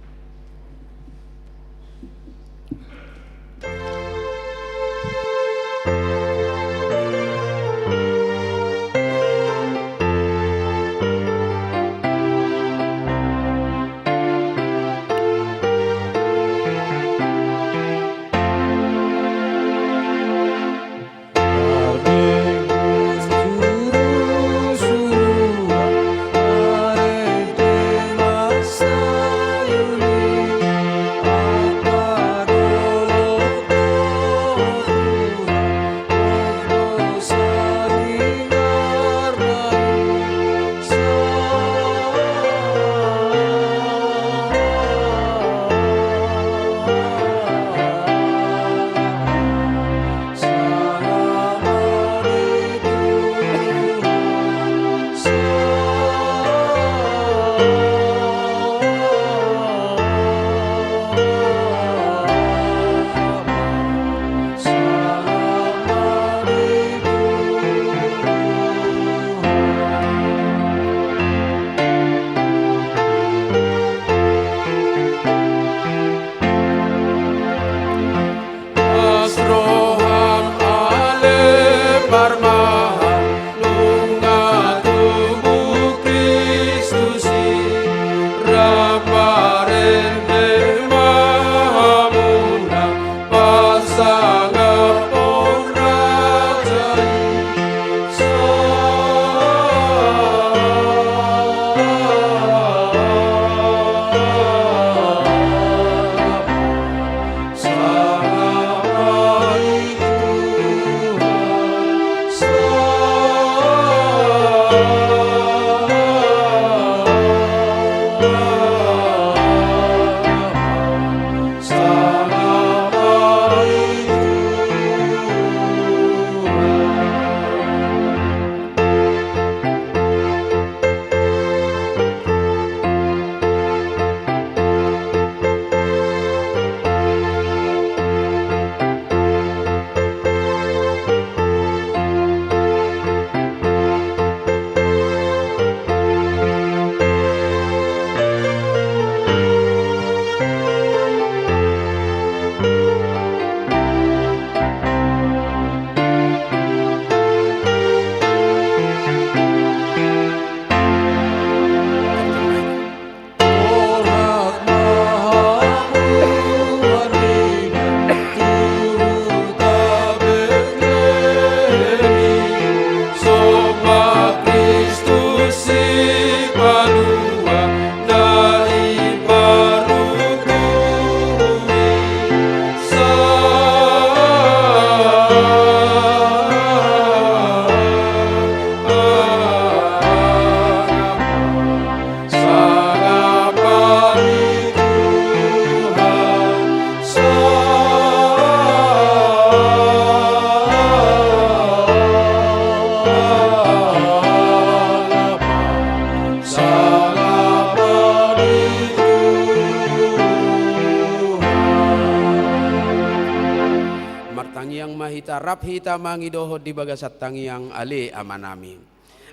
Rap hita mangidoho di bagasat tangiang ali amanami.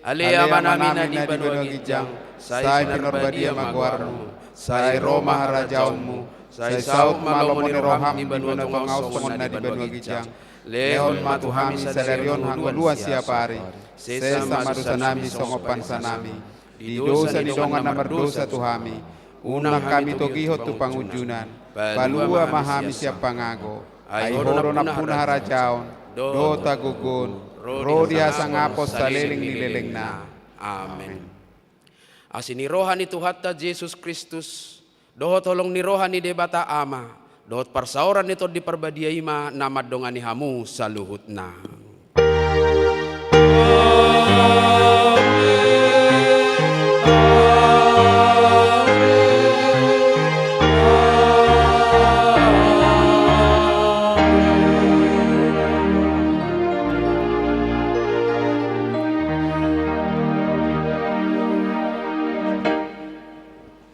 Ali amanami na di banua gijang, sai sinarbadia magwarmu, sai Roma harajaumu, sai saut malomo ni roham di banua tungausongon na di banua gijang. Leon matuhami sadarion hangudua siapari, sesa madusanami songopan sanami, di dosa di dongan na berdosa tuhami, unang kami togihot tu pangujunan, balua mahami siap pangago, ay horo na punah harajaon, do tagugun, rodi hasang apos taliling nilileng na. Amen. Asini rohani Tuhatta Yesus Kristus, dohot holong ni rohani debata ama, dohot parsauran nito di perbadiaima nama dongani hamu saluhut na. Amen.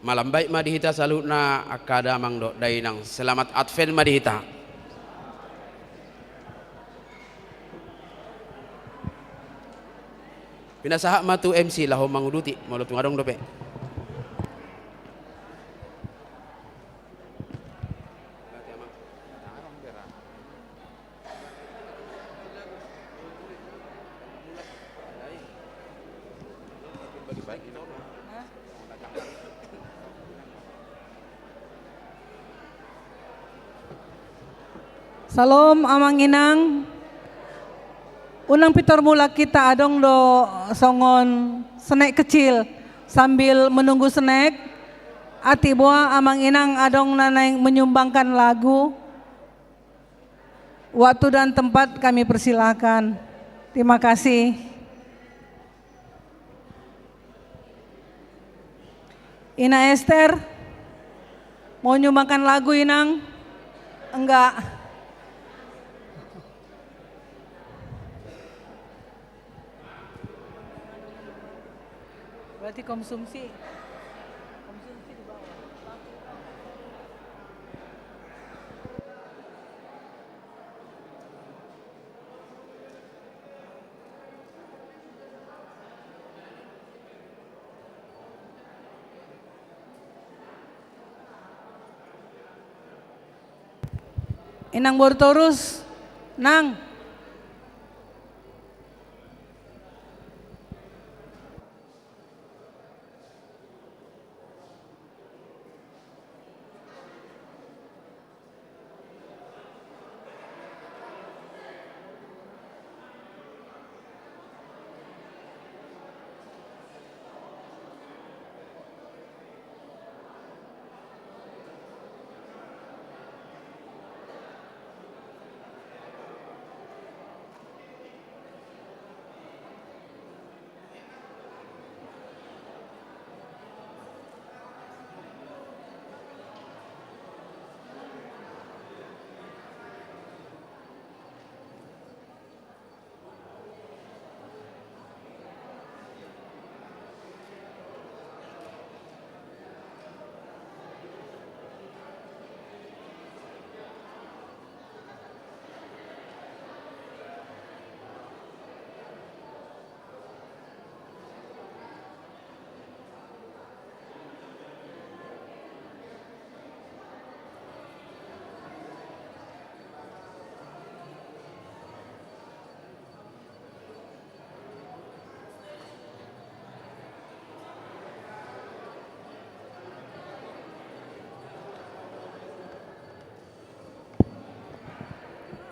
Malam baik madihita salutna akada mangdo dainang. Selamat Advent madihita. Pinasahak matu MC lahom manguduti malu tungadong dope. Salam amang inang. Unang pitor mula kita adong do songon snack kecil sambil menunggu snack. Ati boa amang inang adong nanay menyumbangkan lagu. Waktu dan tempat kami persilakan. Terima kasih. Ina Esther, mau nyumbangkan lagu inang? Enggak. Berarti konsumsi di bawah. Inang Bortorus, nang.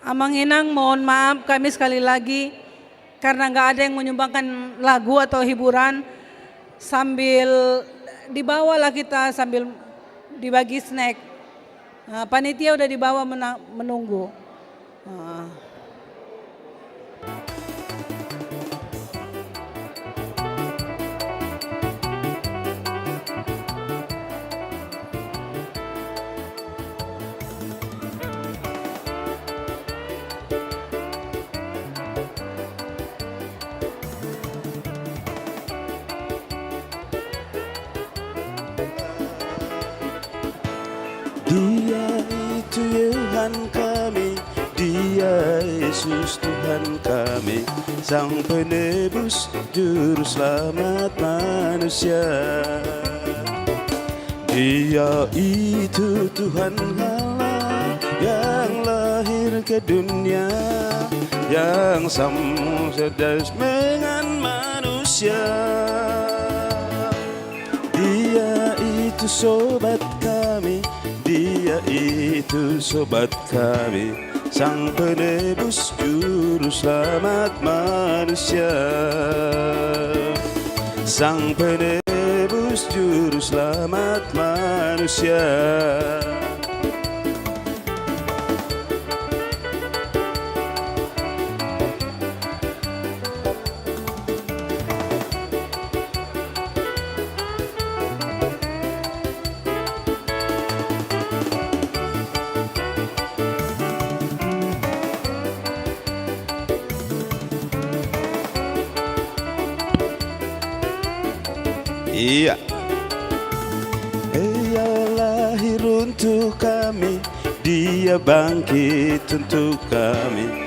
Amang Inang, mohon maaf kami sekali lagi karena nggak ada yang menyumbangkan lagu atau hiburan, sambil dibawalah kita sambil dibagi snack. Nah, panitia udah dibawa menunggu. Nah. Dia itu Tuhan kami, Dia Yesus Tuhan kami, Sang Penebus Juru Selamat manusia. Dia itu Tuhan Allah yang lahir ke dunia, yang sama sedas dengan manusia. Dia itu sobat kami, Dia itu sobat kami, Sang Penebus Juru Selamat manusia. Sang Penebus Juru Selamat manusia. Iya. lahir untuk kami, Dia bangkit untuk kami.